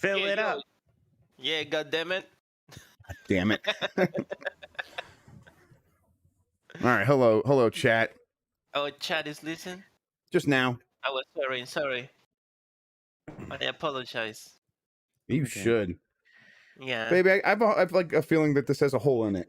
Fill it up. Yeah, goddammit. Damn it. All right, hello, chat. Oh, chat is listening? Just now. I was sorry. I apologize. You should. Yeah. Baby, I've like a feeling that this has a hole in it.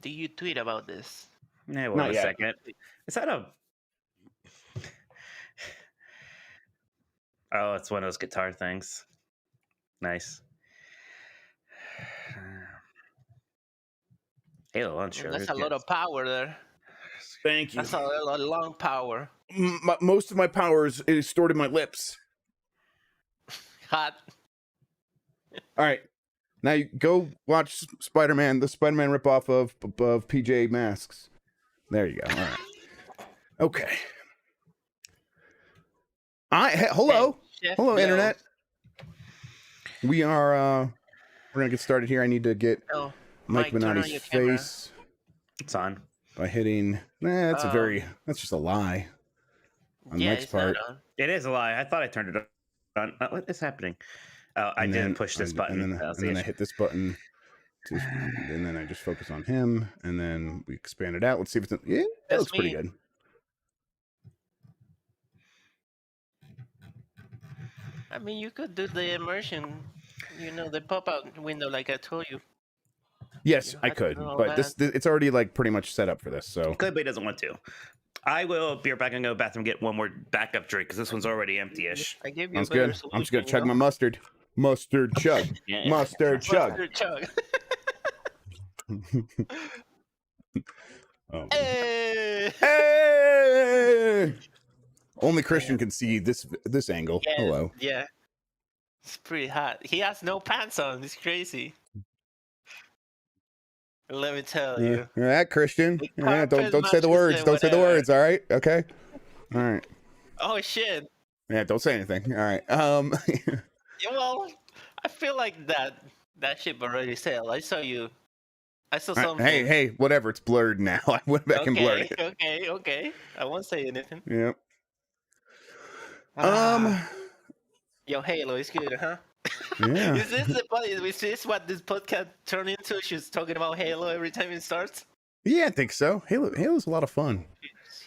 Do you tweet about this? Yeah, wait Not a yet. second. Is that a... Oh, it's one of those guitar things. Nice. Halo Launcher. That's a lot of power there. Thank you. That's a lot of long power. Most of my power is stored in my lips. Hot. All right. Now you go watch Spider-Man, the Spider-Man ripoff of PJ Masks. There you go. All right. Okay. Hello, internet. We are we're gonna get started here. I need to get Mike Minotti's face. It's on. By hitting. That's just a lie. On Mike's part. It is a lie. I thought I turned it on. What is happening? Oh, I didn't push this button. And then I hit this button. And then I just focus on him. And then we expand it out. Let's see if it's... Yeah, that looks pretty good. I mean, you could do the immersion, the pop-out window like I told you. Yes, I could. But it's already like pretty much set up for this. So it could, but he doesn't want to. I will be right back and go to the bathroom and get one more backup drink because this one's already empty-ish. I gave you Sounds good. I'm just going to chug my mustard. Mustard chug. Yeah. Mustard chug. Mustard chug. Hey! Hey! Only Christian can see this angle. Yeah, Hello. Yeah. It's pretty hot. He has no pants on. It's crazy. Let me tell you. All right, Christian. Yeah, don't say the words. Don't say the whatever. words. All right. Okay. All right. Oh shit. Yeah. Don't say anything. All right. Yeah, well, I feel like that ship already sailed. I saw something. Hey, whatever. It's blurred now. I went back and blurred it. Okay. I won't say anything. Yep. Yo, Halo is good, huh? Yeah. Is this what this podcast turned into? She's talking about Halo every time it starts? Yeah, I think so. Halo's a lot of fun.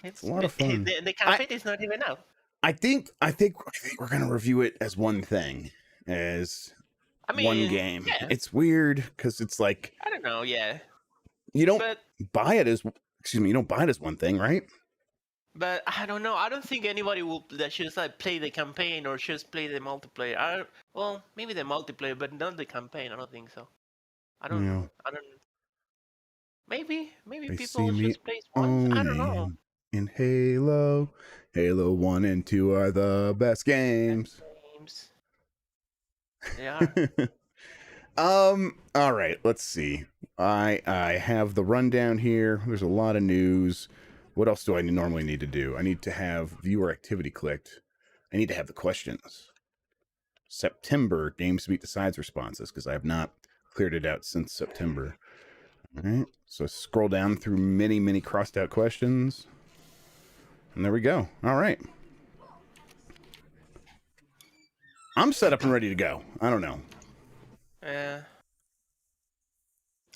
It's a lot of fun. The campaign is not even out. I think we're gonna review it as one thing, one game. Yeah. It's weird because it's like, I don't know. Yeah. You don't buy it as one thing, right? But I don't know. I don't think anybody that should play the campaign or just play the multiplayer. Well, maybe the multiplayer, but not the campaign. I don't think so. I don't. Maybe people just play once. I don't know. In Halo 1 and 2 are the best games. They are. All right. Let's see. I have the rundown here. There's a lot of news. What else do I normally need to do? I need to have viewer activity clicked. I need to have the questions. September GamesBeat Decides responses, because I have not cleared it out since September. All right. So scroll down through many crossed out questions. And there we go. All right. I'm set up and ready to go. I don't know. Yeah.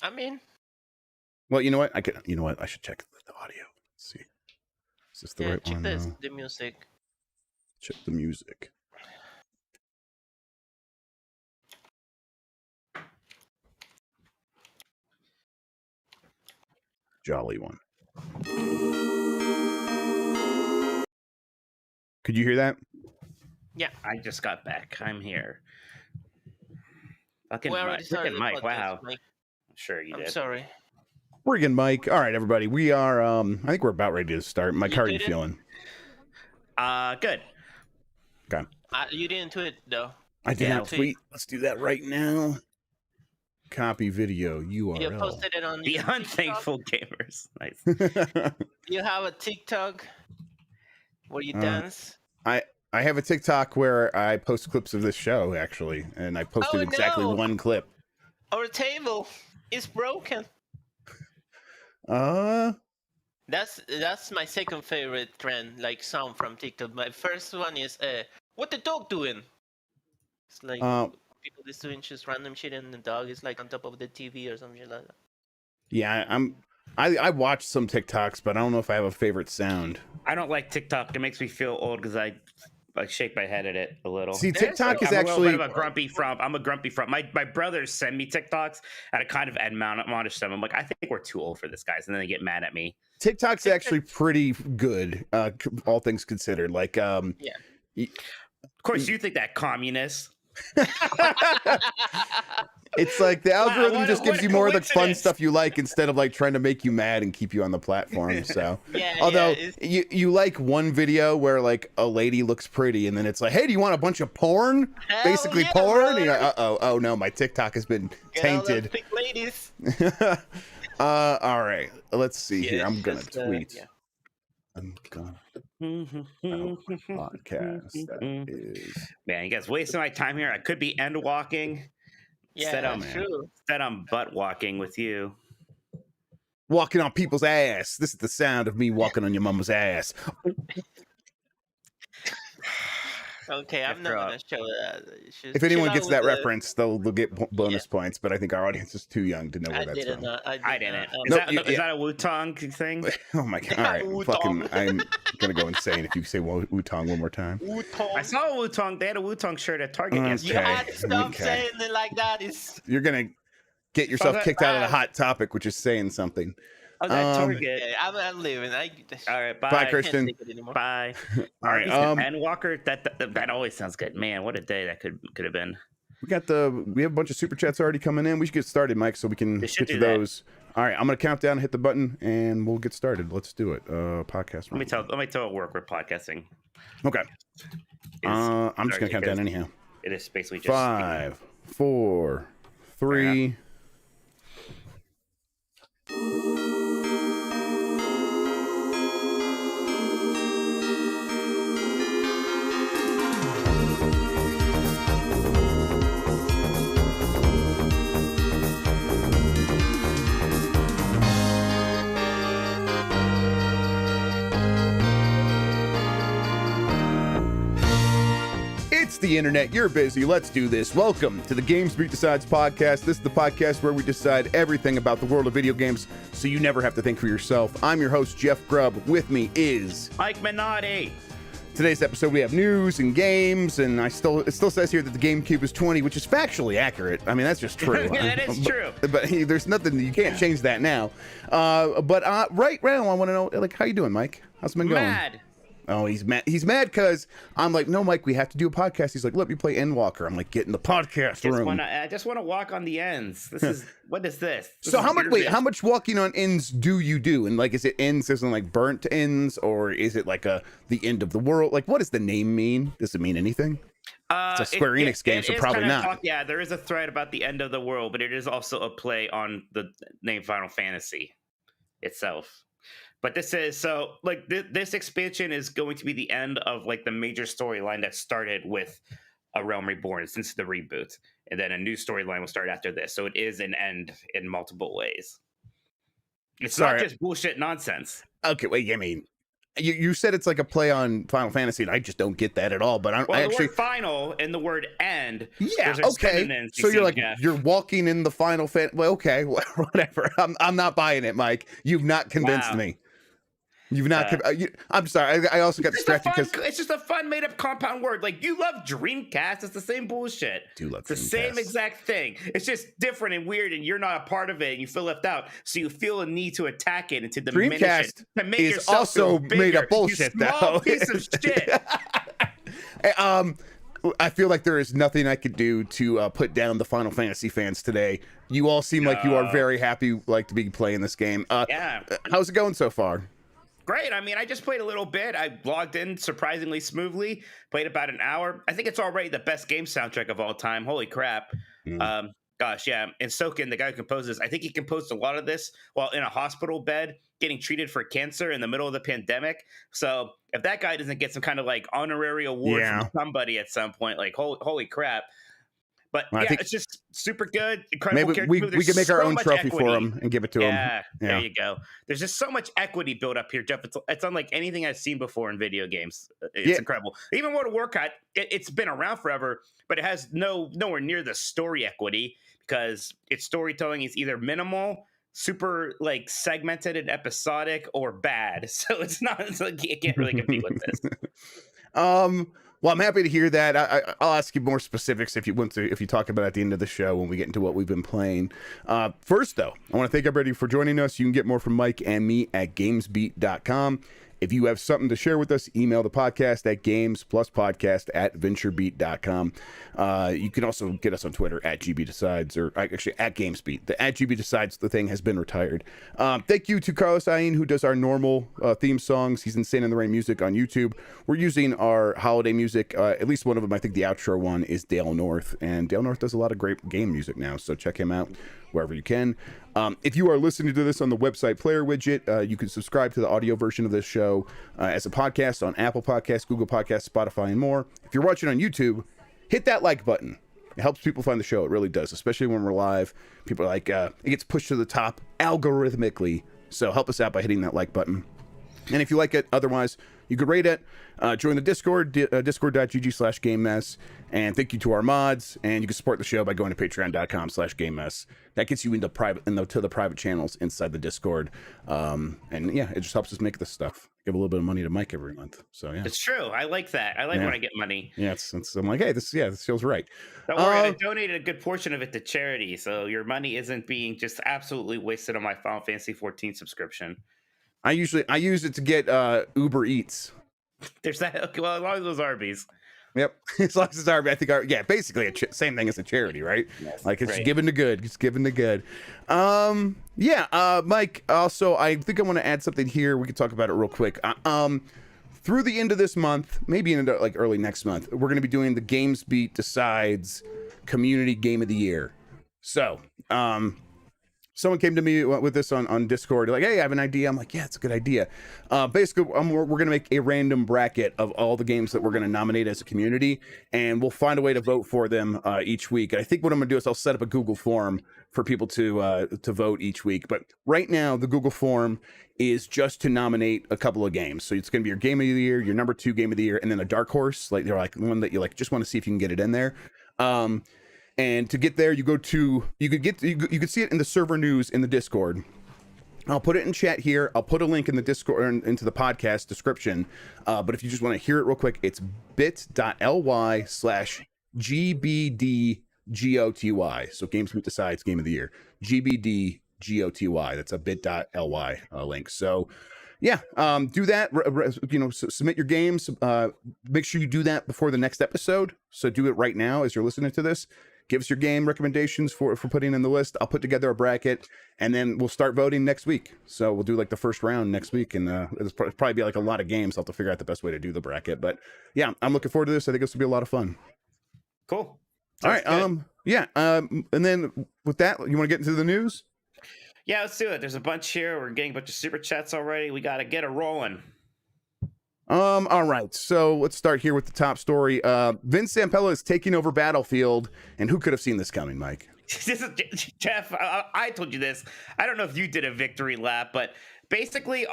I mean. Well, you know what? I should check the audio. Let's see. Is this the right one? Check the music. Check the music. Jolly one. Could you hear that? Yeah. I just got back. I'm here. Fucking Mike. Wow. Mike. Sure you did. I'm sorry. Friggin' Mike. All right, everybody. We are, I think we're about ready to start. Mike, how are you feeling? Good. Okay. You didn't tweet, though. I did not tweet. Let's do that right now. Copy video URL. You posted it on the Unthankful Gamers. Nice. You have a TikTok where you dance? I have a TikTok where I post clips of this show, actually, and I posted exactly one clip. Our table is broken. That's my second favorite trend, like sound from TikTok. My first one is what the dog doing? It's like people just doing just random shit, and the dog is like on top of the TV or something like that. Yeah, I watch some TikToks, but I don't know if I have a favorite sound. I don't like TikTok. It makes me feel old because I shake my head at it a little. See, TikTok is I'm actually a little bit of a grumpy frump. I'm a grumpy frump. My brothers send me TikToks and I kind of admonish them. I'm like, I think we're too old for this, guys, and then they get mad at me. TikTok's actually pretty good, all things considered. Like, Yeah. Of course, you think that communist. It's like the algorithm just gives you more of the fun coincidence. stuff you like instead of like trying to make you mad and keep you on the platform. So, Yeah, although yeah, you like one video where like a lady looks pretty, and then it's like, hey, do you want a bunch of porn? Hell Basically yeah, porn. And you're brother. like, oh no, my TikTok has been Get all those tainted. thick ladies. All right, let's see here. Yeah, I'm gonna just, tweet. yeah. I'm gonna podcast. That is. Man, you guys wasting my time here. I could be end walking. Yeah, Instead, that's man. true. Instead, I'm butt walking with you. Walking on people's ass. This is the sound of me walking on your mama's ass. Okay, I'm not After gonna show that. If anyone gets that reference, they'll get bonus points. But I think our audience is too young to know where I that's didn't. from. I didn't. Nope, Is that a Wu-Tang thing? Oh my god! All right, Wu-Tang. I'm gonna go insane if you say Wu-Tang one more time. I saw a Wu-Tang. They had a Wu-Tang shirt at Target yesterday. You had to stop okay. saying it like that. It's You're gonna get yourself that kicked out of the bad. hot topic, which is saying something. I was at Um, Target. okay, I'm leaving. All right, bye. Bye, I can't Christian. take it anymore. Bye. All right, End Walker. That always sounds good. Man, what a day that could have been. we have a bunch of super chats already coming in. We should get started, Mike, so we can They get should to do that. those. All right, I'm gonna count down, hit the button, and we'll get started. Let's do it. Podcast. Let me tell at work we're podcasting. Okay. I'm just gonna count down anyhow. It is basically just 5, 4, 3. It's the internet. You're busy. Let's do this. Welcome to the GamesBeat Decides podcast. This is the podcast where we decide everything about the world of video games so you never have to think for yourself. I'm your host, Jeff Grubb. With me is Mike Minotti. today's episode. We have news and games, and it still says here that the GameCube is 20, which is factually accurate. I mean, that's just true. That is true. But there's nothing, you can't change that now. But right now, I want to know, like, how you doing, Mike? How's it been going? Mad. Oh, he's mad. He's mad because I'm like, no, Mike, we have to do a podcast. He's like, let me play Endwalker. I'm like, get in the podcast room. I just want to walk on the ends. This is what is this? So how much walking on ends do you do? And like, is it ends as in like burnt ends, or is it like the end of the world? Like, what does the name mean? Does it mean anything? It's a Square Enix game, so is probably kinda not. yeah, there is a thread about the end of the world, but it is also a play on the name Final Fantasy itself. But this is so like this expansion is going to be the end of like the major storyline that started with A Realm Reborn since the reboot, and then a new storyline will start after this. So it is an end in multiple ways. It's not just bullshit nonsense. Okay, wait. I mean, you said it's like a play on Final Fantasy, and I just don't get that at all. But Well, I the actually, word "final" and the word "end." yeah, those are okay. synonyms, So you you're see, like Jeff. you're walking in the Final Fantasy. Well, okay, whatever. I'm not buying it, Mike. You've not convinced Wow. me. You've not. I'm sorry. I also got distracted because It's just a fun made-up compound word. Like, you love Dreamcast. It's the same bullshit. do love It's the same Dreamcast. exact thing. It's just different and weird, and you're not a part of it, and you feel left out. So you feel a need to attack it and to diminish Dreamcast it. To make is yourself also feel made bigger. up bullshit, You small though. piece of shit. I feel like there is nothing I could do to put down the Final Fantasy fans today. You all seem like you are very happy, like to be playing this game. Yeah. How's it going so far? Great. I mean, I just played a little bit. I logged in surprisingly smoothly, played about an hour. I think it's already the best game soundtrack of all time. Holy crap. Gosh, yeah. And Soken, the guy who composes, I think he composed a lot of this while in a hospital bed getting treated for cancer in the middle of the pandemic. So if that guy doesn't get some kind of like honorary award from somebody at some point, like holy crap. But Well, I yeah, think it's just super good. Incredible maybe character we, movement. we can There's make our so own much trophy equity. for him and give it to him. Yeah, Yeah. there you go. There's just so much equity built up here, Jeff. It's unlike anything I've seen before in video games. It's incredible. Even World of Warcraft, it's been around forever, but it has nowhere near the story equity because its storytelling is either minimal, super like segmented and episodic, or bad. So it's not. It's like, it can't really compete with this. Well, I'm happy to hear that. I'll ask you more specifics if you talk about it at the end of the show when we get into what we've been playing. First, though, I want to thank everybody for joining us. You can get more from Mike and me at GamesBeat.com. If you have something to share with us, email the podcast at gamespluspodcast@venturebeat.com. You can also get us on Twitter at GBDecides, or actually at GamesBeat. The at GBDecides, the thing has been retired. Thank you to Carlos Ayin, who does our normal theme songs. He's Insane in the Rain music on YouTube. We're using our holiday music. At least one of them, I think the outro one, is Dale North. And Dale North does a lot of great game music now, so check him out wherever you can. If you are listening to this on the website player widget, you can subscribe to the audio version of this show as a podcast on Apple Podcasts, Google Podcasts, Spotify, and more. If you're watching on YouTube, hit that like button. It helps people find the show. It really does, especially when we're live. People are like, it gets pushed to the top algorithmically. So help us out by hitting that like button. And if you like it, otherwise, you could rate it. Join the Discord, discord.gg/GameMess. And thank you to our mods. And you can support the show by going to patreon.com/GameMess. That gets you into the private channels inside the Discord. And yeah, it just helps us make this stuff. Give a little bit of money to Mike every month. So yeah, It's true. I like that. I like when I get money. yeah, I'm like, hey, this feels right. Don't worry, I donated a good portion of it to charity, so your money isn't being just absolutely wasted on my Final Fantasy 14 subscription. I use it to get Uber Eats. There's that. Well, as long as those Arby's. Yep, as long as it's Arby's, I think basically same thing as a charity, right? Yes, like it's right. given to good. It's given to good. Mike. Also, I think I want to add something here. We can talk about it real quick. Through the end of this month, maybe into like early next month, we're going to be doing the GamesBeat Decides Community Game of the Year. So, someone came to me with this on Discord, like, hey, I have an idea. I'm like, yeah, it's a good idea. Basically, we're going to make a random bracket of all the games that we're going to nominate as a community, and we'll find a way to vote for them each week. And I think what I'm going to do is I'll set up a Google form for people to vote each week. But right now, the Google form is just to nominate a couple of games. So it's going to be your game of the year, your number 2 game of the year, and then a dark horse, like they're like one that you like just want to see if you can get it in there. And to get there, you could see it in the server news in the Discord. I'll put it in chat here. I'll put a link in the Discord into the podcast description. But if you just want to hear it real quick, it's bit.ly/GBDGOTY. So GamesBeat Decides Game of the Year. GBDGOTY. That's a bit.ly link. So yeah, do that. Submit your games. Make sure you do that before the next episode. So do it right now as you're listening to this. Give us your game recommendations for putting in the list. I'll put together a bracket, and then we'll start voting next week. So we'll do like the first round next week, and it'll probably be like a lot of games. I'll have to figure out the best way to do the bracket. But yeah, I'm looking forward to this. I think this will be a lot of fun. Cool. Sounds all right. Good. And then with that, you want to get into the news? Yeah, let's do it. There's a bunch here. We're getting a bunch of super chats already. We got to get it rolling. All right, so let's start here with the top story. Vince Zampella is taking over Battlefield, and who could have seen this coming, Mike? Jeff, I told you this. I don't know if you did a victory lap, but basically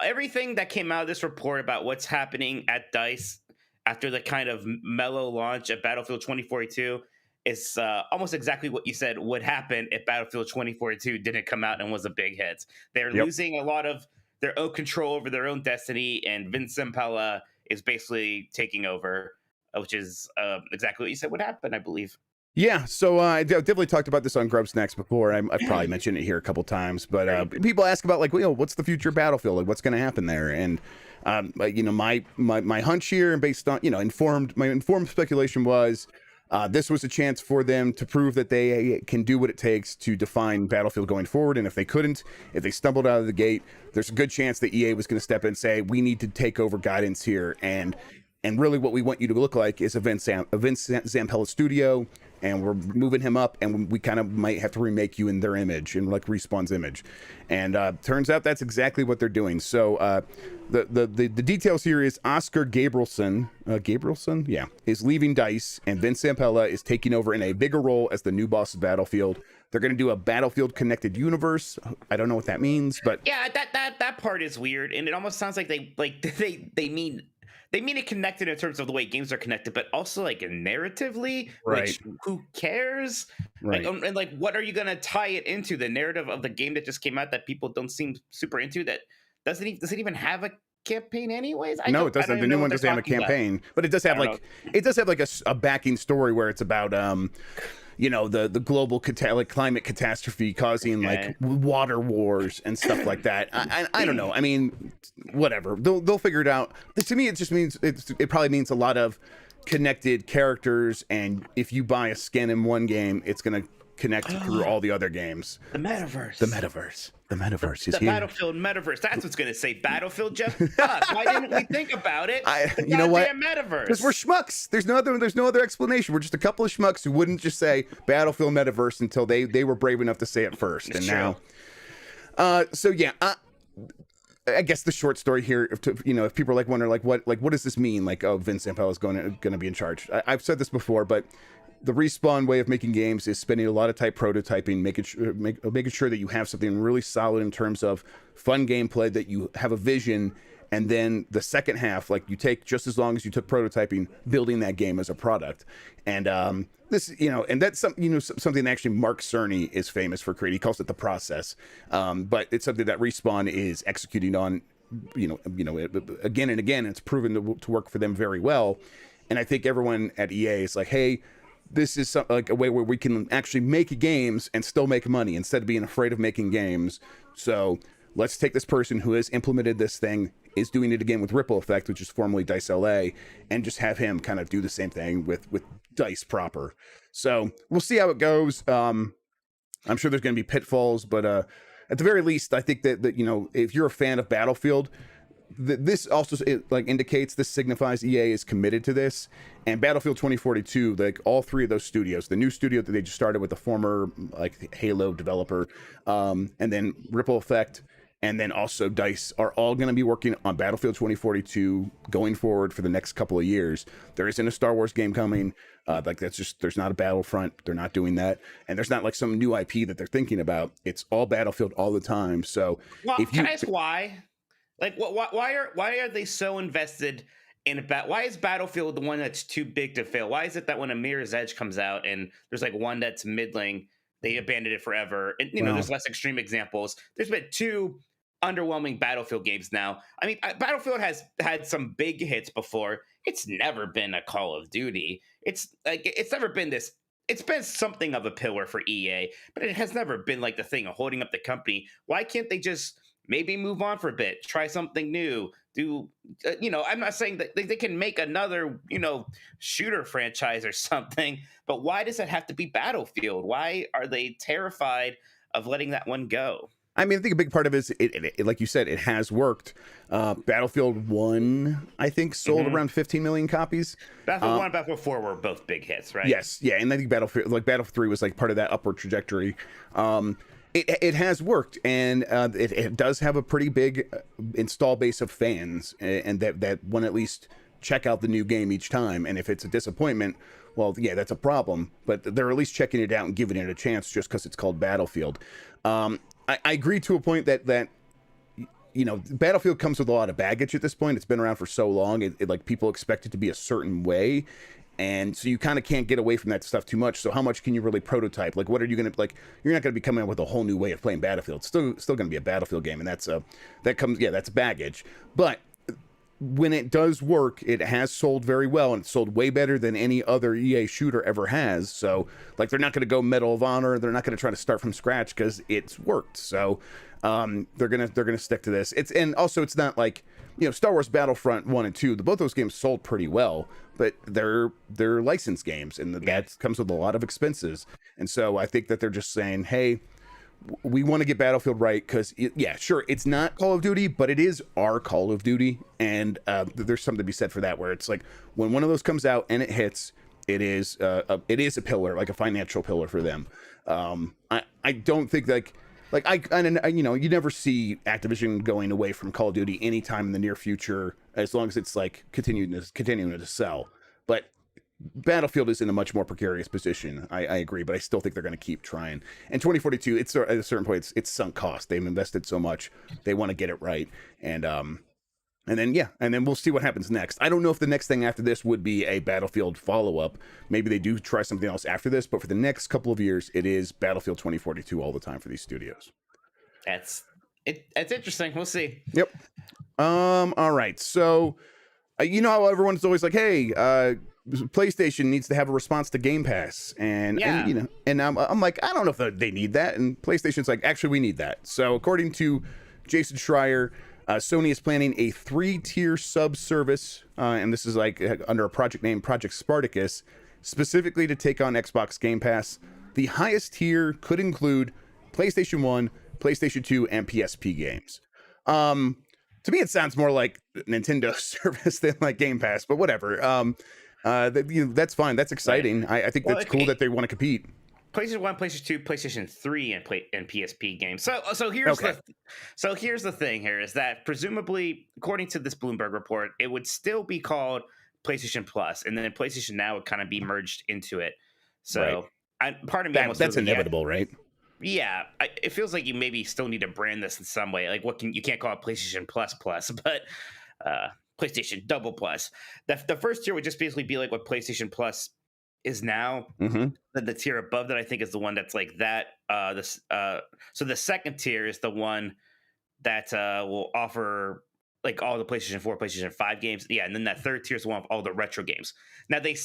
everything that came out of this report about what's happening at DICE after the kind of mellow launch of Battlefield 2042 is almost exactly what you said would happen if Battlefield 2042 didn't come out and was a big hit. They're losing a lot of their own control over their own destiny, and Vince Zampella is basically taking over, which is exactly what you said would happen, I believe. Yeah, so I definitely talked about this on Grubb Snacks before. I've probably mentioned it here a couple times, but people ask about, like, what's the future of Battlefield? Like, what's going to happen there? And my hunch here, and based on informed speculation was this was a chance for them to prove that they can do what it takes to define Battlefield going forward. And if they stumbled out of the gate, there's a good chance that EA was going to step in and say, we need to take over guidance here. And really what we want you to look like is a Vince Zampella studio. and we're moving him up, and we kind of might have to remake you in their image, in like Respawn's image. And turns out that's exactly what they're doing. So the details here is Oscar Gabrielson, is leaving DICE, and Vince Zampella is taking over in a bigger role as the new boss of Battlefield. They're going to do a Battlefield connected universe. I don't know what that means, but yeah, that part is weird, and it almost sounds like they mean it connected in terms of the way games are connected, but also like narratively, right? Which, who cares? Right. Like, and like, what are you going to tie it into? The narrative of the game that just came out that people don't seem super into, that does it even have a campaign anyways? No, it doesn't. The new one doesn't have a campaign, but it does have like a backing story where it's about the global climate catastrophe causing like water wars and stuff like that. I don't know. I mean, whatever. They'll figure it out. To me, it just means it probably means a lot of connected characters, and if you buy a skin in one game, it's gonna connect through all the other games. The metaverse. The metaverse is the here. Battlefield metaverse. That's what's going to say Battlefield. Jeff, fuck, why didn't we think about it? You know what? Metaverse. Because we're schmucks. There's no other explanation. We're just a couple of schmucks who wouldn't just say Battlefield metaverse until they were brave enough to say it first. It's and true. Now, I guess the short story here, if people are like wondering what does this mean? Like, oh, Vince Zampella is going to be in charge. I've said this before, but the Respawn way of making games is spending a lot of time prototyping, making sure that you have something really solid in terms of fun gameplay, that you have a vision, and then the second half, like, you take just as long as you took prototyping, building that game as a product. And this, and that's something that actually Mark Cerny is famous for creating. He calls it the process, but it's something that Respawn is executing on, again and again. It's proven to work for them very well. And I think everyone at EA is like, hey, this is like a way where we can actually make games and still make money instead of being afraid of making games. So let's take this person who has implemented this thing, is doing it again with Ripple Effect, which is formerly DICE LA, and just have him kind of do the same thing with DICE proper. So we'll see how it goes. I'm sure there's going to be pitfalls, but at the very least, I think that if you're a fan of Battlefield, this also indicates, this signifies EA is committed to this. And Battlefield 2042, like all three of those studios, the new studio that they just started with the former like Halo developer, and then Ripple Effect, and then also DICE, are all going to be working on Battlefield 2042 going forward for the next couple of years. There isn't a Star Wars game coming. There's not a Battlefront. They're not doing that. And there's not like some new IP that they're thinking about. It's all Battlefield all the time. So can I ask why? Like, why are they so invested in why is Battlefield the one that's too big to fail? Why is it that when a Mirror's Edge comes out and there's like one that's middling, they abandoned it forever? And there's less extreme examples. There's been two underwhelming Battlefield games now. I mean, Battlefield has had some big hits before. It's never been a Call of Duty. It's never been this. It's been something of a pillar for EA, but it has never been like the thing of holding up the company. Why can't they just maybe move on for a bit, try something new, I'm not saying that they can make another, shooter franchise or something, but why does it have to be Battlefield? Why are they terrified of letting that one go? I mean, I think a big part of it is, it like you said, it has worked. Battlefield 1, I think, sold around 15 million copies. Battlefield 1 and Battlefield 4 were both big hits, right? Yes, yeah, and I think Battlefield 3 was like part of that upward trajectory. It has worked, and it does have a pretty big install base of fans, and that want to at least check out the new game each time. And if it's a disappointment, well, yeah, that's a problem. But they're at least checking it out and giving it a chance just because it's called Battlefield. I agree to a point that Battlefield comes with a lot of baggage at this point. It's been around for so long. It like people expect it to be a certain way. And so you kind of can't get away from that stuff too much. So how much can you really prototype? Like, what are you going to, like, you're not going to be coming up with a whole new way of playing Battlefield. It's still going to be a Battlefield game. And that's baggage. But when it does work, it has sold very well, and it's sold way better than any other EA shooter ever has. So like, they're not going to go Medal of Honor. They're not going to try to start from scratch because it's worked. So they're going to stick to this. And also it's not like, Star Wars Battlefront 1 and 2, both those games sold pretty well, but they're licensed games, and that comes with a lot of expenses. And so I think that they're just saying, hey, we want to get Battlefield right, because sure, it's not Call of Duty, but it is our Call of Duty. And there's something to be said for that, where it's like, when one of those comes out and it hits, It is a pillar, like a financial pillar for them. I don't think you know, you never see Activision going away from Call of Duty anytime in the near future, as long as it's like continuing to sell. But Battlefield is in a much more precarious position. I agree, but I still think they're going to keep trying. And 2042, it's at a certain point, it's sunk cost. They've invested so much, they want to get it right. And then we'll see what happens next. I don't know if the next thing after this would be a Battlefield follow-up. Maybe they do try something else after this, but for the next couple of years, it is Battlefield 2042 all the time for these studios. That's interesting. We'll see. Yep. All right. So, you know how everyone's always like, hey, PlayStation needs to have a response to Game Pass, and you know, and I'm like, I don't know if they need that, and PlayStation's like, actually, we need that. So, according to Jason Schreier, Sony is planning a 3-tier sub-service, and this is like under a project named Project Spartacus, specifically to take on Xbox Game Pass. The highest tier could include PlayStation 1, PlayStation 2, and PSP games. To me, it sounds more like Nintendo service than like Game Pass, but whatever. That's fine. That's exciting. I think that's cool that they want to compete. PlayStation 1, PlayStation 2, PlayStation 3, and PSP games. So here's the thing here is that presumably, according to this Bloomberg report, it would still be called PlayStation Plus, and then PlayStation Now would kind of be merged into it. So part of me that's inevitable, right? Yeah, it feels like you maybe still need to brand this in some way. Like, you can't call it PlayStation Plus, but PlayStation Double Plus. The first tier would just basically be like what PlayStation Plus is now. The tier above that, I think, is the one that's like that. So the second tier is the one that will offer like all the PlayStation 4, PlayStation 5 games. Yeah, and then that third tier is the one with all the retro games. Now they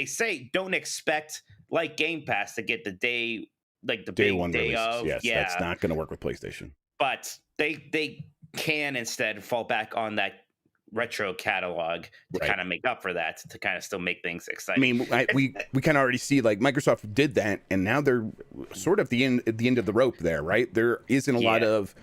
say don't expect like Game Pass to get the day. Like the day big one day release. of, yes, that's not going to work with PlayStation. But they can instead fall back on that retro catalog to kind of make up for that, to kind of still make things exciting. I mean, we can already see like Microsoft did that, and now they're sort of at the end of the rope there, right? There isn't a lot of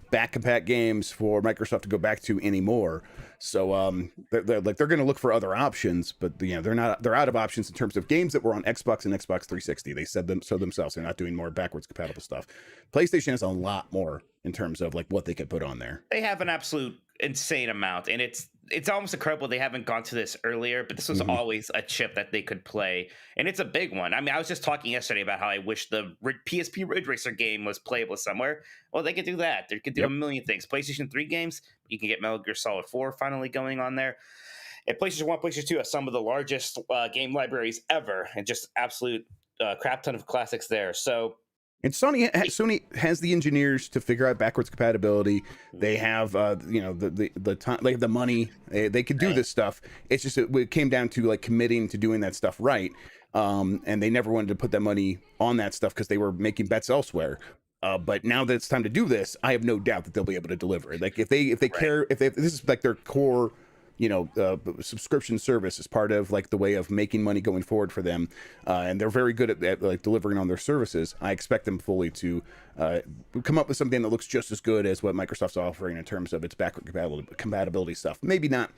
back-compat games for Microsoft to go back to anymore. So they're going to look for other options, but they're out of options in terms of games that were on Xbox and Xbox 360. They said so themselves. They're not doing more backwards compatible stuff. PlayStation has a lot more in terms of like what they could put on there. They have an absolute insane amount, and it's almost incredible they haven't gone to this earlier, but this was always a chip that they could play, and it's a big one. I mean, I was just talking yesterday about how I wish the PSP Ridge Racer game was playable somewhere. Well, they could do that. They could do a million things. PlayStation 3 games, you can get Metal Gear Solid 4 finally going on there. And PlayStation 1, PlayStation 2 have some of the largest game libraries ever, and just absolute crap ton of classics there. So, and Sony has the engineers to figure out backwards compatibility. They have the time, they have the money. They could do this stuff. It's just it came down to like committing to doing that stuff right. And they never wanted to put that money on that stuff because they were making bets elsewhere. But now that it's time to do this, I have no doubt that they'll be able to deliver. Like if they care, if this is like their core, subscription service is part of like the way of making money going forward for them, and they're very good at like delivering on their services. I expect them fully to come up with something that looks just as good as what Microsoft's offering in terms of its backward compatibility stuff. Maybe not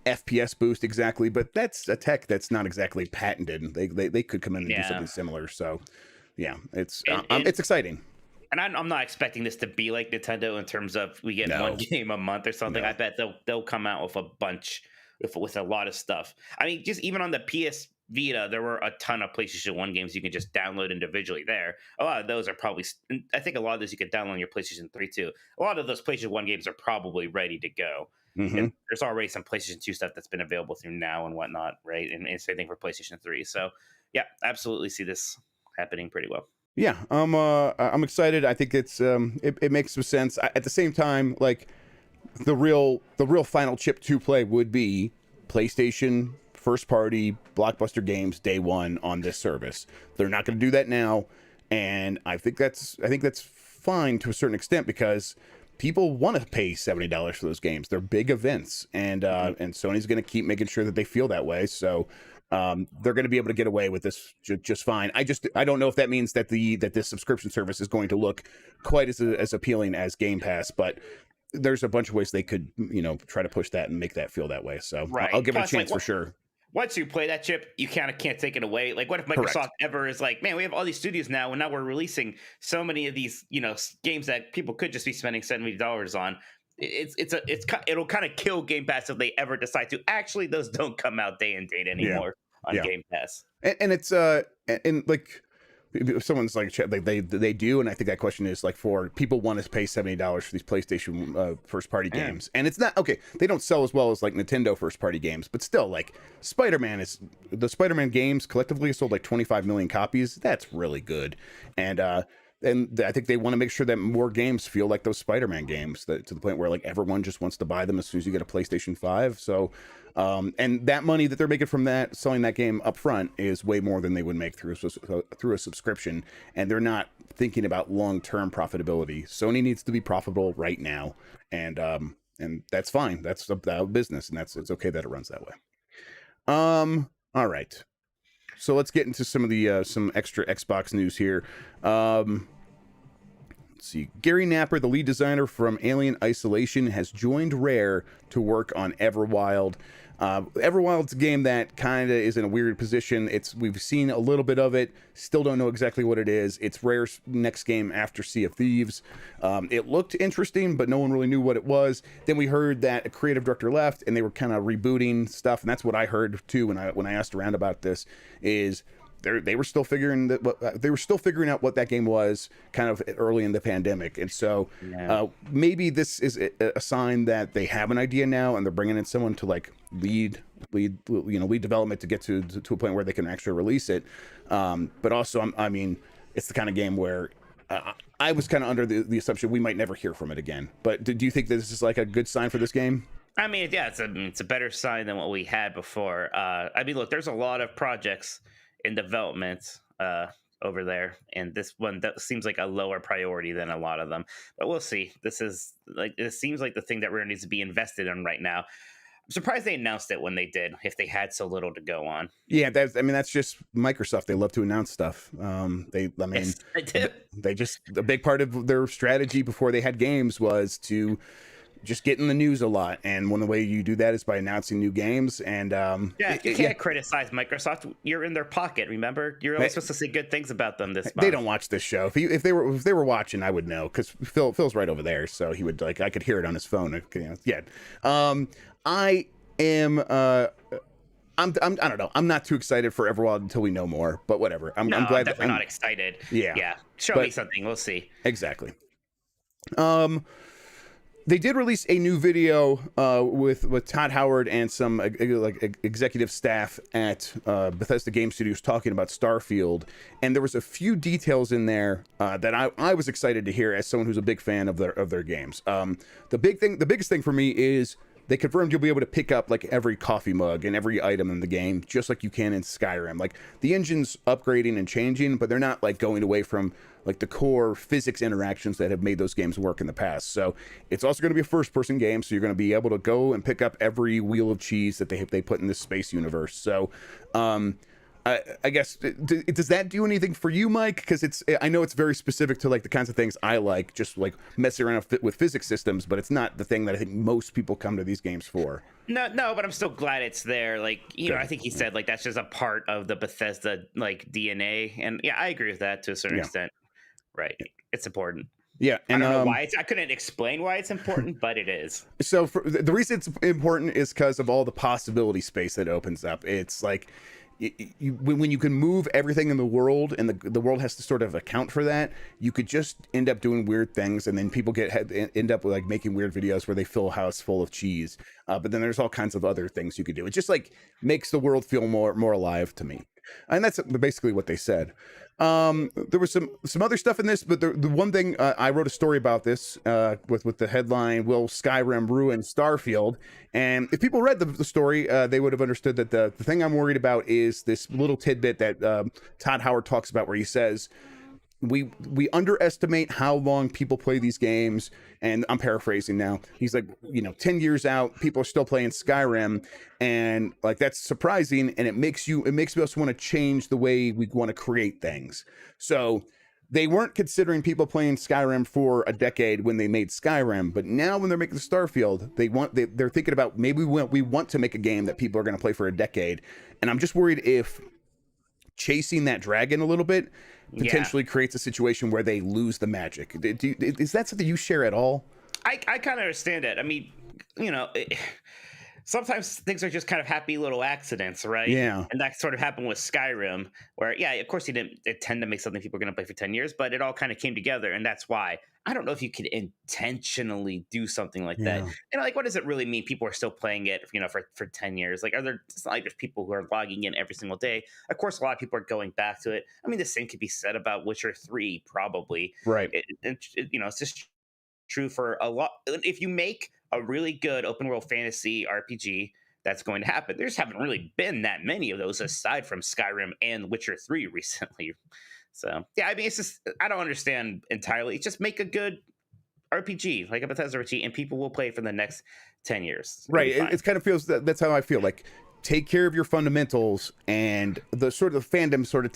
FPS boost exactly, but that's a tech that's not exactly patented. They could come in and do something similar. So yeah, it's exciting. And I'm not expecting this to be like Nintendo in terms of we get one game a month or something. No. I bet they'll come out with a bunch, with a lot of stuff. I mean, just even on the PS Vita, there were a ton of PlayStation 1 games you can just download individually there. A lot of those are probably, I think a lot of those you could download on your PlayStation 3 too. A lot of those PlayStation 1 games are probably ready to go. And there's already some PlayStation 2 stuff that's been available through Now and whatnot, right? And same thing for PlayStation 3. So yeah, absolutely see this happening pretty well. Yeah, I'm excited. I think it's it makes some sense. At the same time, like the real final chip to play would be PlayStation first party blockbuster games day one on this service. They're not going to do that now, and I think that's fine to a certain extent because people want to pay $70 for those games. They're big events, and Sony's going to keep making sure that they feel that way. So. They're going to be able to get away with this just fine. I don't know if that means that this subscription service is going to look quite as appealing as Game Pass, but there's a bunch of ways they could try to push that and make that feel that way. So I'll give it a chance for sure. once you play that chip, you kind of can't take it away. Like, what if Microsoft Correct. ever is like, man, we have all these studios now, and now we're releasing so many of these, games that people could just be spending $70 on. It'll kind of kill Game Pass if they ever decide to. Actually, those don't come out day and date anymore on Game Pass. And it's and like, if someone's like they do, and I think that question is like, for people want to pay $70 for these PlayStation first party games, and it's not okay. They don't sell as well as like Nintendo first party games, but still, like the Spider-Man games collectively sold like 25 million copies. That's really good, and I think they want to make sure that more games feel like those Spider-Man games, to the point where like everyone just wants to buy them as soon as you get a PlayStation 5. So, and that money that they're making from that, selling that game up front, is way more than they would make through a subscription. And they're not thinking about long-term profitability. Sony needs to be profitable right now, and that's fine. That's a business, and it's okay that it runs that way. All right. So let's get into some of the some extra Xbox news here. Let's see. Gary Napper, the lead designer from Alien Isolation, has joined Rare to work on Everwild. Everwild's a game that kind of is in a weird position. We've seen a little bit of it, still don't know exactly what it is. It's Rare's next game after Sea of Thieves. It looked interesting, but no one really knew what it was. Then we heard that a creative director left, and they were kind of rebooting stuff, and that's what I heard too when I asked around about this. Is they were still figuring out what that game was, kind of early in the pandemic, and so maybe this is a sign that they have an idea now, and they're bringing in someone to like lead development to get to a point where they can actually release it. But also, I mean, it's the kind of game where I was kind of under the assumption we might never hear from it again. But do you think that this is like a good sign for this game? I mean, yeah, it's a better sign than what we had before. I mean, look, there's a lot of projects in development over there, and this one that seems like a lower priority than a lot of them. But we'll see. This seems like the thing that Rare needs to be invested in right now. I'm surprised they announced it when they did, if they had so little to go on. Yeah, that's just Microsoft. They love to announce stuff. They just, a big part of their strategy before they had games was to just get in the news a lot, and one of the way you do that is by announcing new games. And you can't criticize Microsoft. You're in their pocket. Remember, you're only supposed to say good things about them. This month. They don't watch this show. If they were watching, I would know, because Phil's right over there, so he would I could hear it on his phone. Yeah. I am. I don't know. I'm not too excited for Everwild until we know more. But whatever. I'm glad. I'm definitely not excited. Yeah. Show me something. We'll see. Exactly. They did release a new video with Todd Howard and some executive staff at Bethesda Game Studios talking about Starfield, and there was a few details in there that I was excited to hear as someone who's a big fan of their games. The biggest thing for me is they confirmed you'll be able to pick up like every coffee mug and every item in the game, just like you can in Skyrim. Like, the engine's upgrading and changing, but they're not like going away from like the core physics interactions that have made those games work in the past. So it's also going to be a first-person game, so you're going to be able to go and pick up every wheel of cheese that they put in this space universe. So I guess, does that do anything for you, Mike? Because I know it's very specific to like the kinds of things I like, just like messing around with physics systems, but it's not the thing that I think most people come to these games for. No, but I'm still glad it's there. Like, I think he said like that's just a part of the Bethesda like DNA, and yeah, I agree with that to a certain extent. Right, it's important. Yeah, and I don't know why I couldn't explain why it's important, but it is. So the reason it's important is because of all the possibility space that opens up. It's like, when you can move everything in the world, and the world has to sort of account for that, you could just end up doing weird things, and then people end up like making weird videos where they fill a house full of cheese. But then there's all kinds of other things you could do. It just like makes the world feel more alive to me, and that's basically what they said. There was some other stuff in this, but the one thing, I wrote a story about this with the headline, "Will Skyrim Ruin Starfield?" And if people read the story, they would have understood that the thing I'm worried about is this little tidbit that Todd Howard talks about, where he says we underestimate how long people play these games. And I'm paraphrasing now. He's like, 10 years out, people are still playing Skyrim, and like that's surprising, and it makes us want to change the way we want to create things. So they weren't considering people playing Skyrim for a decade when they made Skyrim, but now when they're making Starfield, they're thinking about maybe we want to make a game that people are going to play for a decade. And I'm just worried if chasing that dragon a little bit potentially creates a situation where they lose the magic. Is that something you share at all? I kind of understand it. I mean, you know, sometimes things are just kind of happy little accidents, right? Yeah. And that sort of happened with Skyrim, where, yeah, of course, he didn't intend to make something people are going to play for 10 years, but it all kind of came together. And that's why I don't know if you could intentionally do something like that. And like, what does it really mean? People are still playing it, you know, for 10 years. Like, it's not like there's people who are logging in every single day. Of course, a lot of people are going back to it. I mean, the same could be said about Witcher 3, probably. Right. You know, it's just true for a lot. If you make a really good open world fantasy RPG, that's going to happen. There just haven't really been that many of those aside from Skyrim and Witcher 3 recently. So yeah, I mean, it's just, I don't understand entirely. Just make a good RPG, like a Bethesda RPG, and people will play for the next 10 years. Right. It kind of feels that's how I feel. Like, take care of your fundamentals, and the sort of fandom sort of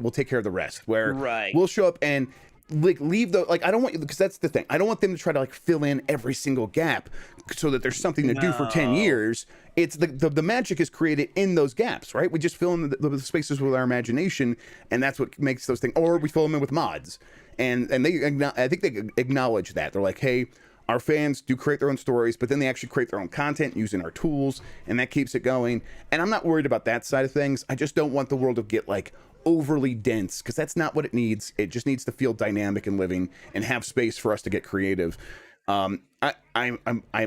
will take care of the rest. Where we'll show up and like leave the, like, I don't want you, because that's the thing, I don't want them to try to like fill in every single gap so that there's something to do for 10 years. It's the magic is created in those gaps, right? We just fill in the spaces with our imagination, and that's what makes those things, or we fill them in with mods, and I think they acknowledge that. They're like, hey, our fans do create their own stories, but then they actually create their own content using our tools, and that keeps it going. And I'm not worried about that side of things. I just don't want the world to get like overly dense, because that's not what it needs. It just needs to feel dynamic and living and have space for us to get creative. I'm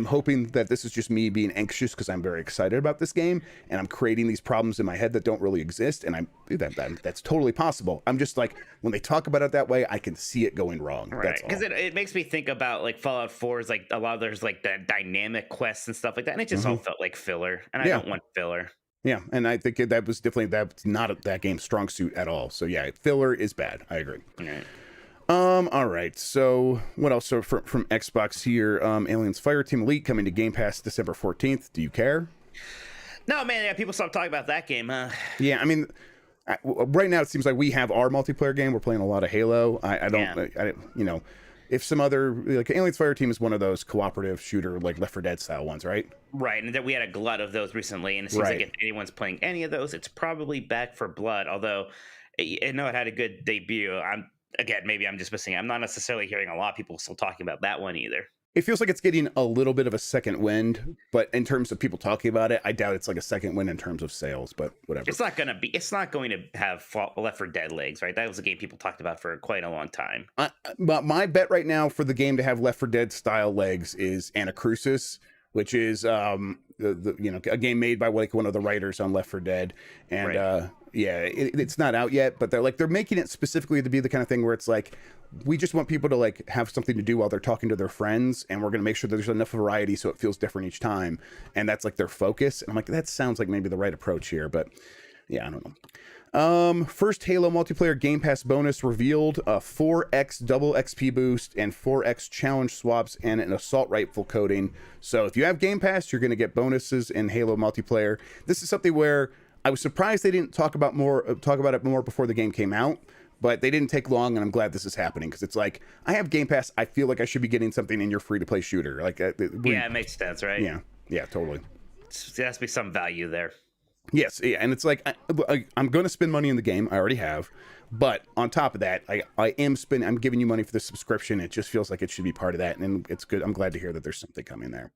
hoping that this is just me being anxious because I'm very excited about this game, and I'm creating these problems in my head that don't really exist, and that's totally possible. I'm just like, when they talk about it that way, I can see it going wrong. Right, because it makes me think about like Fallout 4's, like a lot of there's like the dynamic quests and stuff like that, and it just all felt like filler, and I don't want filler. Yeah, and I think that's not that game's strong suit at all. So yeah, filler is bad. I agree. Right. All right. So what else? So from Xbox here, Aliens Fireteam Elite coming to Game Pass December 14th. Do you care? No, man. Yeah, people stopped talking about that game, huh? Yeah, I mean, right now it seems like we have our multiplayer game. We're playing a lot of Halo. I you know, if some other, like, Aliens Fireteam is one of those cooperative shooter, like Left 4 Dead style ones, right? Right, and that we had a glut of those recently, and it seems like if anyone's playing any of those, it's probably Back 4 Blood. Although I know it had a good debut. Maybe I'm just missing it. I'm not necessarily hearing a lot of people still talking about that one either. It feels like it's getting a little bit of a second wind, but in terms of people talking about it, I doubt it's like a second wind in terms of sales, but whatever. It's not going to have Left 4 Dead legs, right? That was a game people talked about for quite a long time. But my bet right now for the game to have Left 4 Dead style legs is Anacrusis, which is a game made by like one of the writers on Left 4 Dead, and it's not out yet, but they're making it specifically to be the kind of thing where it's like, we just want people to like have something to do while they're talking to their friends, and we're going to make sure that there's enough variety so it feels different each time, and that's like their focus. And I'm like, that sounds like maybe the right approach here, but yeah, I don't know. First Halo multiplayer Game Pass bonus revealed: 4x double XP boost and 4x challenge swaps and an assault rifle coating. So if you have Game Pass, you're going to get bonuses in Halo multiplayer. This is something where I was surprised they didn't talk about it more before the game came out, but they didn't take long, and I'm glad this is happening, because it's like, I have Game Pass, I feel like I should be getting something in your free-to-play shooter. Like, it makes sense, right? Yeah, totally. There has to be some value there. Yes, yeah, and it's like, I'm going to spend money in the game. I already have, but on top of that, I'm giving you money for the subscription. It just feels like it should be part of that, and it's good. I'm glad to hear that there's something coming there.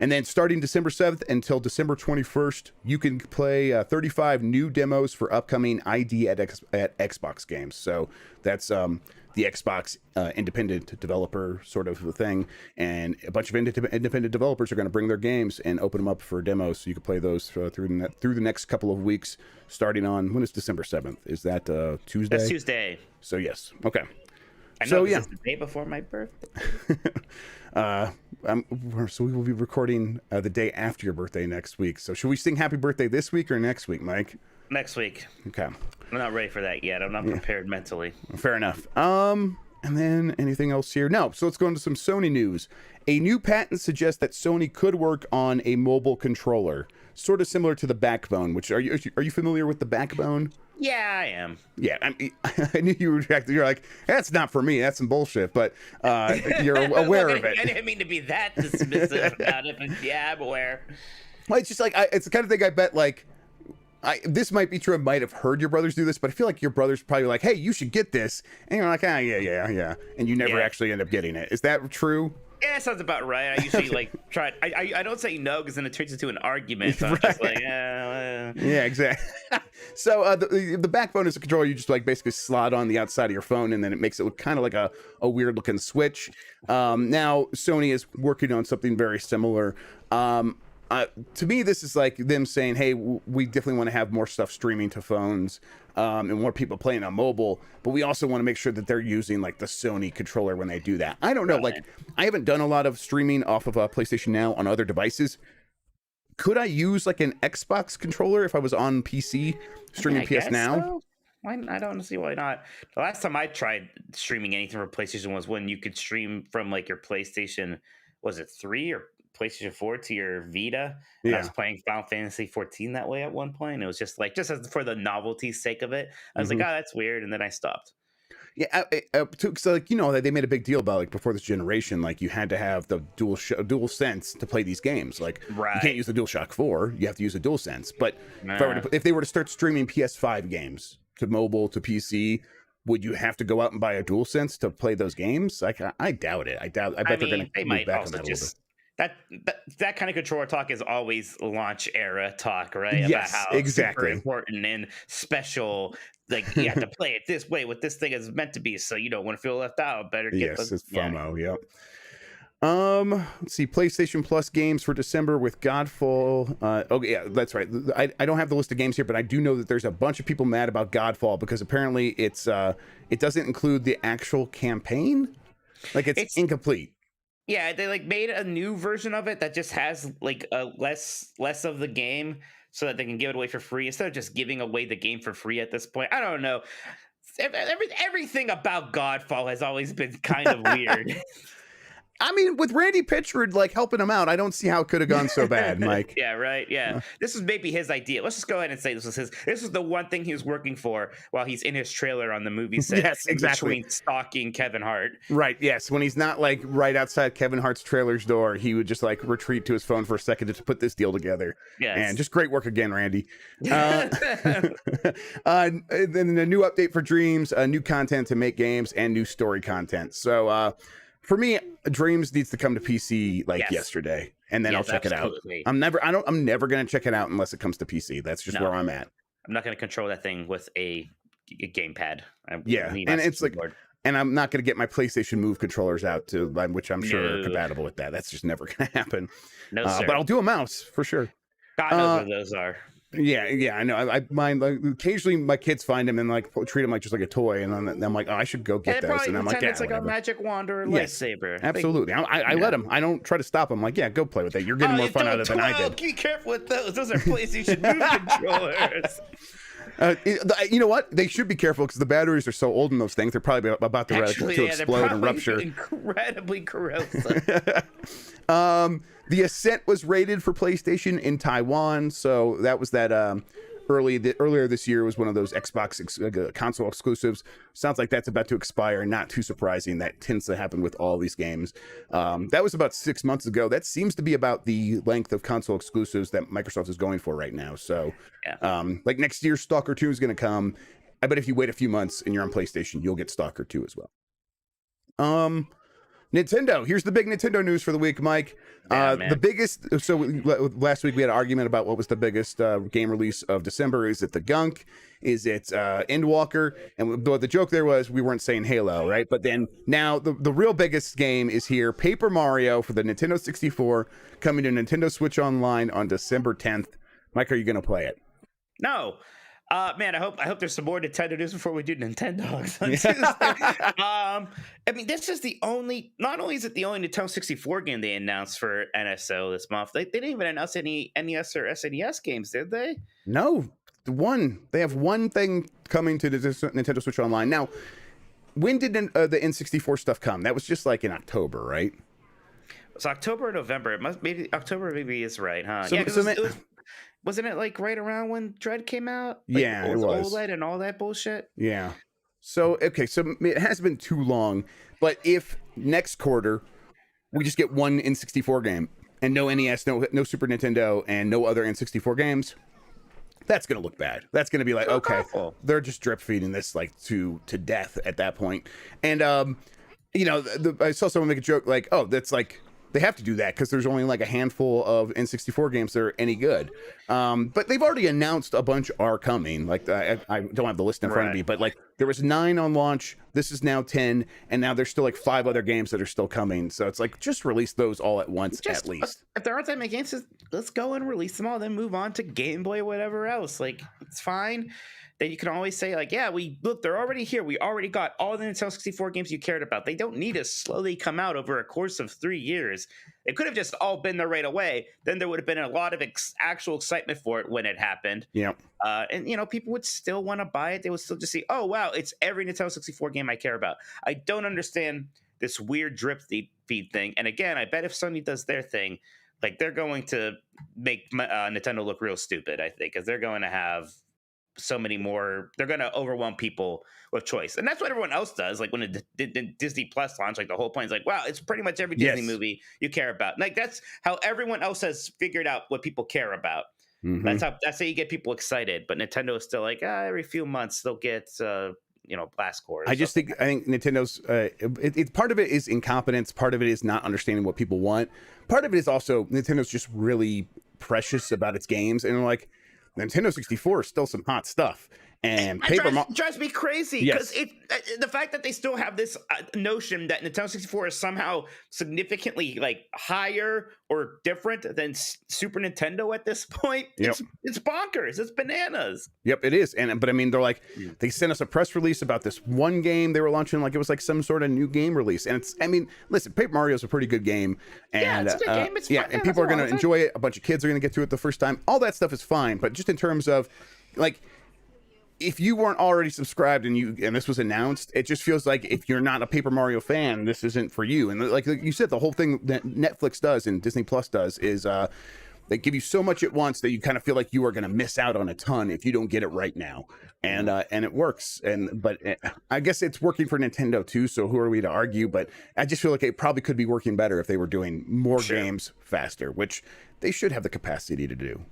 And then starting December 7th until December 21st, you can play 35 new demos for upcoming ID at Xbox games. So that's the Xbox independent developer sort of thing. And a bunch of independent developers are going to bring their games and open them up for demos. So you can play those through the next couple of weeks, starting on, when is December 7th? Is that Tuesday? That's Tuesday. So yes. Okay. I know this is the day before my birthday. So we will be recording the day after your birthday next week. So should we sing happy birthday this week or next week, Mike? Next week. Okay. I'm not ready for that yet. I'm not prepared mentally. Fair enough. And then anything else here? No. So let's go into some Sony news. A new patent suggests that Sony could work on a mobile controller, sort of similar to the Backbone. Which are you familiar with the Backbone? Yeah, I am. Yeah, I knew you were reacting. You're like, that's not for me. That's some bullshit. But you're aware of it. I didn't mean to be that dismissive about it, but yeah, I'm aware. Well, it's just like it's the kind of thing I bet like. This might be true. I might have heard your brothers do this, but I feel like your brothers probably like, "Hey, you should get this," and you're like, yeah," and you never actually end up getting it. Is that true? Yeah, that sounds about right. I usually like try. I don't say no because then it turns into an argument. So I'm just like, yeah, exactly. So the Backbone is a controller you just like basically slot on the outside of your phone, and then it makes it look kind of like a weird looking Switch. Now Sony is working on something very similar. To me, this is like them saying, hey, we definitely want to have more stuff streaming to phones and more people playing on mobile, but we also want to make sure that they're using like the Sony controller when they do that. I don't know. Like, I haven't done a lot of streaming off of PlayStation Now on other devices. Could I use like an Xbox controller if I was on PC streaming PS Now? So. I don't see why not. The last time I tried streaming anything from PlayStation was when you could stream from like your PlayStation, was it 3 or PlayStation 4 to your Vita. And I was playing Final Fantasy 14 that way at one point. It was just like, just as for the novelty's sake of it. I was like, oh, that's weird. And then I stopped. Yeah, so like, you know, they made a big deal about like before this generation, like you had to have the dual sense to play these games. Like you can't use the DualShock 4, you have to use a DualSense. But if they were to start streaming PS5 games to mobile to PC, would you have to go out and buy a DualSense to play those games? Like I doubt it. I bet they're going to move back on that a little bit. That kind of controller talk is always launch era talk, right? Yes, about how exactly. super important and special. Like you have to play it this way, what this thing is meant to be, so you don't want to feel left out. Better get it's FOMO. Yep. Let's see. PlayStation Plus games for December with Godfall. Okay, yeah, that's right. I don't have the list of games here, but I do know that there's a bunch of people mad about Godfall because apparently it doesn't include the actual campaign. Like it's incomplete. Yeah, they like made a new version of it that just has like a less of the game so that they can give it away for free instead of just giving away the game for free at this point. I don't know. Everything about Godfall has always been kind of weird. I mean, with Randy Pitchford like helping him out, I don't see how it could have gone so bad, Mike. Yeah, right. Yeah, this was maybe his idea. Let's just go ahead and say this was his. This was the one thing he was working for while he's in his trailer on the movie set. Yes, exactly. Between stalking Kevin Hart. Right. Yes. When he's not like right outside Kevin Hart's trailer's door, he would just like retreat to his phone for a second to put this deal together. Yes. And just great work again, Randy. And then a new update for Dreams, new content to make games, and new story content. So. For me, Dreams needs to come to PC yesterday, and then I'll check it out. I'm never gonna check it out unless it comes to PC. That's just where I'm at. I'm not gonna control that thing with a gamepad. And it's like, and I'm not gonna get my PlayStation Move controllers out which I'm sure are compatible with that. That's just never gonna happen. No, sir. But I'll do a mouse for sure. God knows what those are. Yeah, I know. I mind like occasionally my kids find them and like treat them like just like a toy, and I'm like, oh, I should go get those. And I'm like, yeah, it's like a magic wand or a lightsaber. Absolutely. I let them. I don't try to stop them. I'm like, yeah, go play with it. You're getting more fun out of it than I did. Be careful with those. Those are PlayStation Move controllers. You know what? They should be careful because the batteries are so old in those things. They're probably about to explode and rupture. Incredibly corrosive. The Ascent was rated for PlayStation in Taiwan, so that was that. Earlier this year was one of those Xbox console exclusives. Sounds like that's about to expire. Not too surprising. That tends to happen with all these games. That was about 6 months ago. That seems to be about the length of console exclusives that Microsoft is going for right now. So, like next year, Stalker 2 is going to come. I bet if you wait a few months and you're on PlayStation, you'll get Stalker 2 as well. Nintendo. Here's the big Nintendo news for the week, Mike. The biggest. So last week we had an argument about what was the biggest game release of December. Is it the Gunk? Is it Endwalker? And the joke there was we weren't saying Halo, right? But then now the real biggest game is here. Paper Mario for the Nintendo 64 coming to Nintendo Switch Online on December 10th. Mike, are you going to play it? No. Man, I hope there's some more Nintendo news before we do Nintendo. I mean, this is the only. Not only is it the only Nintendo 64 game they announced for NSO this month, they didn't even announce any NES or SNES games, did they? No, they have one thing coming to the Nintendo Switch Online now. when did the N64 stuff come? That was just like in October, right? It's October or November. It must maybe October. Maybe is right, huh? So- yeah, 'cause so it was, wasn't it like right around when Dread came out? Like, Yeah, it was. OLED and all that bullshit. Yeah. So, okay, so it hasn't been too long, but if next quarter we just get one N64 game and no NES, no Super Nintendo, and no other N64 games, that's going to look bad. That's going to be like, okay, awful. They're just drip feeding this like to death at that point. And, you know, I saw someone make a joke like, oh, that's like, they have to do that because there's only like a handful of N64 games that are any good. But they've already announced a bunch are coming. Like I don't have the list in front of me, but like there was 9 on launch. This is now 10, and now there's still like 5 other games that are still coming. So it's like just release those all at once at least. If there aren't that many games, let's go and release them all, then move on to Game Boy or whatever else. Like it's fine. Then you can always say like, yeah, they're already here. We already got all the Nintendo 64 games you cared about. They don't need to slowly come out over a course of 3 years. It could have just all been there right away. Then there would have been a lot of actual excitement for it when it happened. Yeah. And you know, people would still want to buy it. They would still just see, oh wow, it's every Nintendo 64 game I care about. I don't understand this weird drip feed thing. And again, I bet if Sony does their thing, like they're going to make Nintendo look real stupid. I think because they're going to have so many more, they're going to overwhelm people with choice, and that's what everyone else does. Like when it did Disney Plus launch, like the whole point is like, wow, it's pretty much every Disney movie you care about. Like that's how everyone else has figured out what people care about. That's how you get people excited. But Nintendo is still like, every few months they'll get Blast Core. I think Nintendo's part of it is incompetence, part of it is not understanding what people want, part of it is also Nintendo's just really precious about its games, and like Nintendo 64 is still some hot stuff. And drives me crazy because the fact that they still have this notion that Nintendo 64 is somehow significantly like higher or different than Super Nintendo at this point. It's bonkers. It's bananas. Yep, it is. But I mean, they're like, they sent us a press release about this one game they were launching, like it was like some sort of new game release. And it's, I mean, listen, Paper Mario is a pretty good game. And, it's a good game. And people are going to enjoy it. A bunch of kids are going to get through it the first time. All that stuff is fine. But just in terms of like, if you weren't already subscribed and this was announced, it just feels like if you're not a Paper Mario fan, this isn't for you. And like you said, the whole thing that Netflix does and Disney Plus does is they give you so much at once that you kind of feel like you are going to miss out on a ton if you don't get it right now. And it works. But I guess it's working for Nintendo too. So who are we to argue? But I just feel like it probably could be working better if they were doing more games faster, which they should have the capacity to do.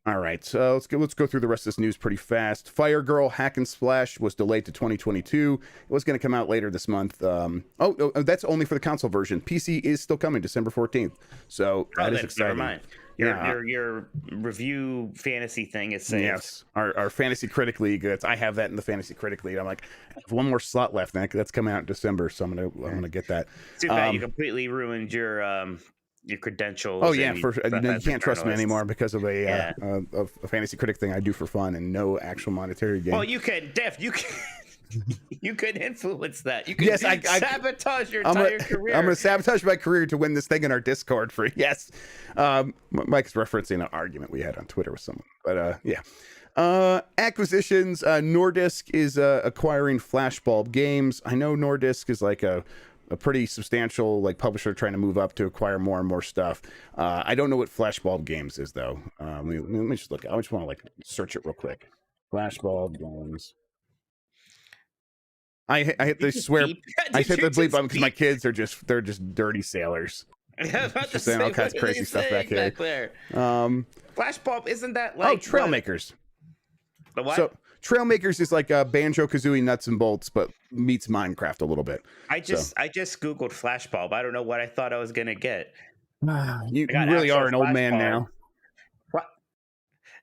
All right, so let's go through the rest of this news pretty fast. Fire Girl Hack and Splash was delayed to 2022. It was going to come out later this month. That's only for the console version. PC is still coming December 14th. So that is exciting. Never mind. Your review fantasy thing is saved. Yes, our Fantasy Critic League. I have that in the Fantasy Critic League. I'm like, I have one more slot left. That's coming out in December, so I'm gonna get that. Too bad you completely ruined your credentials. Oh yeah, you can't trust me anymore because of a Fantasy Critic thing I do for fun and no actual monetary gain. Well, you can you could influence that. You can sabotage your entire career. I'm going to sabotage my career to win this thing in our Discord for Mike's referencing an argument we had on Twitter with someone, but acquisitions. Nordisk is acquiring Flashbulb Games. I know Nordisk is like a pretty substantial like publisher trying to move up to acquire more and more stuff. I don't know what Flashbulb Games is though. Let me just look. I just want to like search it real quick. Flashbulb Games. I hit the swear. I hit the bleep button because my kids are they're just dirty sailors. Just saying all kinds of crazy stuff back here. Flashbulb, isn't that like Trailmakers? The what? So Trailmakers is like a Banjo-Kazooie nuts and bolts, but meets Minecraft a little bit. I just Googled Flashbulb. I don't know what I thought I was gonna get. You really are an old man now. What?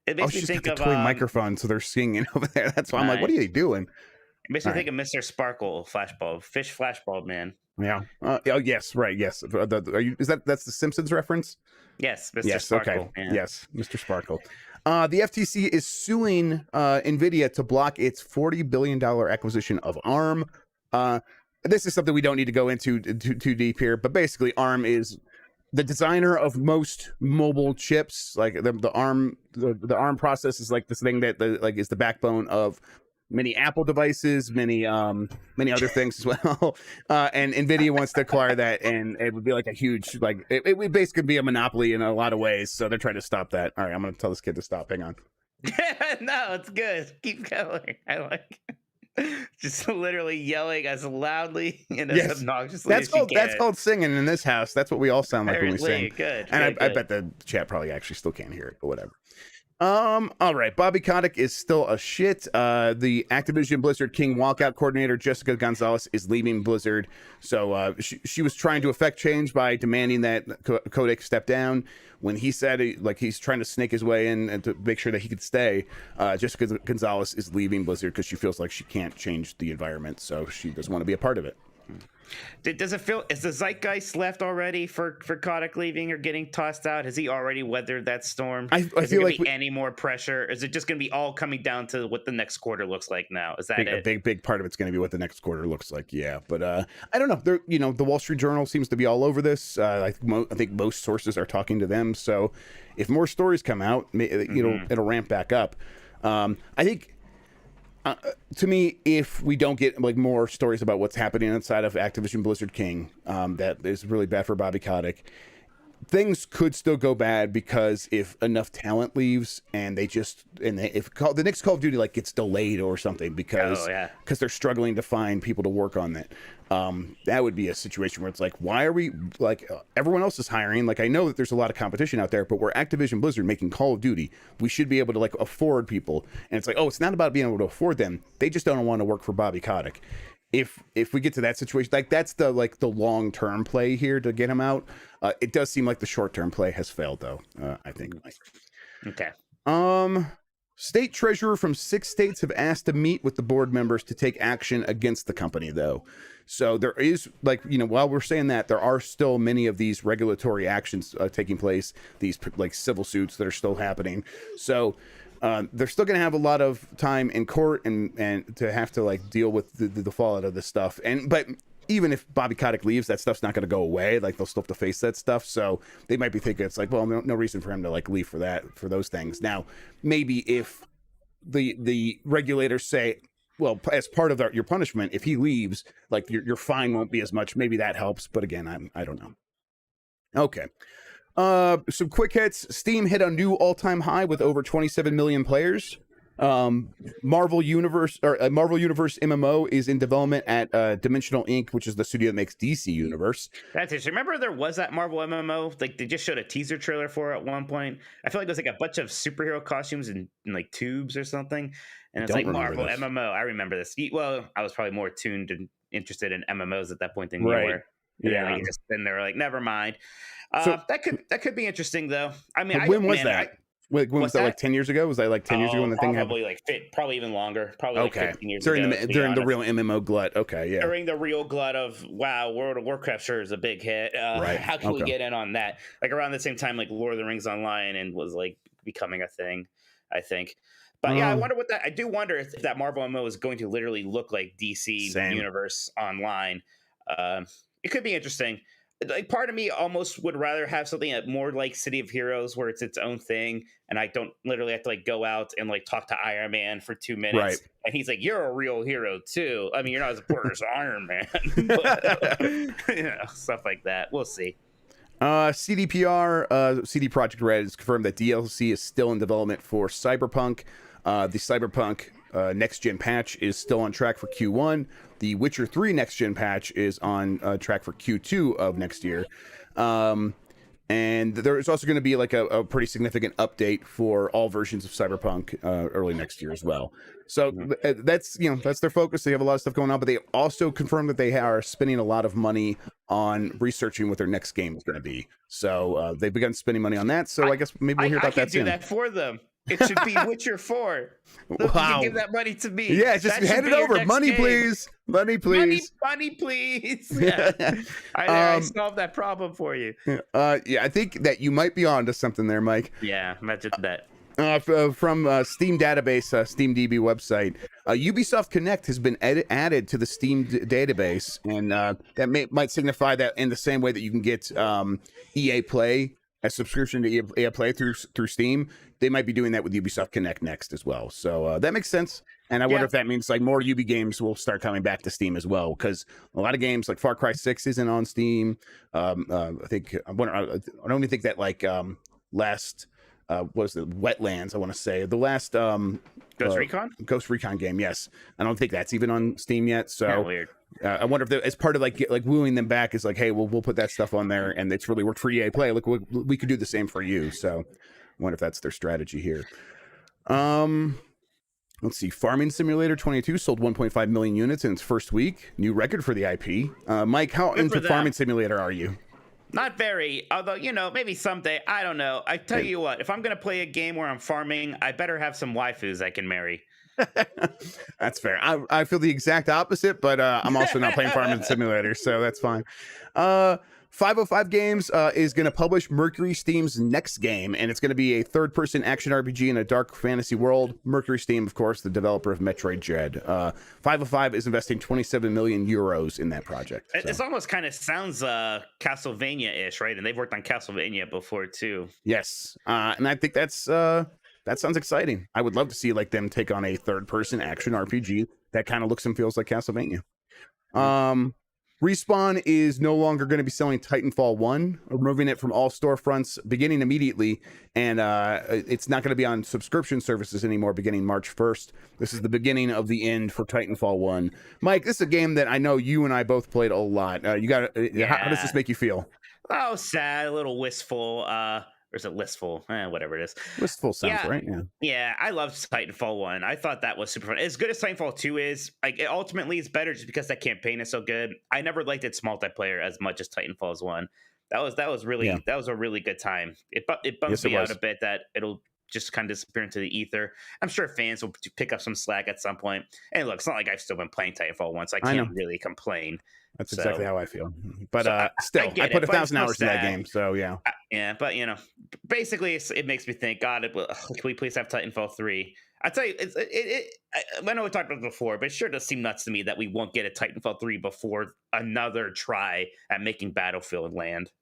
It makes me think of the toy microphone, so they're singing over there. That's why I'm like, what are they doing? It makes me think of Mr. Sparkle Flashbulb, Fish Flashbulb Man. Yeah. Yes. Right. Yes. That's the Simpsons reference? Yes. Mr. Sparkle. Okay. Yeah. Yes. Mr. Sparkle. The FTC is suing NVIDIA to block its $40 billion acquisition of ARM. This is something we don't need to go into too deep here, but basically ARM is the designer of most mobile chips. Like the ARM process is like this thing that is the backbone of many Apple devices, many other things as well. And Nvidia wants to acquire that, and it would be like a huge, like it would basically be a monopoly in a lot of ways. So they're trying to stop that. All right, I'm gonna tell this kid to stop. Hang on. No, it's good. Keep going. I like just literally yelling as loudly and as obnoxiously as you can. That's called singing in this house. That's what we all sound like when we sing. Good. And good, I bet the chat probably actually still can't hear it, but whatever. All right. Bobby Kotick is still a shit. The Activision Blizzard King walkout coordinator, Jessica Gonzalez, is leaving Blizzard. So she was trying to effect change by demanding that Kotick step down. When he said he's trying to snake his way in and to make sure that he could stay, Jessica Gonzalez is leaving Blizzard because she feels like she can't change the environment. So she doesn't want to be a part of it. Does it feel, is the zeitgeist left already for Kotick leaving or getting tossed out? Has he already weathered that storm? I feel like any more pressure? Is it just going to be all coming down to what the next quarter looks like now? Is that a big part of it's going to be what the next quarter looks like? Yeah, but I don't know. The Wall Street Journal seems to be all over this. I think most sources are talking to them. So if more stories come out, it'll ramp back up. I think. To me, if we don't get more stories about what's happening inside of Activision Blizzard King, that is really bad for Bobby Kotick. Things could still go bad because if enough talent leaves and if the next Call of Duty gets delayed or something because they're struggling to find people to work on that, that would be a situation where it's why are we everyone else is hiring? I know that there's a lot of competition out there, but we're Activision Blizzard making Call of Duty. We should be able to afford people, and it's it's not about being able to afford them. They just don't want to work for Bobby Kotick. If we get to that situation, that's the long term play here to get him out. It does seem like the short term play has failed, though. I think. Okay. State treasurer from 6 states have asked to meet with the board members to take action against the company, though. So there is while we're saying that, there are still many of these regulatory actions taking place. These civil suits that are still happening. So. They're still going to have a lot of time in court and to have to deal with the fallout of this stuff. But even if Bobby Kotick leaves, that stuff's not going to go away. They'll still have to face that stuff. So they might be thinking it's no reason for him to leave for those things. Now, maybe if the regulators say, well, as part of your punishment, if he leaves, your fine won't be as much. Maybe that helps. But again, I don't know. Okay. Some quick hits. Steam hit a new all-time high with over 27 million players. Marvel Universe MMO is in development at Dimensional Inc., which is the studio that makes DC Universe. That's it. Remember there was that Marvel MMO? They just showed a teaser trailer for it at one point. I feel like it was a bunch of superhero costumes in tubes or something. And it's Marvel this. MMO. I remember this. Well, I was probably more tuned and interested in MMOs at that point than you were. Yeah. Then they were never mind. So, that could be interesting though. I mean, when was that? When was that? 10 years ago? Was that 10 years ago when the thing happened? Probably even longer. Probably 15 years during ago. During the real MMO glut. Okay, yeah. During the real glut of World of Warcraft sure is a big hit. Right. How can we get in on that? Around the same time, Lord of the Rings Online and was becoming a thing, I think. But yeah, I do wonder if that Marvel MMO is going to literally look like DC Universe Online. It could be interesting. Part of me almost would rather have something more like City of Heroes where it's its own thing and I don't literally have to go out and talk to Iron Man for 2 minutes. Right. And he's you're a real hero too. I mean, you're not as important as Iron Man. But, stuff like that. We'll see. CDPR, CD Projekt Red has confirmed that DLC is still in development for Cyberpunk. The Cyberpunk next gen patch is still on track for Q1. The Witcher 3 next gen patch is on track for Q2 of next year. And there's also going to be a pretty significant update for all versions of Cyberpunk early next year as well. So that's their focus. They have a lot of stuff going on, but they also confirmed that they are spending a lot of money on researching what their next game is going to be. So they've begun spending money on that. So I guess maybe we'll hear about that soon. I can do that for them. It should be Witcher 4. Wow. You can give that money to me. Yeah, just hand it over. Money, please. Money, please. Money, please. Yeah. I solved that problem for you. Yeah, I think that you might be onto something there, Mike. Yeah, imagine that. From Steam database, SteamDB website, Ubisoft Connect has been added to the Steam database, and that might signify that in the same way that you can get EA Play, a subscription to EA Play through Steam, they might be doing that with Ubisoft Connect next as well. So that makes sense. And I wonder if that means like more UB games will start coming back to Steam as well, because a lot of games like Far Cry 6 isn't on Steam. I think I don't even think that like last was the Wetlands, I want to say the last Ghost Recon game. Yes, I don't think that's even on Steam yet. So weird. I wonder if as part of like wooing them back is like, hey, we'll put that stuff on there, and it's really worked for EA Play. Look, we could do the same for you. So I wonder if that's their strategy here. Let's see. Farming Simulator 22 sold 1.5 million units in its first week. New record for the IP. Mike, how into Farming Simulator are you? Not very, although, maybe someday. I don't know. I tell you what, if I'm going to play a game where I'm farming, I better have some waifus I can marry. That's fair. I feel the exact opposite, but I'm also not playing Farming Simulator, so that's fine. 505 Games is going to publish Mercury Steam's next game, and it's going to be a third-person action RPG in a dark fantasy world. Mercury Steam, of course, the developer of Metroid Dread. 505 is investing 27 million euros in that project. So. It almost kind of sounds Castlevania-ish, right? And they've worked on Castlevania before, too. Yes, and I think that sounds exciting. I would love to see like them take on a third-person action RPG that kind of looks and feels like Castlevania. Respawn is no longer going to be selling Titanfall 1, removing it from all storefronts beginning immediately, and it's not going to be on subscription services anymore beginning March 1st. This is the beginning of the end for Titanfall 1. Mike, this is a game that I know you and I both played a lot. How does this make you feel? Oh, sad, a little wistful. Or is it listful? Whatever it is. Wistful sounds right. Yeah, I loved Titanfall 1. I thought that was super fun. As good as Titanfall 2 is, like, it ultimately is better just because that campaign is so good. I never liked its multiplayer as much as Titanfall's 1. That was a really good time. It bums me out a bit that it'll just kind of disappear into the ether. I'm sure fans will pick up some slack at some point. And look, it's not like I've still been playing Titanfall 1, so I can't really complain. That's exactly how I feel. But still, I put 1,000 hours in that game, so yeah. Yeah, but basically, it makes me think, God, can we please have Titanfall 3? I tell you, I know we talked about it before, but it sure does seem nuts to me that we won't get a Titanfall 3 before another try at making Battlefield land.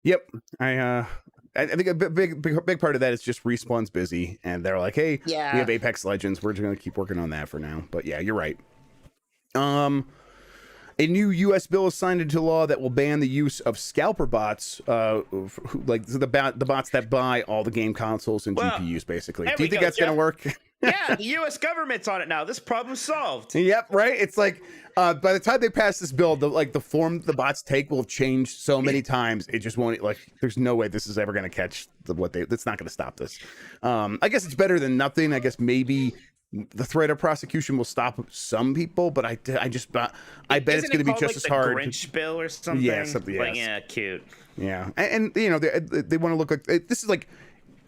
Yep, I think a big part of that is just Respawn's busy, and they're like, hey, we have Apex Legends, we're just going to keep working on that for now. But yeah, you're right. A new U.S. bill is signed into law that will ban the use of scalper bots, like the bots that buy all the game consoles and GPUs, basically. Do you think that's going to work? Yeah, the U.S. government's on it now. This problem's solved. Yep, right? It's like, by the time they pass this bill, the form the bots take will have changed so many times. It just won't, like, there's no way this is ever going to catch it's not going to stop this. I guess it's better than nothing. I guess maybe the threat of prosecution will stop some people, but I bet it's going to be just as hard. Grinch bill or something? Yeah, something. Like, yeah, cute. Yeah, and they want to look like this is like.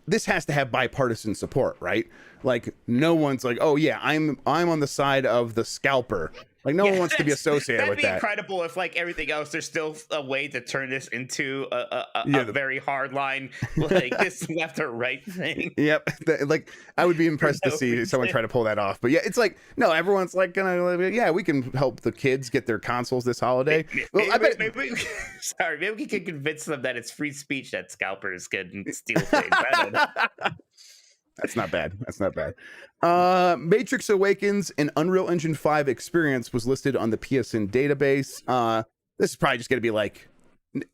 This has to have bipartisan support, right? Like no one's like, oh yeah, I'm on the side of the scalper. Like no one wants to be associated with that. That'd be incredible if, like everything else, there's still a way to turn this into a very hard line, like this left or right thing. Yep. Like I would be impressed to see someone try to pull that off. But yeah, it's like no, everyone's like we can help the kids get their consoles this holiday. Maybe we can convince them that it's free speech that scalpers can steal things. I don't know. That's not bad. Matrix Awakens, an Unreal Engine 5 experience, was listed on the PSN database. This is probably just going to be like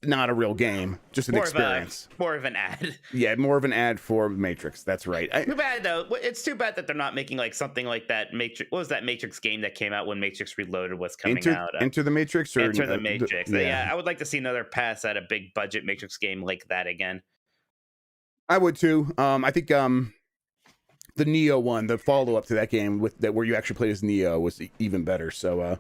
not a real game, just an experience. More of an ad. Yeah, more of an ad for Matrix. That's right. Too bad though. It's too bad that they're not making like something like that. Matrix. What was that Matrix game that came out when Matrix Reloaded was coming out? Enter the Matrix. Or, Enter the Matrix. Yeah, I would like to see another pass at a big budget Matrix game like that again. I would too. I think the Neo one, the follow-up to that game where you actually played as Neo, was even better. So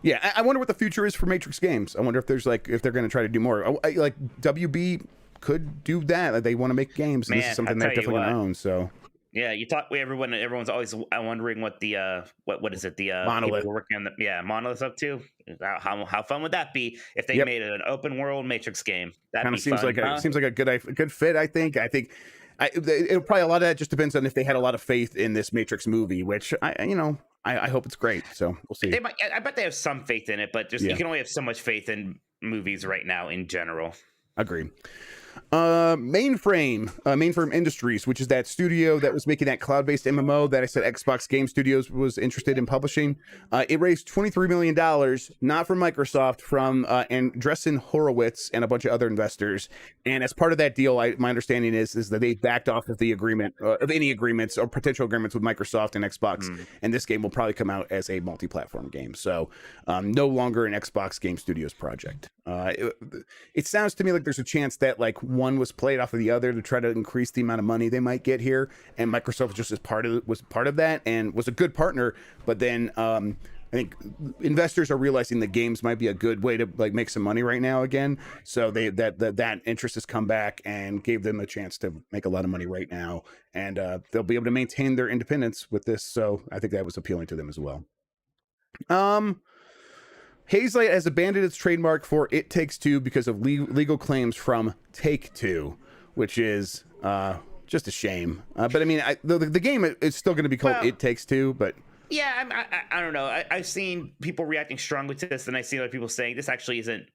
yeah, I wonder what the future is for Matrix games. I wonder if they're going to try to do more. Like WB could do that. Like, they want to make games. And this is something they're definitely going to own. So yeah, everyone's always wondering what the what is it, the Monolith working on Monolith's up to. How fun would that be if they made an open world Matrix game? That kind of seems like a good fit. I think probably a lot of that just depends on if they had a lot of faith in this Matrix movie, which I hope it's great. So we'll see. I bet they have some faith in it, but you can only have so much faith in movies right now in general. Agree. Mainframe Industries, which is that studio that was making that cloud-based MMO that I said Xbox Game Studios was interested in publishing. It raised $23 million, not from Microsoft, from Andreessen Horowitz and a bunch of other investors. And as part of that deal, my understanding is that they backed off of the agreement, of any agreements or potential agreements with Microsoft and Xbox. And this game will probably come out as a multi-platform game. So no longer an Xbox Game Studios project. It sounds to me like there's a chance that like one was played off of the other to try to increase the amount of money they might get here, and Microsoft was part of that and was a good partner. But then I think investors are realizing that games might be a good way to like make some money right now again. So that interest has come back and gave them a chance to make a lot of money right now, and they'll be able to maintain their independence with this. So I think that was appealing to them as well. Hazelight has abandoned its trademark for It Takes Two because of legal claims from Take-Two, which is just a shame. But I mean, the game is still going to be called It Takes Two, but... Yeah, I don't know. I've seen people reacting strongly to this, and I see other people saying this actually isn't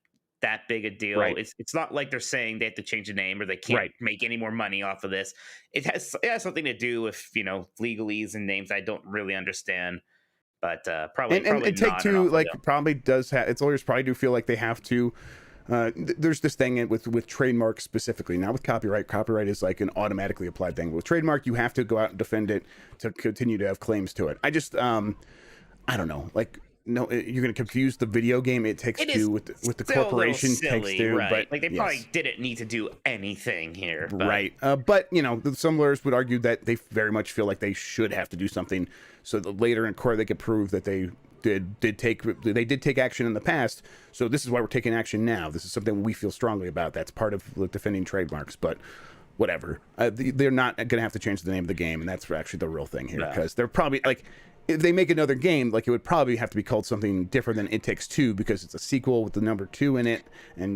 that big a deal. Right. It's not like they're saying they have to change the name or they can't make any more money off of this. It has something to do with, legalese and names I don't really understand. But probably Take-Two probably does have its lawyers probably do feel like they have to. There's this thing with trademark specifically, not with copyright. Copyright is like an automatically applied thing. With trademark, you have to go out and defend it to continue to have claims to it. I just I don't know. Like, no, you're going to confuse the video game It Takes Two with the corporation Takes Two, right? But like they probably didn't need to do anything here, but. Right? But some lawyers would argue that they very much feel like they should have to do something, so that later in court they could prove that they did take action in the past. So this is why we're taking action now. This is something we feel strongly about. That's part of defending trademarks, but. Whatever. They're not going to have to change the name of the game, and that's actually the real thing here, because they're probably like. If they make another game, like it would probably have to be called something different than It Takes Two because it's a sequel with the number 2 in it.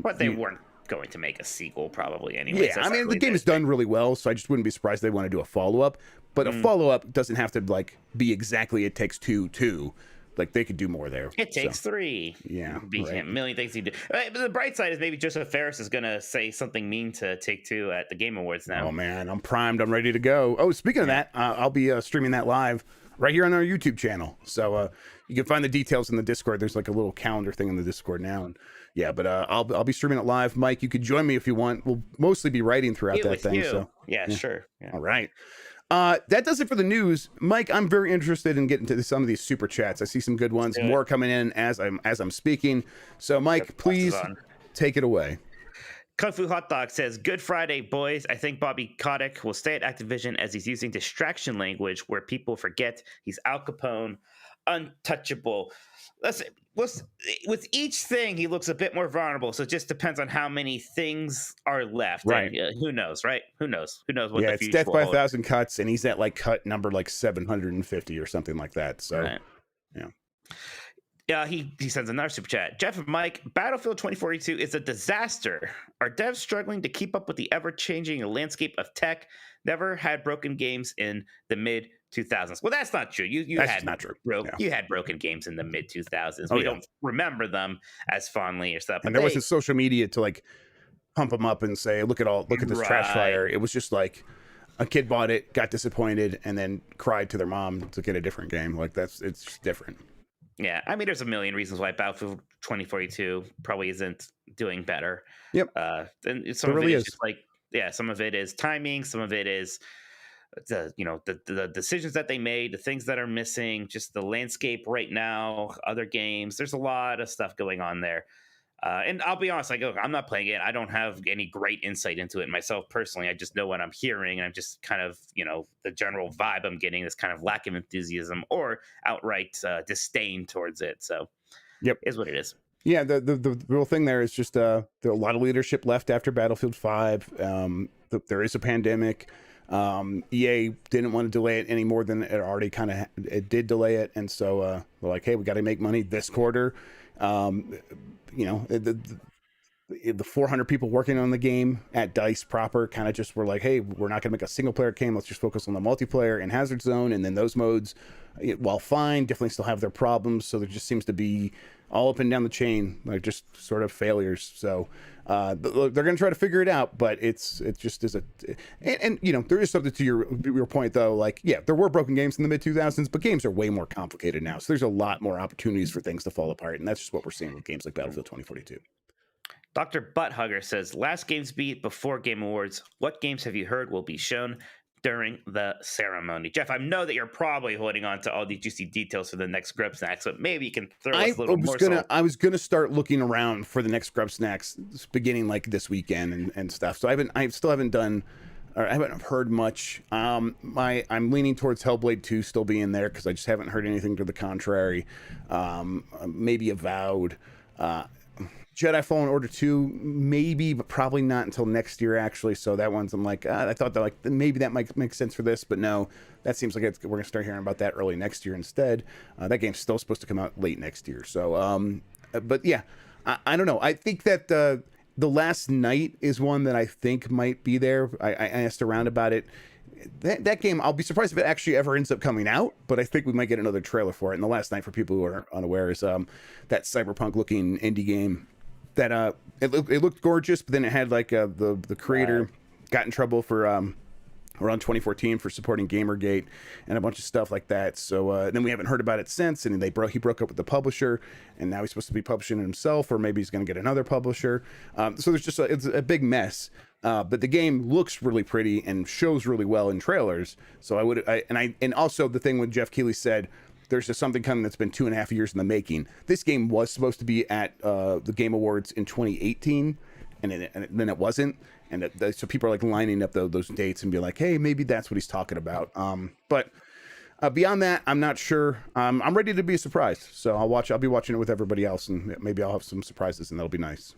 But they weren't going to make a sequel probably anyway. Yeah, I mean the game is done really well, so I just wouldn't be surprised they want to do a follow-up. But a follow-up doesn't have to like be exactly It Takes Two 2. Like they could do more there. It Takes 3. Yeah, a million things you do. But the bright side is maybe Joseph Ferris is gonna say something mean to Take-Two at the Game Awards now. Oh man, I'm primed. I'm ready to go. Oh, speaking of that, I'll be streaming that live right here on our YouTube channel. So you can find the details in the Discord. There's like a little calendar thing in the Discord now. And but I'll be streaming it live. Mike, you could join me if you want. We'll mostly be writing throughout that thing. So yeah, sure. Yeah. All right. That does it for the news. Mike, I'm very interested in getting to some of these super chats. I see some good ones, more coming in as I'm speaking. So Mike, please take it away. Kung Fu Hot Dog says, "Good Friday, boys. I think Bobby Kotick will stay at Activision as he's using distraction language where people forget he's Al Capone, untouchable. With each thing, he looks a bit more vulnerable. So it just depends on how many things are left. Right? And, who knows? Right? Who knows? Who knows what the future it's death by will hold. 1,000 cuts, and he's at like cut number like 750 or something like that. So, Yeah, he sends another super chat. Jeff and Mike, Battlefield 2042 is a disaster. Are devs struggling to keep up with the ever-changing landscape of tech? Never had broken games in the mid-2000s. Well, that's not true. That's not true. You had broken games in the mid-2000s. We don't remember them as fondly or stuff. And there wasn't social media to like pump them up and say, look at this trash fire. It was just like a kid bought it, got disappointed, and then cried to their mom to get a different game. Like it's just different. Yeah, I mean, there's a million reasons why Battlefield 2042 probably isn't doing better. Yep. And some of it is just like, some of it is timing, some of it is the decisions that they made, the things that are missing, just the landscape right now, other games. There's a lot of stuff going on there. And I'll be honest, I'm not playing it. I don't have any great insight into it myself personally. I just know what I'm hearing, and I'm just kind of, the general vibe I'm getting, this kind of lack of enthusiasm or outright disdain towards it. So, is what it is. Yeah, the real thing there is just there are a lot of leadership left after Battlefield 5. There is a pandemic. EA didn't want to delay it any more than it already it did delay it, and so we're like, hey, we got to make money this quarter. the 400 people working on the game at DICE proper kind of just were like, hey, we're not going to make a single player game. Let's just focus on the multiplayer and Hazard Zone. And then those modes, while fine, definitely still have their problems. So there just seems to be all up and down the chain, like just sort of failures. So they're going to try to figure it out, but it just is and you know, there is something to your point though. Like, yeah, there were broken games in the mid 2000s, but games are way more complicated now. So there's a lot more opportunities for things to fall apart. And that's just what we're seeing with games like Battlefield 2042. Dr. Butthugger says, last GamesBeat before Game Awards, what games have you heard will be shown during the ceremony? Jeff, I know that you're probably holding on to all the juicy details for the next Grub Snacks, but maybe you can throw us a little more. I was gonna start looking around for the next Grub Snacks beginning like this weekend and stuff. So I still haven't done, or I haven't heard much. I'm leaning towards Hellblade 2 still being there because I just haven't heard anything to the contrary. Maybe Avowed. Jedi Fallen Order 2, maybe, but probably not until next year, actually. So that one's, I'm like, I thought that like maybe that might make sense for this, but no, that seems like we're going to start hearing about that early next year instead. That game's still supposed to come out late next year. So, but yeah, I don't know. I think that The Last Night is one that I think might be there. I asked around about it. That game, I'll be surprised if it actually ever ends up coming out, but I think we might get another trailer for it. And The Last Night, for people who are unaware, is that cyberpunk-looking indie game that it looked gorgeous, but then it had like the creator got in trouble for around 2014 for supporting Gamergate and a bunch of stuff like that. So then we haven't heard about it since, and he broke up with the publisher, and now he's supposed to be publishing it himself, or maybe he's going to get another publisher. So there's just it's a big mess. But the game looks really pretty and shows really well in trailers. So and also the thing when Jeff Keighley said, there's just something coming that's been 2.5 years in the making. This game was supposed to be at the Game Awards in 2018, and then it wasn't. And so people are like lining up those dates and be like, hey, maybe that's what he's talking about. But beyond that, I'm not sure. I'm ready to be surprised. So I'll be watching it with everybody else, and maybe I'll have some surprises, and that'll be nice.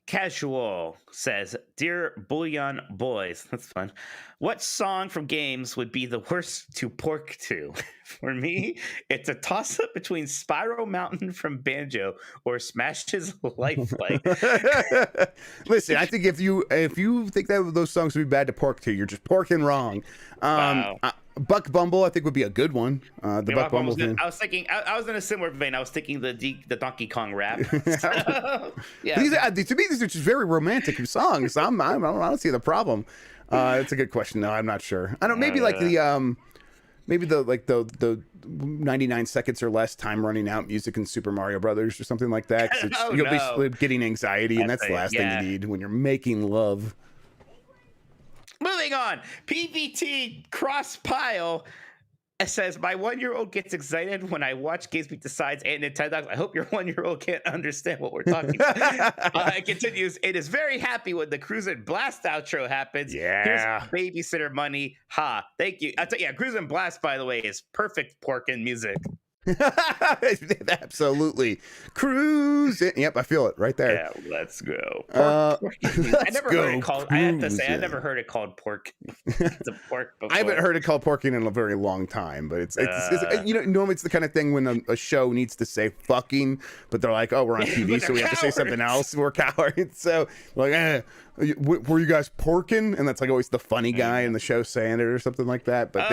Casual says, dear Bullion Boys, that's fun. What song from games would be the worst to pork to? For me, it's a toss-up between Spyro Mountain from Banjo or Smash's Lifelike. Listen, I think if you think that those songs would be bad to pork to, you're just porking wrong. Wow. Buck Bumble, I think, would be a good one. The Buck Bumble thing. I was thinking, I was in a similar vein. I was thinking the Donkey Kong rap. Yeah. To me, these are just very romantic songs. I don't see the problem. It's a good question, though. I'm not sure. I don't. Maybe like the 99 seconds or less time running out music in Super Mario Brothers or something like that. You'll be getting anxiety, and that's the last thing you need when you're making love. Moving on, PVT Cross Pile says, my 1-year-old gets excited when I watch GamesBeat Decides and Nintendo. I hope your 1-year-old can't understand what we're talking about. It continues, it is very happy when the Cruisin' Blast outro happens. Yeah. Here's babysitter money. Ha, thank you. Cruisin' Blast, by the way, is perfect porkin' music. Absolutely. Cruise it. Yep, I feel it right there. Yeah, let's go. I never heard it called. I have to say, I never heard it called pork. It's a pork before. I haven't heard it called porking in a very long time, but it's normally it's the kind of thing when a show needs to say fucking, but they're like, oh, we're on TV, so we have to say something else. We're cowards. So like, were you guys porking? And that's like always the funny guy in the show saying it or something like that. But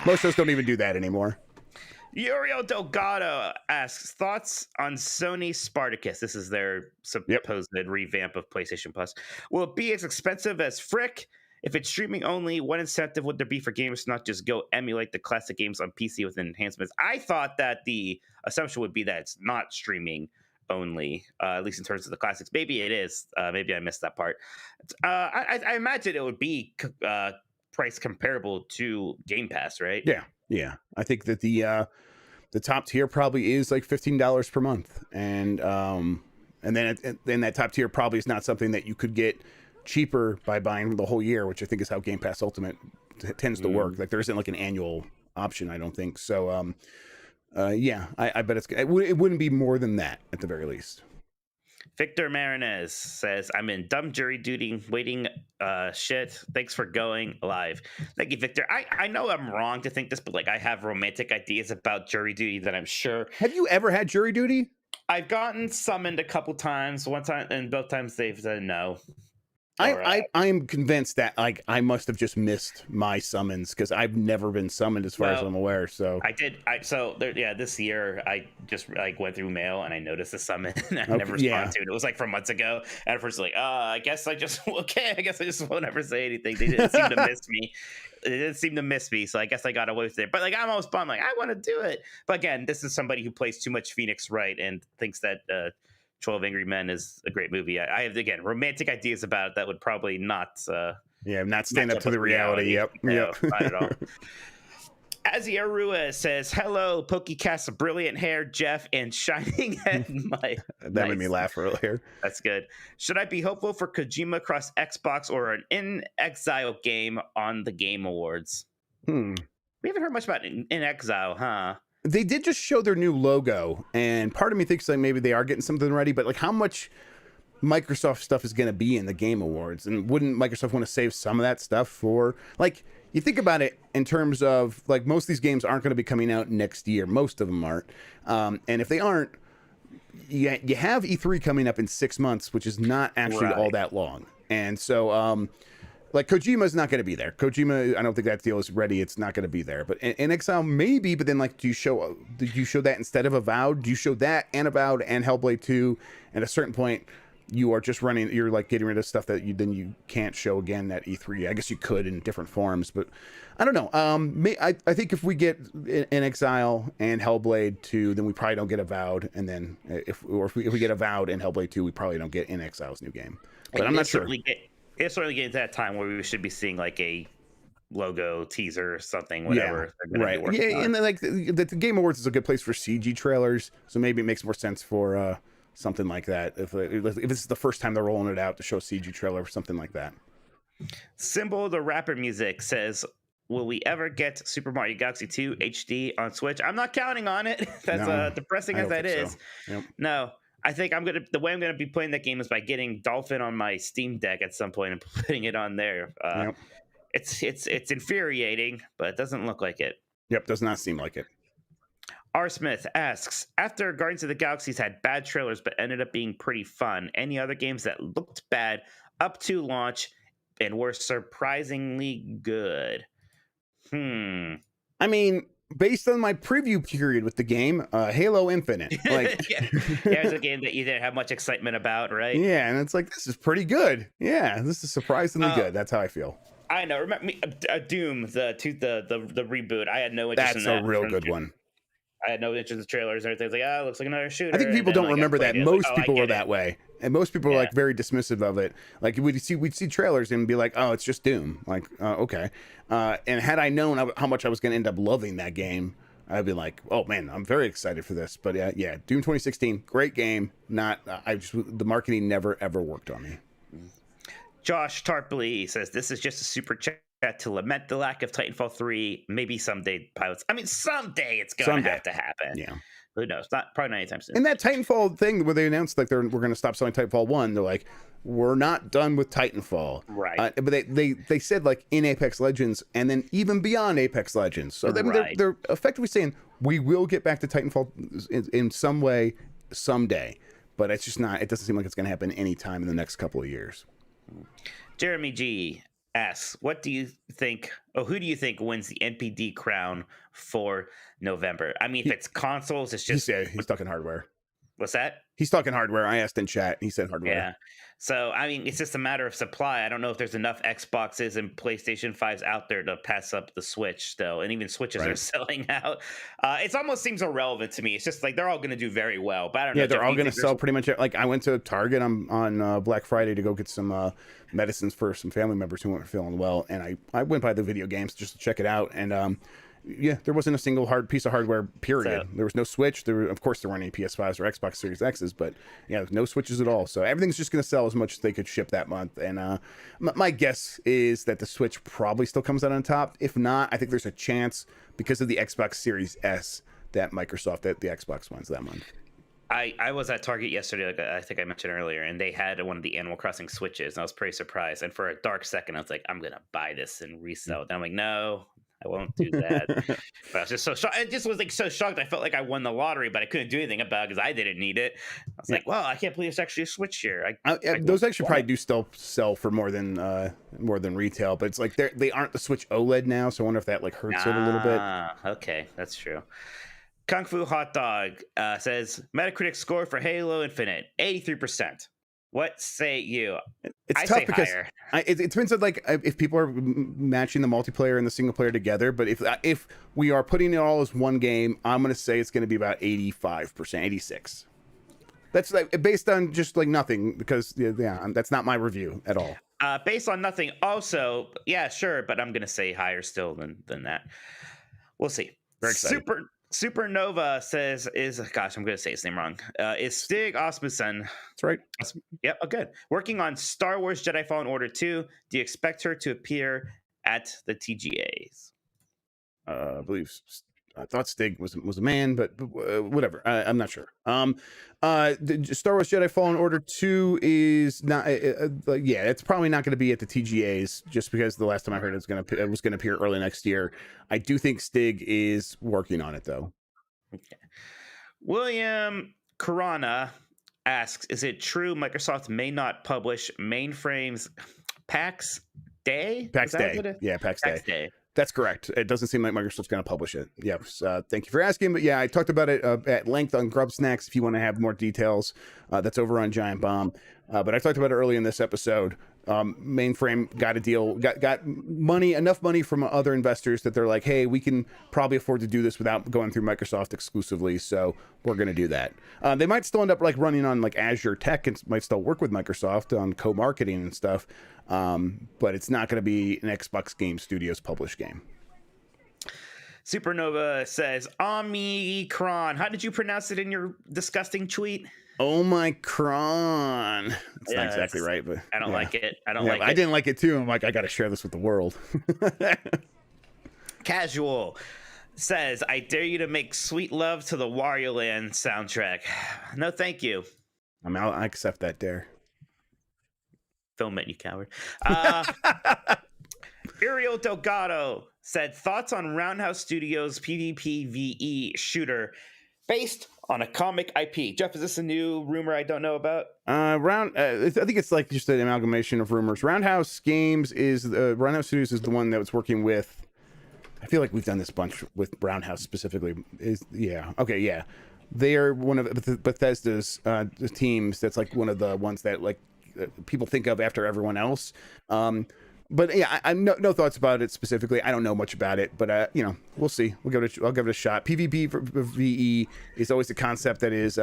most shows don't even do that anymore. Uriel Delgado asks, thoughts on Sony Spartacus? This is their supposed revamp of PlayStation Plus. Will it be as expensive as Frick? If it's streaming only, what incentive would there be for gamers to not just go emulate the classic games on PC with enhancements? I thought that the assumption would be that it's not streaming only, at least in terms of the classics. Maybe it is. Maybe I missed that part. I imagine it would be price comparable to Game Pass, right? Yeah. I think that the top tier probably is like $15 per month, and then that top tier probably is not something that you could get cheaper by buying the whole year, which I think is how Game Pass Ultimate tends to work. Like there isn't like an annual option, I don't think. So I bet it wouldn't be more than that at the very least. Victor Marinez says, I'm in dumb jury duty waiting shit. Thanks for going live. Thank you, Victor. I know I'm wrong to think this, but like I have romantic ideas about jury duty that I'm sure. Have you ever had jury duty? I've gotten summoned a couple times. One time, and both times they've said no. I am convinced that like I must have just missed my summons because I've never been summoned as far as I'm aware. So I did. This year I just like went through mail and I noticed a summon and I never responded to it. It was like from months ago. And at first, like, I guess I just I guess I just won't ever say anything. They didn't seem to miss me. They didn't seem to miss me, so I guess I got away with it. But like, I'm almost bummed. Like, I want to do it, but again, this is somebody who plays too much Phoenix Wright and thinks that 12 Angry Men is a great movie. I have, again, romantic ideas about it that would probably not not stand up to the reality. Yep. Not at all. Azier Ruiz says, hello, Pokecast, brilliant hair, Jeff, and shining head Mike. That made me laugh earlier. That's good. Should I be hopeful for Kojima across Xbox or an In Exile game on the Game Awards? We haven't heard much about In Exile, huh? They did just show their new logo, and part of me thinks like maybe they are getting something ready, but like how much Microsoft stuff is going to be in the Game Awards, and wouldn't Microsoft want to save some of that stuff for, like, you think about it in terms of like most of these games aren't going to be coming out next year. Most of them aren't, and if they aren't, you have E3 coming up in 6 months, which is not actually all that long, and so like Kojima's not going to be there. Kojima, I don't think that deal is ready. It's not going to be there. But in Exile, maybe. But then, like, did you show that instead of Avowed? Do you show that and Avowed and Hellblade 2? And at a certain point, you are just running. You're like getting rid of stuff that you can't show again at E3. I guess you could in different forms, but I don't know. I think if we get in Exile and Hellblade 2, then we probably don't get Avowed. And then if we get Avowed and Hellblade 2, we probably don't get in Exile's new game. But I'm not sure. It's certainly getting to that time where we should be seeing like a logo teaser or something, whatever. Right. Yeah, and then like the Game Awards is a good place for CG trailers, so maybe it makes more sense for something like that. If this is the first time they're rolling it out to show CG trailer or something like that. Symbol the Rapper Music says, will we ever get Super Mario Galaxy 2 HD on Switch? I'm not counting on it. That's depressing as that is. So. Yep. No. I think the way I'm gonna be playing that game is by getting Dolphin on my Steam Deck at some point and putting it on there. It's infuriating, but it doesn't look like it. Yep, does not seem like it. R. Smith asks, after Guardians of the Galaxies had bad trailers but ended up being pretty fun, any other games that looked bad up to launch and were surprisingly good? I mean, based on my preview period with the game, Halo Infinite, like it's a game that you didn't have much excitement about, right? Yeah, and it's like, this is pretty good. Yeah, this is surprisingly good. That's how I feel. I know. Remember Doom, the reboot. I had no interest in that. That's a real good one. I had no interest in the trailers and everything. It's like, it looks like another shooter. I think people don't remember that. Most people were that way. And most people were like very dismissive of it. Like we'd see trailers and be like, oh, it's just Doom. Like, okay. And had I known how much I was going to end up loving that game, I'd be like, oh man, I'm very excited for this. But yeah, Doom 2016, great game. The marketing never ever worked on me. Josh Tarpley says this is just a super chat to lament the lack of Titanfall 3. Maybe someday pilots. I mean, someday it's going to have to happen. Yeah. Who knows? Probably not anytime soon. And that Titanfall thing where they announced like we're going to stop selling Titanfall 1, they're like, we're not done with Titanfall. Right. But they said like in Apex Legends and then even beyond Apex Legends. So they're effectively saying we will get back to Titanfall in some way someday. But it's just not. It doesn't seem like it's going to happen anytime in the next couple of years. Jeremy G asks, what do you think, who do you think wins the NPD crown for November? I mean, if it's consoles, it's just... He's talking hardware. What's that? He's talking hardware. I asked in chat. He said hardware. Yeah. So, I mean, it's just a matter of supply. I don't know if there's enough Xboxes and PlayStation 5s out there to pass up the Switch still. And even Switches are selling out. It almost seems irrelevant to me. It's just like they're all going to do very well. But I don't know. Yeah, they're all going to sell pretty much. Like I went to Target on Black Friday to go get some medicines for some family members who weren't feeling well. And I went by the video games just to check it out. And yeah, there wasn't a single piece of hardware, period. So, there was no Switch. Of course, there weren't any PS5s or Xbox Series X's, but yeah, no Switches at all. So everything's just going to sell as much as they could ship that month. And my guess is that the Switch probably still comes out on top. If not, I think there's a chance because of the Xbox Series S that the Xbox wins that month. I was at Target yesterday, like I think I mentioned earlier, and they had one of the Animal Crossing Switches, and I was pretty surprised. And for a dark second, I was like, I'm going to buy this and resell it. And I'm like, no, I won't do that. But I was just so shocked. I just was like so shocked. I felt like I won the lottery, but I couldn't do anything about it because I didn't need it. I was like, "Well, I can't believe it's actually a Switch here." Those actually probably do still sell for more than retail, but it's like they aren't the Switch OLED now, so I wonder if that like hurts it a little bit. Okay, that's true. Kung Fu Hot Dog says Metacritic score for Halo Infinite 83%. What say you? It's tough because it depends on like if people are matching the multiplayer and the single player together. But if we are putting it all as one game, I'm going to say it's going to be about 85%, 86. That's like based on just like nothing because that's not my review at all. Based on nothing, also, yeah, sure, but I'm going to say higher still than that. We'll see. Very excited. Supernova says gosh, I'm going to say his name wrong. Is Stig Asmussen. That's right. Yep. Oh, good. Working on Star Wars Jedi Fallen Order 2. Do you expect her to appear at the TGAs? I thought Stig was a man, but whatever. I'm not sure. The Star Wars Jedi Fallen Order 2 is not. It's probably not going to be at the TGAs just because the last time I heard it was going to appear early next year. I do think Stig is working on it though. Okay. William Corona asks, "Is it true Microsoft may not publish mainframes PAX Day? PAX Day. Yeah, PAX Day. That's correct. It doesn't seem like Microsoft's going to publish it. Yes. Thank you for asking. But yeah, I talked about it at length on Grubb Snacks. If you want to have more details, that's over on Giant Bomb. But I talked about it early in this episode. Mainframe got a deal, got enough money from other investors that they're like, hey, we can probably afford to do this without going through Microsoft exclusively. So we're going to do that. They might still end up like running on like Azure Tech and might still work with Microsoft on co-marketing and stuff. But it's not going to be an Xbox Game Studios published game. Supernova says Omicron. How did you pronounce it in your disgusting tweet? Omicron. That's not exactly right, but I don't like it. I didn't like it too. I'm like, I got to share this with the world. Casual says, I dare you to make sweet love to the Wario Land soundtrack. No, thank you. I accept that dare. Film it, you coward. Ariel Delgado said, thoughts on Roundhouse Studios PvPvE shooter based on a comic IP. Jeff, is this a new rumor I don't know about? I think it's like just an amalgamation of rumors. Roundhouse Studios is the one that was working with. I feel like we've done this bunch with Roundhouse specifically. They are one of Bethesda's teams. That's like one of the ones that like people think of after everyone else. But yeah, I no thoughts about it specifically. I don't know much about it, but we'll see. I'll give it a shot. PvP for VE is always a concept that is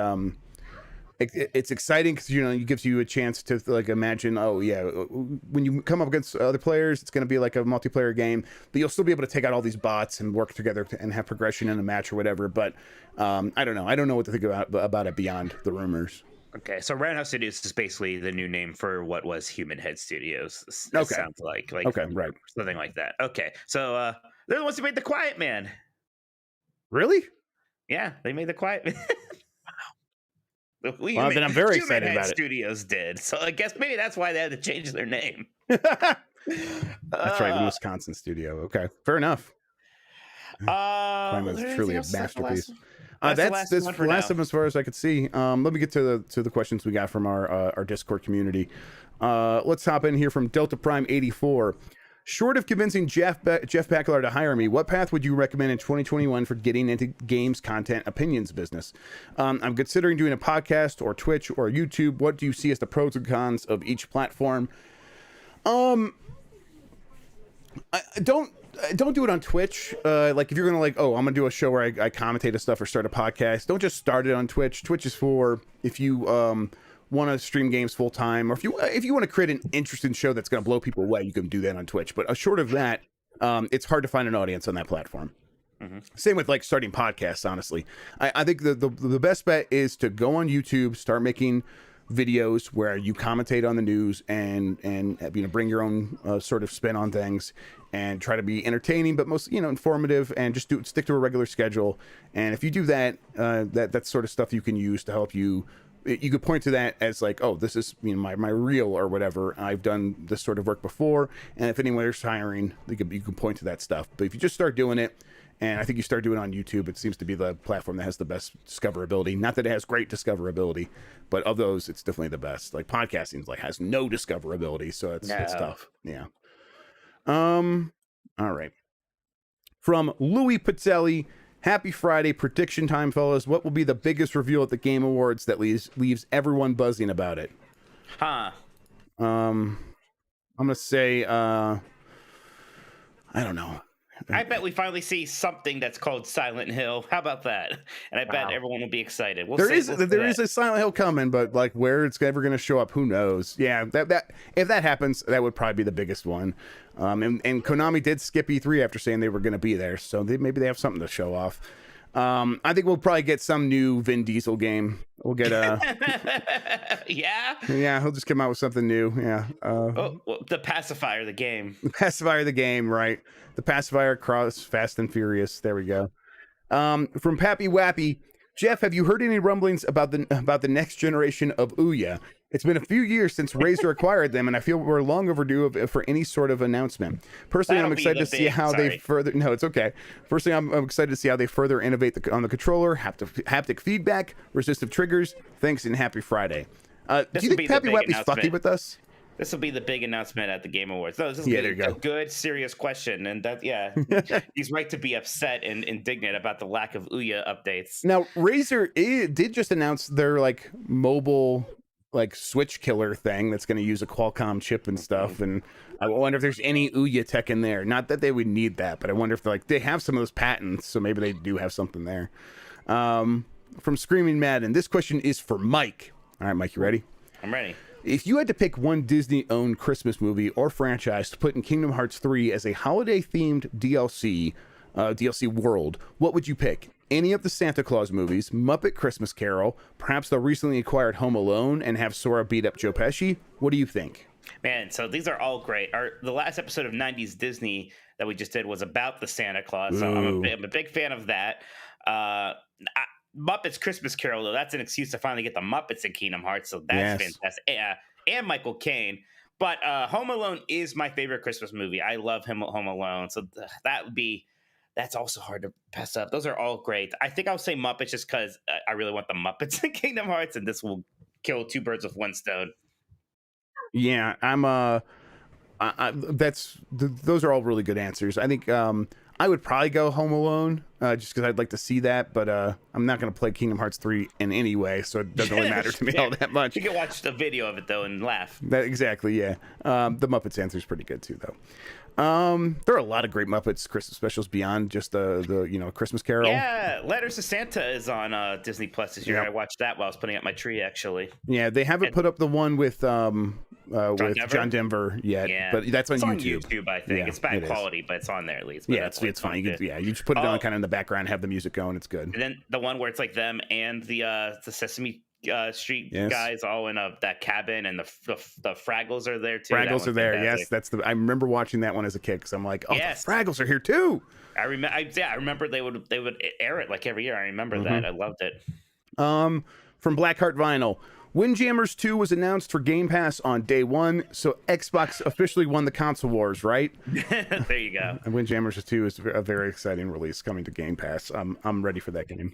it's exciting because it gives you a chance to like imagine. Oh yeah, when you come up against other players, it's going to be like a multiplayer game, but you'll still be able to take out all these bots and work together and have progression in a match or whatever. But I don't know. I don't know what to think about it beyond the rumors. Okay, so Roundhouse Studios is basically the new name for what was Human Head Studios. Okay. Sounds like okay, right, something like that. Okay, so they're the ones who made The Quiet Man. Really? Yeah, they made The Quiet Man. Well, then I'm very excited about it. Studios did, so I guess maybe that's why they had to change their name. That's right, the Wisconsin studio. Okay, fair enough. Was truly a masterpiece. That's the last of them as far as I could see. Let me get to the questions we got from our Discord community. Let's hop in here from Delta Prime 84. Short of convincing Jeff Baclar to hire me, what path would you recommend in 2021 for getting into games content opinions business? I'm considering doing a podcast or Twitch or YouTube. What do you see as the pros and cons of each platform? Don't do it on Twitch. Like if you're gonna I'm gonna do a show where I commentate stuff or start a podcast, don't just start it on Twitch. Twitch is for if you want to stream games full time, or if you want to create an interesting show that's gonna blow people away, you can do that on Twitch. But short of that, it's hard to find an audience on that platform. Mm-hmm. Same with like starting podcasts. Honestly, I think the best bet is to go on YouTube, start making videos where you commentate on the news and bring your own sort of spin on things and try to be entertaining but most informative, and just stick to a regular schedule. And if you do that, that sort of stuff you can use to help you you could point to that as like, oh, this is my reel or whatever. I've done this sort of work before, and if anyone is hiring, you can point to that stuff. But if you just start doing it, and I think you start doing it on YouTube, it seems to be the platform that has the best discoverability. Not that it has great discoverability, but of those, it's definitely the best. Like podcasting has no discoverability, so it's tough. Yeah. All right. From Louis Pizzelli, happy Friday, prediction time, fellas. What will be the biggest reveal at the Game Awards that leaves everyone buzzing about it? I'm gonna say I don't know. I bet we finally see something that's called Silent Hill. How about that? And I bet everyone will be excited. There is a Silent Hill coming, but like where it's ever going to show up, who knows? Yeah, that if that happens, that would probably be the biggest one. And Konami did skip E3 after saying they were going to be there, so maybe they have something to show off. I think we'll probably get some new Vin Diesel game. We'll get yeah, he'll just come out with something new. Yeah. The pacifier, the game. The pacifier, the game, right? The pacifier cross Fast and Furious. There we go. From Pappy Wappy, Jeff, have you heard any rumblings about the next generation of Ouya? It's been a few years since Razer acquired them, and I feel we're long overdue for any sort of announcement. Personally, I'm excited to see how they further. No, it's okay. Personally, I'm excited to see how they further innovate on the controller, haptic feedback, resistive triggers. Thanks, and happy Friday. Do you think Pappy Wappy's fucking with us? This will be the big announcement at the Game Awards. No, this is there you go. A good, serious question, and he's right to be upset and indignant about the lack of Ouya updates. Now, Razer did just announce their like mobile switch killer thing that's going to use a Qualcomm chip and stuff, and I wonder if there's any Ouya tech in there. Not that they would need that, but I wonder if they have some of those patents, so maybe they do have something there. From Screaming Madden, this question is for Mike. All right, Mike, you ready? I'm ready. If you had to pick one Disney-owned Christmas movie or franchise to put in Kingdom Hearts 3 as a holiday-themed DLC world, what would you pick? Any of the Santa Claus movies, Muppet Christmas Carol, perhaps the recently acquired Home Alone, and have Sora beat up Joe Pesci? What do you think? Man, so these are all great. The last episode of 90s Disney that we just did was about the Santa Claus, so I'm a big fan of that. Muppets Christmas Carol, though, that's an excuse to finally get the Muppets in Kingdom Hearts, so that's fantastic. And Michael Caine. But Home Alone is my favorite Christmas movie. I love Home Alone, so that's also hard to pass up. Those are all great. I think I'll say Muppets just because I really want the Muppets in Kingdom Hearts, and this will kill two birds with one stone. Yeah, those are all really good answers. I think I would probably go Home Alone just because I'd like to see that, but I'm not going to play Kingdom Hearts 3 in any way, so it doesn't really matter to me all that much. You can watch the video of it, though, and laugh. Exactly, yeah. The Muppets answer is pretty good, too, though. There are a lot of great Muppets Christmas specials beyond just the Christmas Carol. Yeah, Letters to Santa is on Disney Plus this year. Yep. I watched that while I was putting up my tree, actually. Yeah, they haven't put up the one with John Denver yet, but that's on YouTube. YouTube, I think. Yeah, it's bad quality, but it's on there at least. Yeah, it's fine. You just put it on kind of in the background, have the music going. It's good. And then the one where it's like them and the Sesame Street guys all in that cabin, and the Fraggles are there too. Fraggles are there. Fantastic. Yes, I remember watching that one as a kid because I'm like, the Fraggles are here too. I remember they would air it like every year. I remember that. I loved it. From Blackheart Vinyl, Windjammers 2 was announced for Game Pass on day one, so Xbox officially won the console wars, right? There you go. And Windjammers 2 is a very exciting release coming to Game Pass. I'm ready for that game.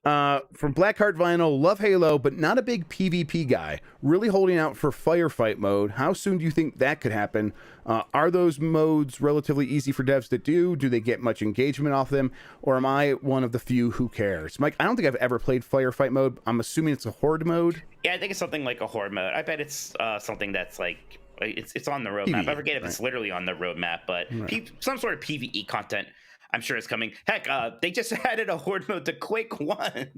From Blackheart Vinyl, love Halo, but not a big PvP guy. Really holding out for firefight mode. How soon do you think that could happen? Are those modes relatively easy for devs to do? Do they get much engagement off them? Or am I one of the few who cares? Mike, I don't think I've ever played firefight mode. I'm assuming it's a horde mode. Yeah, I think it's something like a horde mode. I bet it's something that's like it's on the roadmap. I forget if it's literally on the roadmap, but some sort of PvE content. I'm sure it's coming. Heck, they just added a horde mode to Quake 1.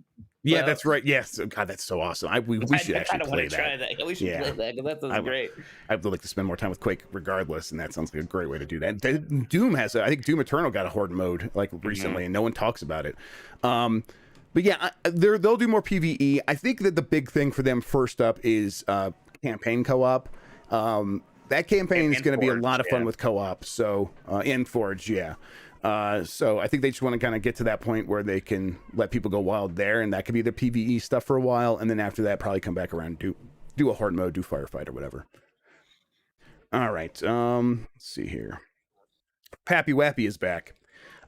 Yeah, that's right. Yes. God, that's so awesome. We should actually play that. We should play that because that sounds great. I would like to spend more time with Quake regardless, and that sounds like a great way to do that. Doom has, I think Doom Eternal got a horde mode like recently, and no one talks about it. But yeah, they'll do more PvE. I think that the big thing for them first up is campaign co-op. That campaign is going to be a lot of fun with co-op. So, and Forge, So I think they just want to kind of get to that point where they can let people go wild there, and that could be the PvE stuff for a while, and then after that, probably come back around and do a hard mode, do firefight or whatever. All right, let's see here. Pappy Wappy is back.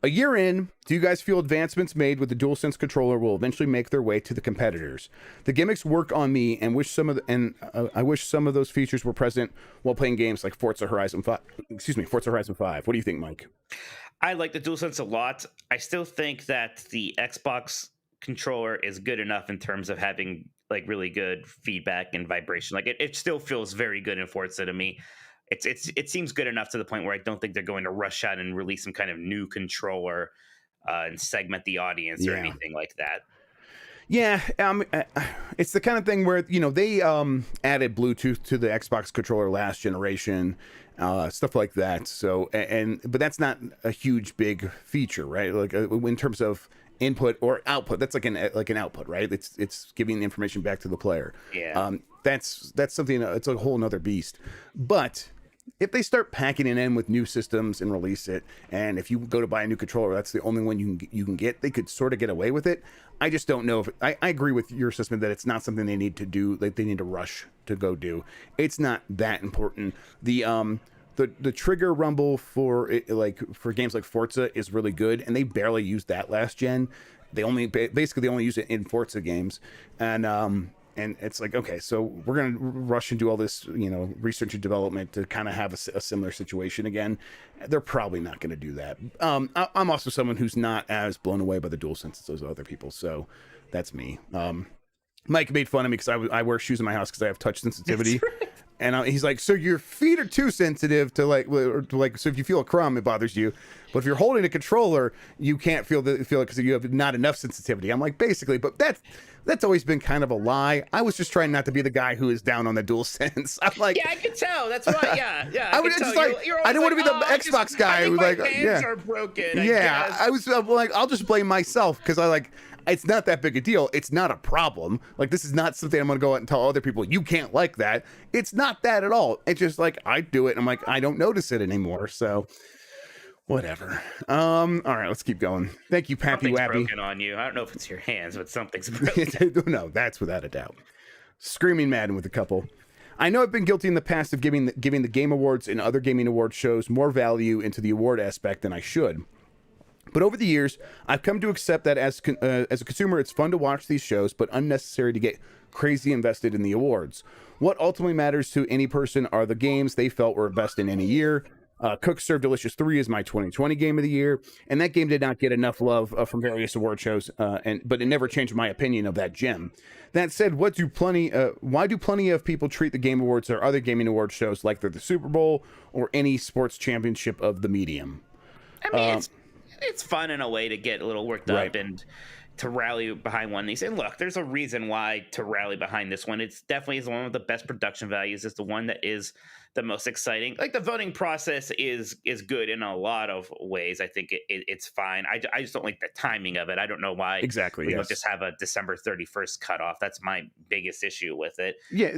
A year in, do you guys feel advancements made with the DualSense controller will eventually make their way to the competitors? The gimmicks work on me, and I wish some of those features were present while playing games like Forza Horizon 5. Forza Horizon 5. What do you think, Mike? I like the DualSense a lot. I still think that the Xbox controller is good enough in terms of having like really good feedback and vibration. Like it still feels very good in Forza to me. It seems good enough to the point where I don't think they're going to rush out and release some kind of new controller and segment the audience or anything like that. Yeah, it's the kind of thing where, you know, they added Bluetooth to the Xbox controller last generation, stuff like that. So, but that's not a huge big feature, right? Like in terms of input or output, that's like an output, right? It's giving information back to the player. Yeah. That's something. It's a whole nother beast. But if they start packing it in with new systems and release it, and if you go to buy a new controller, that's the only one you can get, they could sort of get away with it. I just don't know if I agree with your assessment that it's not something they need to do, like they need to rush to go do. It's not that important. The trigger rumble for games like Forza is really good, and they barely used that last gen. They only use it in Forza games, and it's like, okay, so we're going to rush and do all this, you know, research and development to kind of have a similar situation again. They're probably not going to do that. I'm also someone who's not as blown away by the DualSense as those other people, so that's me. Mike made fun of me because I wear shoes in my house because I have touch sensitivity. And he's like, so your feet are too sensitive to so if you feel a crumb, it bothers you. But if you're holding a controller, you can't feel it because you have not enough sensitivity. I'm like, basically, but that's always been kind of a lie. I was just trying not to be the guy who is down on the DualSense. I'm like, yeah, I can tell. That's why, yeah. I was just like, I don't want to be the Xbox guy who's like, hands are broken. I'm like, I'll just blame myself because it's not that big a deal. It's not a problem. Like, this is not something I'm going to go out and tell other people, you can't like that. It's not that at all. It's just like, I do it. And I'm like, I don't notice it anymore. So whatever. All right, let's keep going. Thank you, Pappy Wappy. Broken on you. I don't know if it's your hands, but something's broken. No, that's without a doubt. Screaming Madden with a couple. I know I've been guilty in the past of giving the Game Awards and other gaming award shows more value into the award aspect than I should. But over the years, I've come to accept that as a consumer, it's fun to watch these shows, but unnecessary to get crazy invested in the awards. What ultimately matters to any person are the games they felt were best in any year. Cook Serve Delicious 3 is my 2020 game of the year, and that game did not get enough love from various award shows, but it never changed my opinion of that gem. That said, why do plenty of people treat the Game Awards or other gaming award shows like they're the Super Bowl or any sports championship of the medium? I mean, it's fun in a way to get a little worked up and to rally behind one of these. And look, there's a reason why to rally behind this one. It's definitely one of the best production values. It's the one that is the most exciting. Like, the voting process is good in a lot of ways. I think it's fine. I just don't like the timing of it. I don't know why exactly we don't just have a December 31st cutoff. That's my biggest issue with it. Yeah,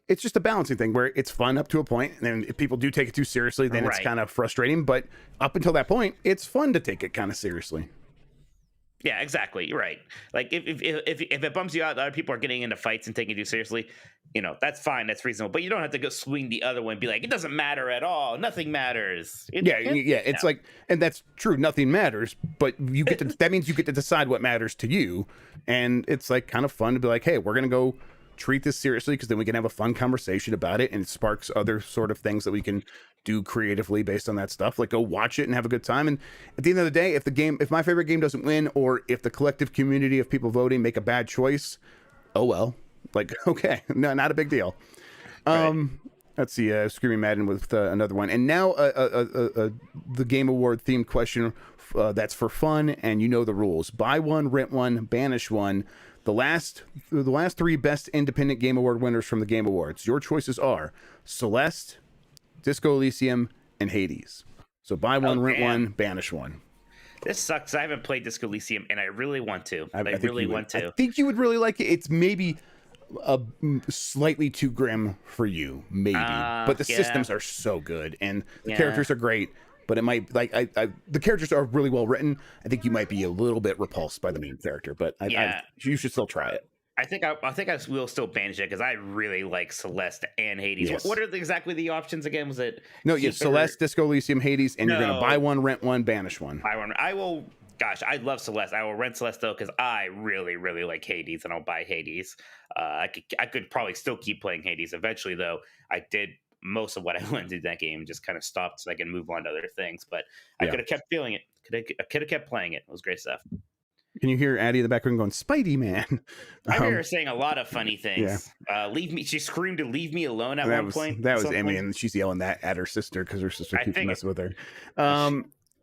it's just a balancing thing where it's fun up to a point, and then if people do take it too seriously, then it's kind of frustrating. But up until that point, it's fun to take it kind of seriously. Yeah, exactly. You're right. Like, if it bums you out that other people are getting into fights and taking it too seriously, you know, that's fine. That's reasonable. But you don't have to go swing the other way and be like, it doesn't matter at all. Nothing matters. It's like, and that's true. Nothing matters. But you get to, that means you get to decide what matters to you. And it's like kind of fun to be like, hey, we're going to go treat this seriously because then we can have a fun conversation about it, and it sparks other sort of things that we can do creatively based on that stuff. Like, go watch it and have a good time. And at the end of the day, if my favorite game doesn't win, or if the collective community of people voting make a bad choice, oh well. Like, okay, no, not a big deal. Let's see, Screaming Madden with another one. And now the Game Award themed question that's for fun, and you know the rules. Buy one, rent one, banish one. The last three best independent Game Award winners from the Game Awards. Your choices are Celeste, Disco Elysium, and Hades. So buy one, rent one, banish one. This sucks. I haven't played Disco Elysium, and I really want to. I really want to. I think you would really like it. It's maybe slightly too grim for you, maybe. But the systems are so good, and the characters are great. but it might like the characters are really well written. I think you might be a little bit repulsed by the main character, but you should still try it. I think I will still banish it because I really like Celeste and Hades. Yes. What are exactly the options again? Was it Celeste, Disco Elysium, Hades, and you're gonna buy one, rent one, banish one. Buy one. I will. Gosh, I love Celeste. I will rent Celeste though because I really, really like Hades, and I'll buy Hades. I could probably still keep playing Hades. Eventually, though, I did most of what I wanted to do that game, just kind of stopped so I can move on to other things. But I could have kept feeling it. I could have kept playing it. It was great stuff. Can you hear Addie in the background going, Spidey Man? I hear her saying a lot of funny things. Yeah. Leave me. She screamed to leave me alone at one point. That was Emmy, and she's yelling that at her sister because her sister keeps messing with her.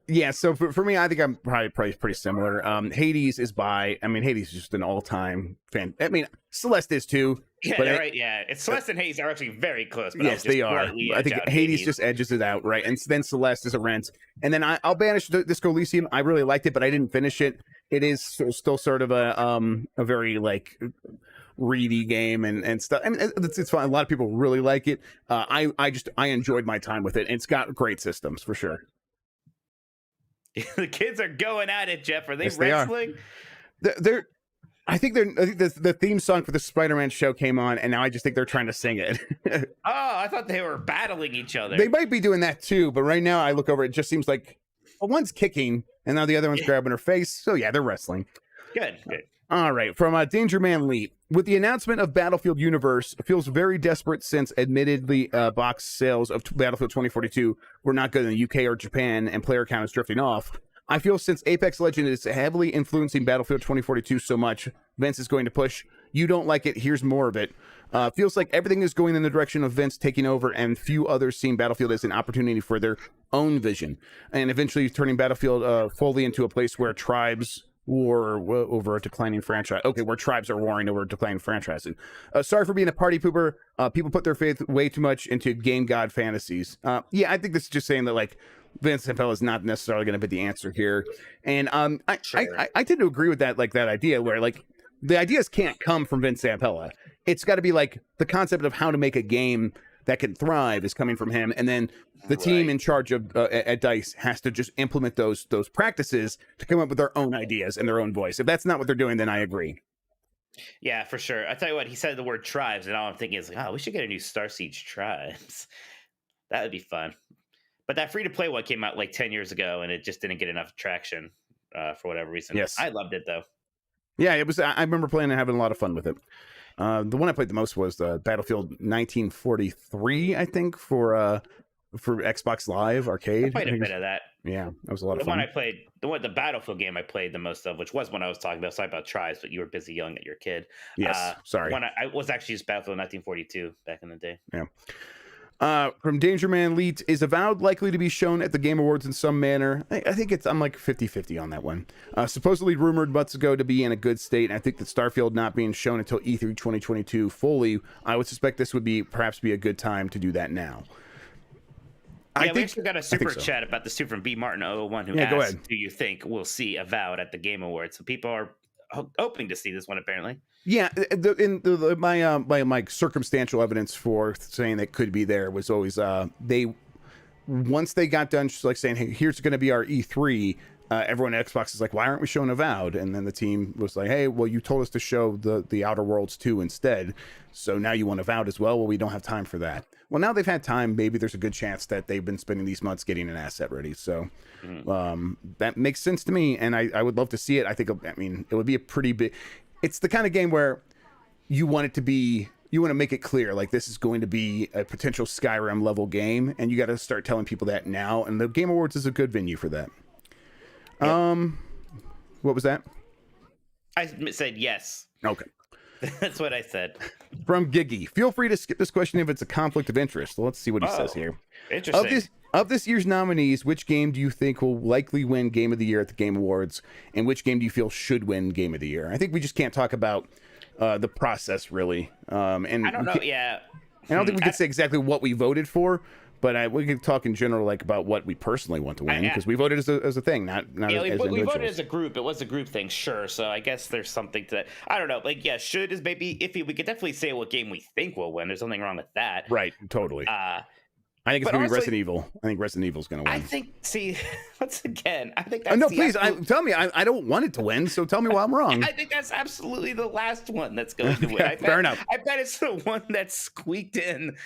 Yeah, so for me, I think I'm probably pretty similar. Hades is Hades is just an all-time fan. I mean, Celeste is too. Yeah, but right. Yeah, it's Celeste and Hades are actually very close. But yes, they are. I think Hades just edges it out, right? And then Celeste is a rent. And then I'll banish Disco Elysium. I really liked it, but I didn't finish it. It is still sort of a very like reedy game and stuff. I mean, it's fun. A lot of people really like it. I enjoyed my time with it. And it's got great systems for sure. The kids are going at it, Jeff. Are they wrestling? I think the theme song for the Spider-Man show came on, and now I just think they're trying to sing it. Oh, I thought they were battling each other. They might be doing that too, but right now I look over, it just seems like one's kicking, and now the other one's grabbing her face. So yeah, they're wrestling. Good. All right, from Danger Man Leap. With the announcement of Battlefield Universe, it feels very desperate since admittedly box sales of Battlefield 2042 were not good in the UK or Japan and player count is drifting off. I feel since Apex Legends is heavily influencing Battlefield 2042 so much, Vince is going to push, you don't like it, here's more of it. Feels like everything is going in the direction of Vince taking over and few others seeing Battlefield as an opportunity for their own vision. And eventually turning Battlefield fully into a place where tribes war over a declining franchise. Okay, where tribes are warring over a declining franchise. Sorry for being a party pooper. People put their faith way too much into game god fantasies. Yeah, I think this is just saying that like Vince Zampella is not necessarily going to be the answer here. And I tend to agree with that, like that idea where like the ideas can't come from Vince Zampella. It's got to be like the concept of how to make a game that can thrive is coming from him, and then the team in charge of at DICE has to just implement those practices to come up with their own ideas and their own voice. If that's not what they're doing, then I agree. Yeah, for sure. I tell you what, he said the word tribes, and all I'm thinking is like, oh, we should get a new Star Siege Tribes. That would be fun. But that free-to-play one came out like 10 years ago, and it just didn't get enough traction for whatever reason. Yes. I loved it, though. Yeah, it was. I remember playing and having a lot of fun with it. The one I played the most was Battlefield 1943, I think, for Xbox Live Arcade. I played a bit of that. Yeah, that was a lot of fun. The Battlefield game I played the most of, which was one I was talking about. Sorry about tribes, but you were busy yelling at your kid. Yes, sorry. I was actually just Battlefield 1942 back in the day. Yeah. From Danger Man Leet, is Avowed likely to be shown at the Game Awards in some manner? I think I'm like 50-50 on that one. Supposedly rumored months ago to be in a good state, and I think that Starfield not being shown until E3 2022 fully, I would suspect this would perhaps be a good time to do that now. Yeah, we actually got a super chat about the suit from B Martin 001 who asked, do you think we'll see Avowed at the Game Awards? So people are hoping to see this one, apparently. Yeah, my circumstantial evidence for saying that could be there was always once they got done just like saying, hey, here's going to be our E3, everyone at Xbox is like, why aren't we showing Avowed? And then the team was like, hey, well, you told us to show the Outer Worlds 2 instead, so now you want Avowed as well? Well, we don't have time for that. Well, now they've had time, maybe there's a good chance that they've been spending these months getting an asset ready. So that makes sense to me, and I would love to see it. It would be a pretty big... It's the kind of game where you want to make it clear, like this is going to be a potential Skyrim level game, and you got to start telling people that now, and the Game Awards is a good venue for that. Yep. What was that? I said yes. Okay. That's what I said. From Giggy. Feel free to skip this question if it's a conflict of interest. Let's see what he says here. Interesting. Of this year's nominees, which game do you think will likely win Game of the Year at the Game Awards, and which game do you feel should win Game of the Year? I think we just can't talk about the process, really. And I don't know, yeah. I don't think we can say exactly what we voted for, but we could talk in general like about what we personally want to win, because we voted as a thing, not as individuals. We voted as a group. It was a group thing, sure. So I guess there's something to that. I don't know. Like, yeah, should is maybe iffy. We could definitely say what game we think will win. There's nothing wrong with that. Right, totally. I think it's But gonna be honestly- Resident Evil. I think Resident Evil's gonna win. I think. See, once again, I think that's no, the please, absolute- tell me. I don't want it to win, so tell me why I'm wrong. I think that's absolutely the last one that's going to win. Okay, fair enough. I bet it's the one that squeaked in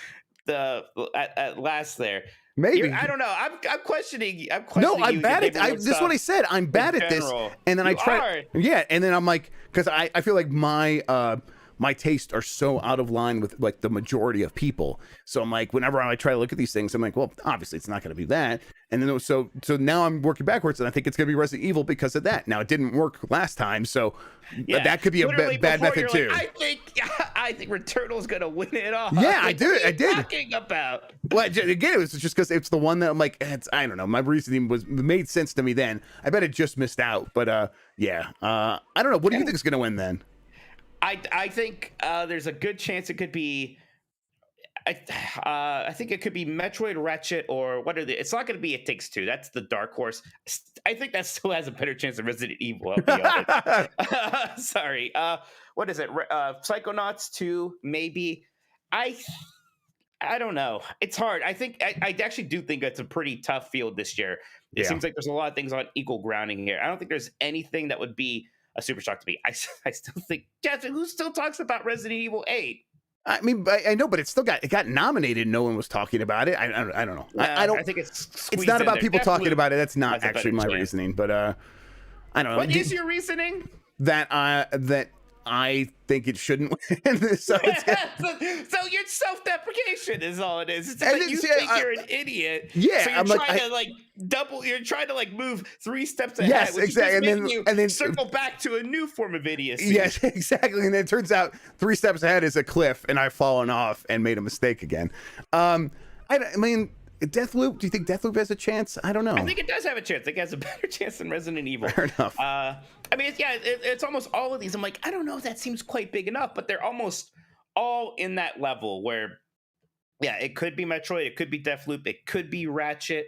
at last there. Maybe. I don't know. I'm questioning. No, I'm you bad maybe at. with This is what I said. I'm bad at this, general. and then I You try. are. Yeah, and then I'm like, because I feel like my tastes are so out of line with like the majority of people. So I'm like, whenever I try to look at these things, I'm like, well, obviously it's not going to be that. And then so now I'm working backwards, and I think it's going to be Resident Evil because of that. Now it didn't work last time, so that could be Literally a bad before method you're too. like, I think Returnal's going to win it all. Yeah, I Like, did. What are I you did. talking about? Well, again, it was just because it's the one that I'm like, I don't know. My reasoning made sense to me then. I bet it just missed out, but I don't know. What do you think is going to win then? I think there's a good chance it could be. I think it could be Metroid, Ratchet, or what are the? It's not going to be It Takes Two. That's the dark horse. I think that still has a better chance of Resident Evil. I'll be honest. Sorry. What is it? Psychonauts 2, maybe. I don't know. It's hard. I think I actually do think it's a pretty tough field this year. It seems like there's a lot of things on equal grounding here. I don't think there's anything that would be a super shock to me. I still think, Jeff, who still talks about Resident Evil 8? I mean, I know, but it got nominated. No one was talking about it. I don't know. I don't. I think it's not about there. people talking about it. That's not has a actually better my chance. reasoning. But I don't know. What is your reasoning? That I think it shouldn't win. So so your self-deprecation is all it is. It's And that then, you see, think you're an idiot. Yeah, so you're I'm like, trying to like double. You're trying to like move 3 steps ahead. Yes, which exactly. Is just And making then- you and then- circle back to a new form of idiocy. yes, exactly. And then it turns out 3 steps ahead is a cliff, and I've fallen off and made a mistake again. I mean, Deathloop. Do you think Deathloop has a chance? I don't know. I think it does have a chance. I think it has a better chance than Resident Evil. Fair enough. I mean, it's almost all of these. I'm like, I don't know if that seems quite big enough, but they're almost all in that level where, it could be Metroid, it could be Deathloop, it could be Ratchet.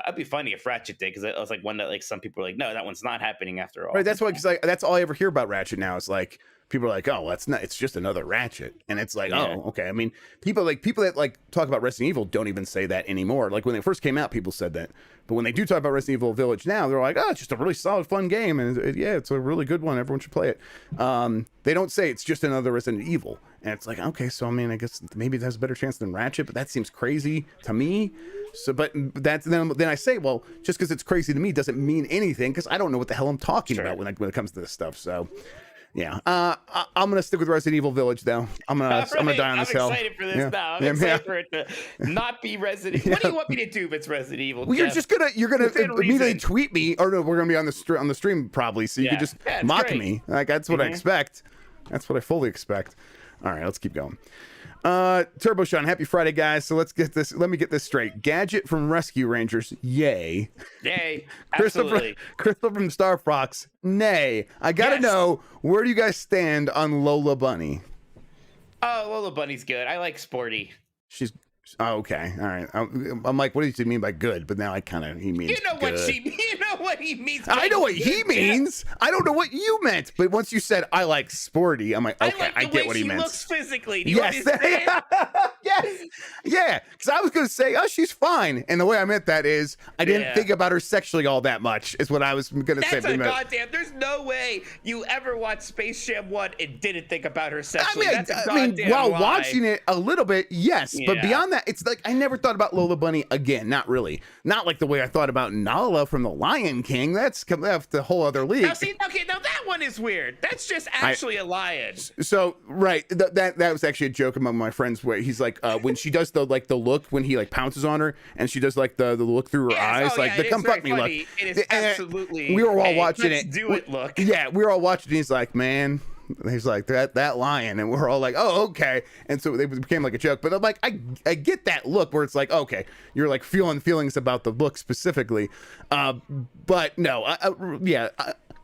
It'd be funny if Ratchet did, because it was like one that like some people were like, no, that one's not happening after all. Right. That's why, because that's all I ever hear about Ratchet now. Is like people are like, oh, that's not. It's just another Ratchet, and it's like, oh, okay. I mean, people that like talk about Resident Evil don't even say that anymore. Like when they first came out, people said that, but when they do talk about Resident Evil Village now, they're like, oh, it's just a really solid, fun game, and it's a really good one. Everyone should play it. They don't say it's just another Resident Evil, and it's like, okay, so I mean, I guess maybe it has a better chance than Ratchet, but that seems crazy to me. So, but that's then I say, well, just because it's crazy to me doesn't mean anything, because I don't know what the hell I'm talking about when it comes to this stuff. So, yeah, I'm gonna stick with Resident Evil Village though. I'm gonna die on this hill. I'm excited for this now. I'm excited for it to not be Resident. What do you want me to do if it's Resident Evil? Well, Jeff? you're gonna Within immediately reason. tweet me, or no, we're gonna be on the stream probably, so you can just it's mock great. me. Like that's what I expect. That's what I fully expect. All right, let's keep going. Turbo Sean, happy Friday, guys. So let me get this straight. Gadget from Rescue Rangers, yay. Yay, Crystal absolutely. from Star Fox, nay. I gotta know, where do you guys stand on Lola Bunny? Oh, Lola Bunny's good. I like Sporty. She's okay. All right. I'm like, what does he mean by good? But now he means You know good. what he means. I know what he means. I don't know what you meant. But once you said I like sporty, I'm like, okay, I get what he meant. Looks physically. Do you Yes. understand? Yes. Yeah. Because I was going to say, oh, she's fine. And the way I meant that is I didn't think about her sexually all that much, is what I was going to say. That's a goddamn. There's no way you ever watched Space Jam 1 and didn't think about her sexually. That's a goddamn while lie. watching it a little bit, yes. But Yeah. beyond that, it's like I never thought about Lola Bunny again. Not really. Not like the way I thought about Nala from The Lion King. That's the whole other league. Now, see, okay, now that one is weird. That's just actually a lion. So right, that was actually a joke among my friends where he's like, when she does the look when he like pounces on her and she does like the look through her eyes, like the come fuck me look. It is absolutely. We were all hey, watching let's it. Do it look. Yeah, we were all watching. He's like, man. He's like that lion, and we're all like, oh, okay. And so it became like a joke. But I'm like, I get that look where it's like, okay, you're like feeling feelings about the look specifically. But no,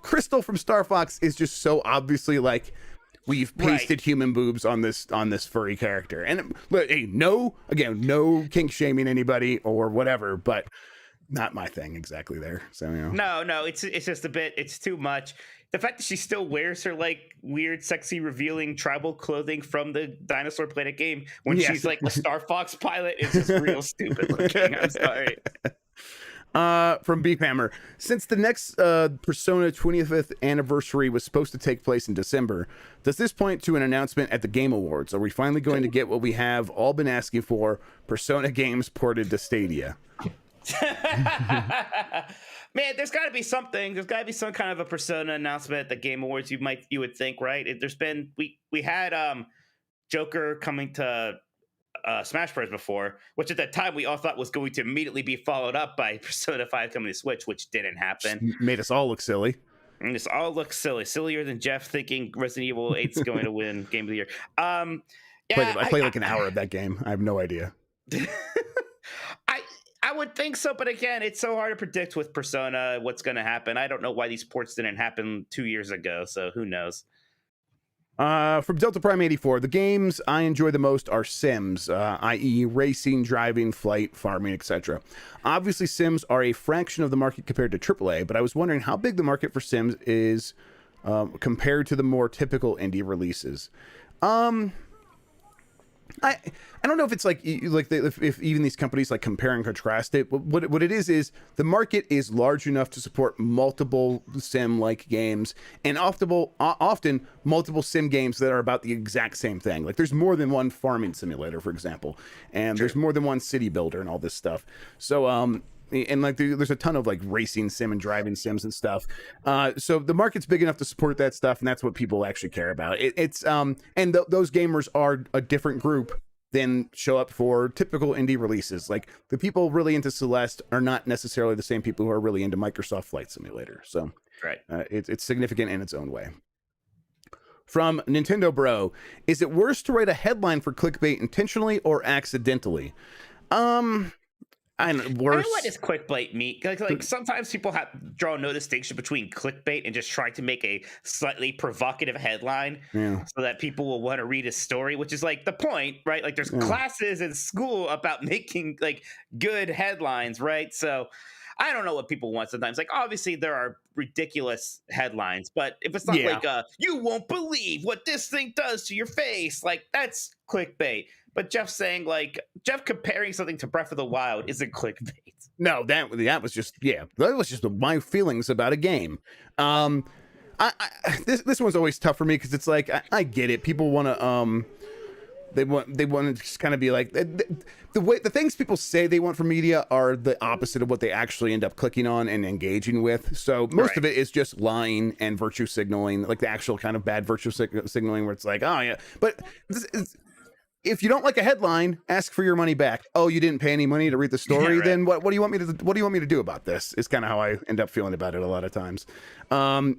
Crystal from Star Fox is just so obviously like we've pasted human boobs on this furry character. And hey, no kink shaming anybody or whatever, but not my thing exactly there. So No, it's just a bit. It's too much. The fact that she still wears her like weird, sexy, revealing tribal clothing from the Dinosaur Planet game when Yes. she's like a Star Fox pilot is just real stupid looking. I'm sorry. From Beefhammer, since the next Persona 25th anniversary was supposed to take place in December, does this point to an announcement at the Game Awards? Are we finally going to get what we have all been asking for? Persona games ported to Stadia. Man, there's got to be something. There's got to be some kind of a Persona announcement at the Game Awards. You would think, right? There's been we had Joker coming to Smash Bros. Before, which at that time we all thought was going to immediately be followed up by Persona 5 coming to Switch, which didn't happen. Just made us all look silly. And this all looks sillier than Jeff thinking Resident Evil 8 is going to win Game of the Year. Yeah, I played like an hour of that game. I have no idea. I would think so, but again, it's so hard to predict with Persona what's going to happen. I don't know why these ports didn't happen 2 years ago, so who knows? From Delta Prime 84, the games I enjoy the most are Sims, i.e. racing, driving, flight, farming, etc. Obviously, Sims are a fraction of the market compared to AAA, but I was wondering how big the market for Sims is compared to the more typical indie releases. I don't know if it's like if even these companies like compare and contrast it. What it is the market is large enough to support multiple sim like games and often multiple sim games that are about the exact same thing. Like there's more than one farming simulator, for example, and there's more than one city builder and all this stuff. So and like there's a ton of like racing sim and driving sims and stuff. So the market's big enough to support that stuff, and that's what people actually care about. Those gamers are a different group than show up for typical indie releases. Like the people really into Celeste are not necessarily the same people who are really into Microsoft Flight Simulator. So right, it's significant in its own way. From Nintendo Bro, is it worse to write a headline for clickbait intentionally or accidentally? I know what does clickbait mean? Like sometimes people draw no distinction between clickbait and just try to make a slightly provocative headline so that people will want to read a story, which is like the point, right? Like there's classes in school about making like good headlines, right? So I don't know what people want sometimes. Like obviously there are ridiculous headlines, but if it's not like you won't believe what this thing does to your face, like that's clickbait. But Jeff comparing something to Breath of the Wild isn't clickbait. No, that was just my feelings about a game. This one's always tough for me because it's like I get it. People want to they want to just kind of be like the things people say they want from media are the opposite of what they actually end up clicking on and engaging with. So most of it is just lying and virtue signaling, like the actual kind of bad virtue signaling where it's like, oh yeah, but if you don't like a headline, ask for your money back. Oh, you didn't pay any money to read the story? Then what do you want me to do about this? Is kind of how I end up feeling about it a lot of times. So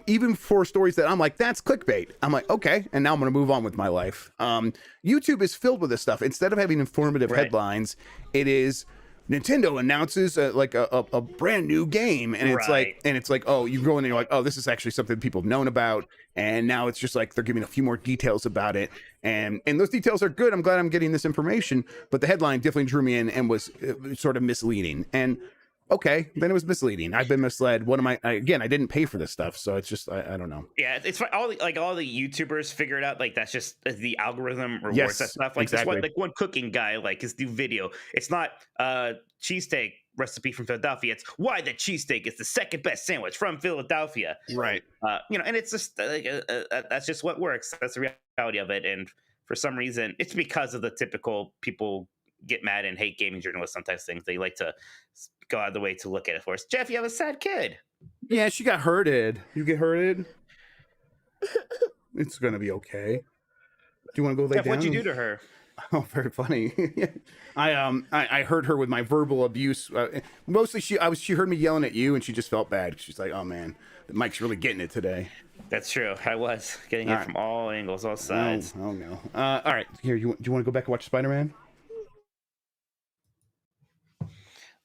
even for stories that I'm like, that's clickbait, I'm like, okay, and now I'm going to move on with my life. YouTube is filled with this stuff. Instead of having informative headlines, it is Nintendo announces a brand new game, and it's like, oh, you go in and you're like, oh, this is actually something people have known about, and now it's just like they're giving a few more details about it, and those details are good. I'm glad I'm getting this information, but the headline definitely drew me in and was sort of misleading. And okay, then it was misleading. I've been misled. What am I didn't pay for this stuff, so it's just I don't know. Yeah, it's all the YouTubers figure it out. Like that's just the algorithm rewards that stuff. Like exactly. This one cooking guy, like his new video. It's not cheesesteak recipe from Philadelphia. It's why the cheesesteak is the second best sandwich from Philadelphia. Right. And it's just that's just what works. That's the reality of it. And for some reason, it's because of the typical people get mad and hate gaming journalists. Sometimes things they like to go out of the way to look at it for us. Jeff, you have a sad kid. Yeah, she got hurted. You get hurted? It's gonna be okay. Do you want to go lay Jeff, down? What'd you do to her? Oh, very funny. I hurt her with my verbal abuse. Mostly she heard me yelling at you, and she just felt bad. She's like, oh man, Mike's really getting it today. That's true. I was getting it from all angles, all sides. Oh no. All right, here. Do you want to go back and watch Spider-Man?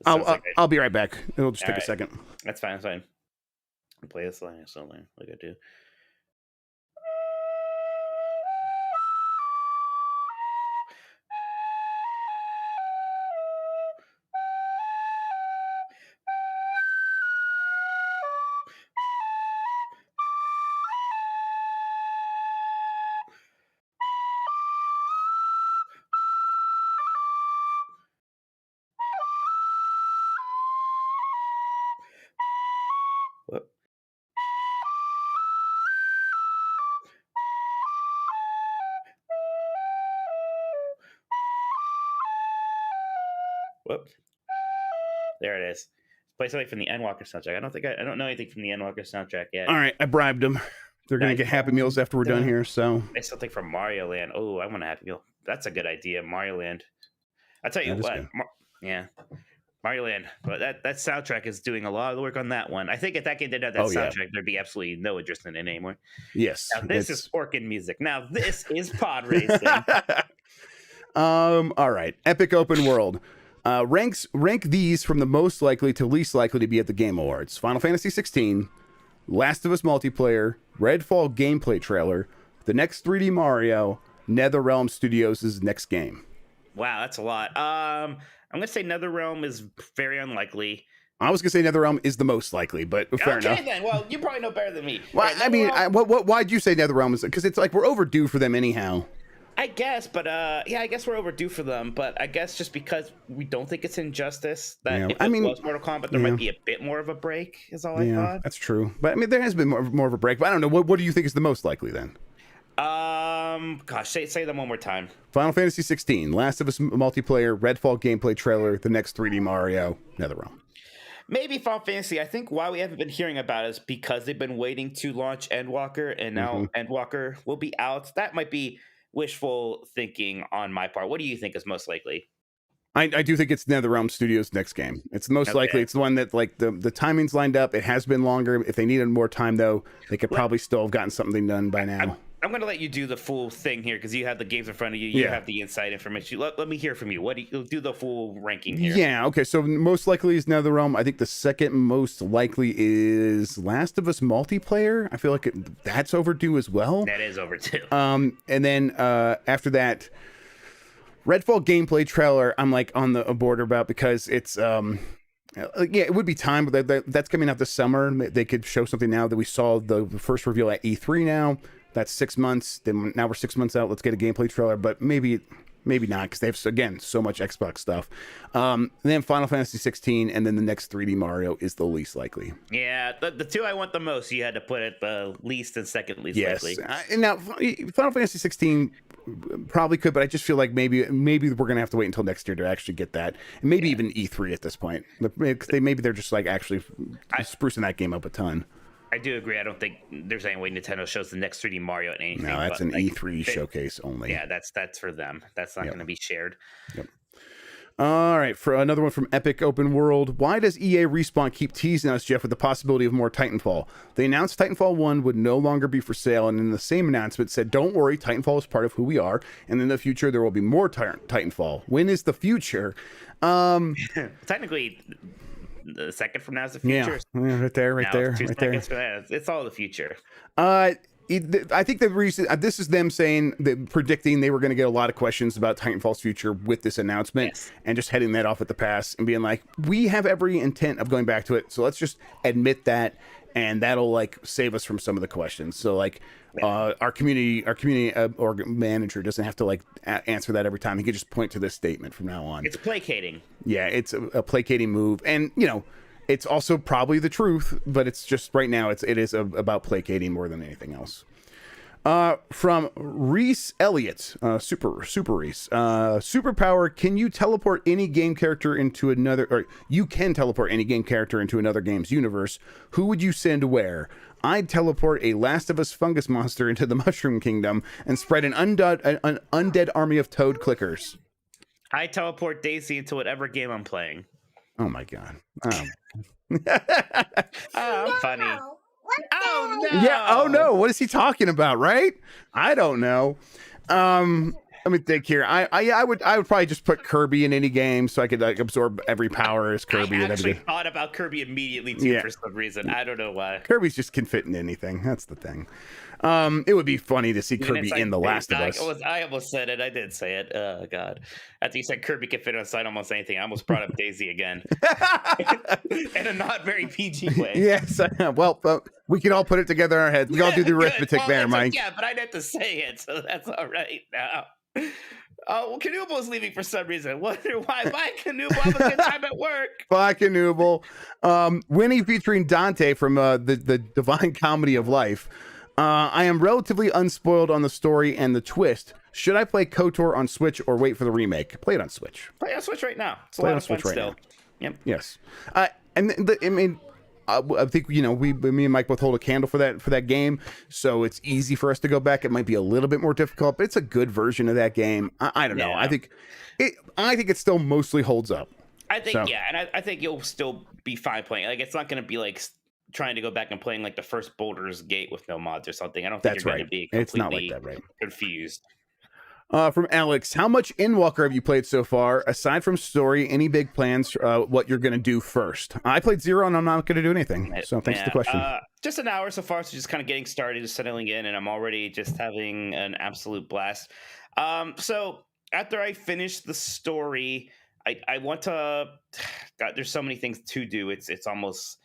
I'll be right back. It'll just take a second. That's fine. I'll play this line like I do. Whoop. Whoop. There it is. Play something from the Endwalker soundtrack. I don't know anything from the Endwalker soundtrack yet. All right, I bribed them. They're gonna get Happy Meals after we're done here. So it's something from Mario Land. Oh, I want a Happy Meal. That's a good idea, Mario Land. I'll tell you what. Mario Land. But that soundtrack is doing a lot of work on that one. I think if that game didn't have that soundtrack, there'd be absolutely no interest in it anymore. Yes. Now this is Orkin music. Now this is pod racing. All right. Epic Open World. Rank these from the most likely to least likely to be at the Game Awards. Final Fantasy 16, Last of Us multiplayer, Redfall gameplay trailer, the next 3D Mario, NetherRealm Studios' next game. Wow, that's a lot. I'm gonna say NetherRealm is very unlikely. I was gonna say NetherRealm is the most likely, but fair enough. Okay, then. Well, you probably know better than me. Well, Right, I mean, why'd you say NetherRealm? Because it's like we're overdue for them anyhow. I guess, but I guess we're overdue for them. But I guess just because we don't think it's injustice that if it was Mortal Kombat, there might be a bit more of a break. Is all I thought. That's true. But I mean, there has been more of a break. But I don't know. What do you think is the most likely then? Gosh, say them one more time. Final Fantasy 16, Last of Us multiplayer, Redfall gameplay trailer, the next 3D Mario, NetherRealm. Maybe Final Fantasy. I think why we haven't been hearing about it is because they've been waiting to launch Endwalker, and now Endwalker will be out. That might be wishful thinking on my part. What do you think is most likely? I do think it's NetherRealm Studios' next game. It's most likely. It's the one that like the timing's lined up. It has been longer. If they needed more time, though, they could probably still have gotten something done by now. I'm going to let you do the full thing here because you have the games in front of you. You have the inside information. Let me hear from you. What do you do the full ranking here? Yeah. Okay. So most likely is NetherRealm. I think the second most likely is Last of Us multiplayer. I feel like that's overdue as well. That is overdue. And then after that, Redfall gameplay trailer. I'm like on the border about because it's it would be time, but that's coming out this summer. They could show something now that we saw the first reveal at E3 now. That's 6 months. Then now we're 6 months out. Let's get a gameplay trailer, but maybe not because they have again so much Xbox stuff. Then Final Fantasy 16, and then the next 3D Mario is the least likely. Yeah, the two I want the most, you had to put it the least and second least likely. And now Final Fantasy 16 probably could, but I just feel like maybe we're gonna have to wait until next year to actually get that, and maybe even E3 at this point. Maybe they're just like actually sprucing that game up a ton. I do agree. I don't think there's any way Nintendo shows the next 3D Mario at anything. No, that's an E3 showcase only. Yeah, that's for them. That's not going to be shared. Yep. All right, for another one from Epic Open World. Why does EA Respawn keep teasing us, Jeff, with the possibility of more Titanfall? They announced Titanfall 1 would no longer be for sale, and in the same announcement said, don't worry, Titanfall is part of who we are, and in the future there will be more Titanfall. When is the future? Technically, the second from now is the future. Yeah, right there. It's all the future. I think the reason this is them saying predicting they were going to get a lot of questions about Titanfall's future with this announcement, and just heading that off at the pass and being like, we have every intent of going back to it, so let's just admit that, and that'll like save us from some of the questions. So like our community manager doesn't have to like answer that every time. He could just point to this statement from now on. It's placating. Yeah, it's a placating move, and it's also probably the truth, but it's just right now it is about placating more than anything else. From Reese Elliott, Super Reese, superpower, can you teleport any game character into another, or you can teleport any game character into another game's universe? Who would you send where? I'd teleport a Last of Us fungus monster into the Mushroom Kingdom and spread an undead army of toad clickers. I teleport Daisy into whatever game I'm playing. Oh my god. I'm funny. Oh no. Yeah. Oh no. What is he talking about? Right? I don't know. Let me think here. I would probably just put Kirby in any game so I could like absorb every power as Kirby. I actually thought about Kirby immediately too for some reason. I don't know why. Kirby's just can fit in anything. That's the thing. It would be funny to see Kirby in The Last of Us. I almost said it. I did say it. Oh god. After you said Kirby can fit inside almost anything, I almost brought up Daisy again. In a not very PG way. Yes. Well, we can all put it together in our heads. We all do the arithmetic there, Mike. Yeah, but I didn't have to say it, so that's all right now. Oh, well, Canooble's leaving for some reason. Wonder why. Bye, Canoeble. Have a good time at work. Bye, Canoeble. Winnie featuring Dante from the Divine Comedy of Life. I am relatively unspoiled on the story and the twist. Should I play KOTOR on Switch or wait for the remake? Play it on Switch. Play on Switch right now. It's a Play lot on of fun Switch right still. now. Yep. Yes. I mean, I think, you know, me and Mike both hold a candle for that game, so it's easy for us to go back. It might be a little bit more difficult, but it's a good version of that game. I don't know. Yeah. I think it still mostly holds up. I think and I think you'll still be fine playing. Like, it's not going to be like trying to go back and playing like the first Baldur's Gate with no mods or something. I don't think you're going to be completely it's not like that, right? Confused. From Alex, how much Endwalker have you played so far? Aside from story, any big plans? What you're going to do first? I played 0, and I'm not going to do anything. So thanks for the question. Just an hour so far, so just kind of getting started, just settling in, and I'm already just having an absolute blast. So after I finish the story, I want to. God, there's so many things to do. It's almost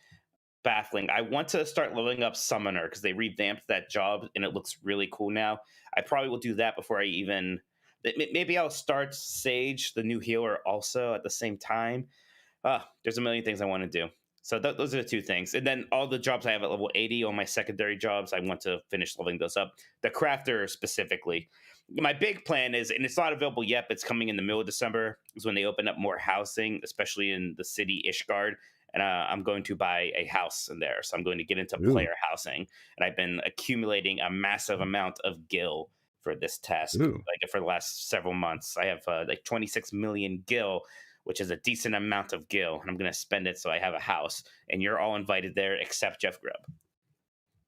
baffling. I want to start leveling up Summoner because they revamped that job and it looks really cool now. I probably will do that before I even. Maybe I'll start Sage, the new healer, also at the same time. There's a million things I want to do. So those are the two things. And then all the jobs I have at level 80 on my secondary jobs, I want to finish leveling those up. The crafter specifically. My big plan is, and it's not available yet, but it's coming in the middle of December, is when they open up more housing, especially in the city Ishgard. And I'm going to buy a house in there. So I'm going to get into player housing. And I've been accumulating a massive amount of gil for this task. Like for the last several months. I have like 26 million gil, which is a decent amount of gil. And I'm going to spend it so I have a house. And you're all invited there except Jeff Grubb.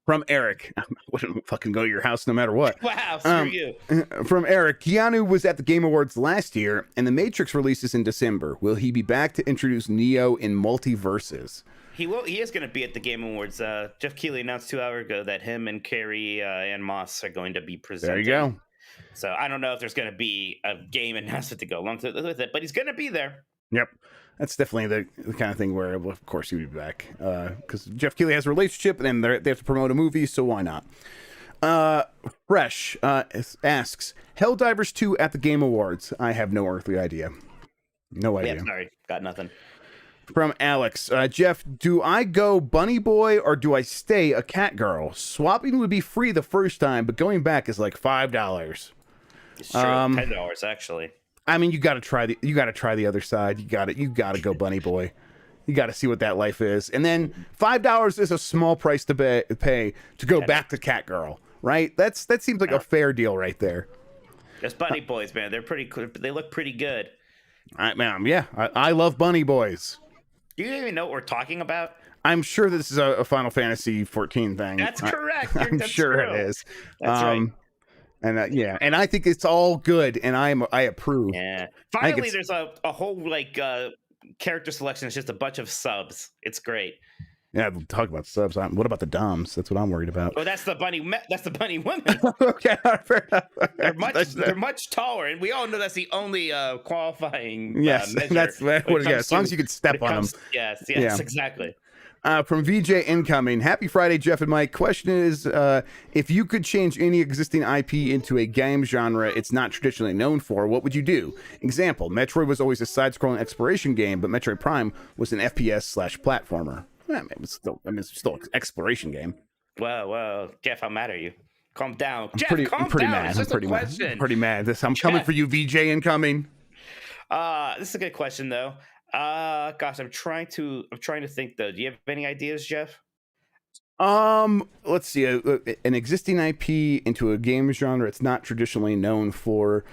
From Eric, I wouldn't fucking go to your house no matter what. Wow, screw you. From Eric, Keanu was at the Game Awards last year, and The Matrix releases in December. Will he be back to introduce Neo in multiverses? He will. He is going to be at the Game Awards. Jeff Keighley announced 2 hours ago that him and Carrie Ann Moss are going to be presenting. There you go. So I don't know if there's going to be a game announcement to go along with it, but he's going to be there. Yep. That's definitely the kind of thing where, well, of course, he would be back. Because Jeff Keighley has a relationship, and they have to promote a movie, so why not? Fresh asks, Helldivers 2 at the Game Awards. I have no earthly idea. No idea. Yeah, sorry. Got nothing. From Alex, Jeff, do I go bunny boy or do I stay a cat girl? Swapping would be free the first time, but going back is like $5. It's true. $10 actually. I mean, you got to try the other side. You got to go bunny boy. You got to see what that life is. And then $5 is a small price to pay to go back to cat girl, right? That seems like a fair deal right there. Those bunny boys, man, they're pretty cool. They look pretty good. All right, man. Yeah, I love bunny boys. Do you even know what we're talking about? I'm sure this is a Final Fantasy 14 thing. That's correct. I'm sure true. it is. That's right. And yeah, and I think it's all good, and I approve. Yeah. Finally, there's a whole character selection. It's just a bunch of subs. It's great. Yeah, we'll talk about subs. What about the DOMs? That's what I'm worried about. Oh, that's the bunny. That's the bunny women. Okay, fair enough. They're much taller, and we all know that's the only qualifying. Yes, measure that's what. Yeah, as long as you can step on them. Yes, exactly. From VJ Incoming, happy Friday, Jeff and Mike. Question is, if you could change any existing IP into a game genre it's not traditionally known for, what would you do? Example, Metroid was always a side-scrolling exploration game, but Metroid Prime was an FPS/platformer. It's still an exploration game. Whoa, Jeff, how mad are you? Calm down. Jeff, I'm pretty mad. I'm pretty mad. I'm coming for you, VJ Incoming. This is a good question, though. Gosh, I'm trying to think though. Do you have any ideas, Jeff? Let's see. An existing IP into a game genre it's not traditionally known for.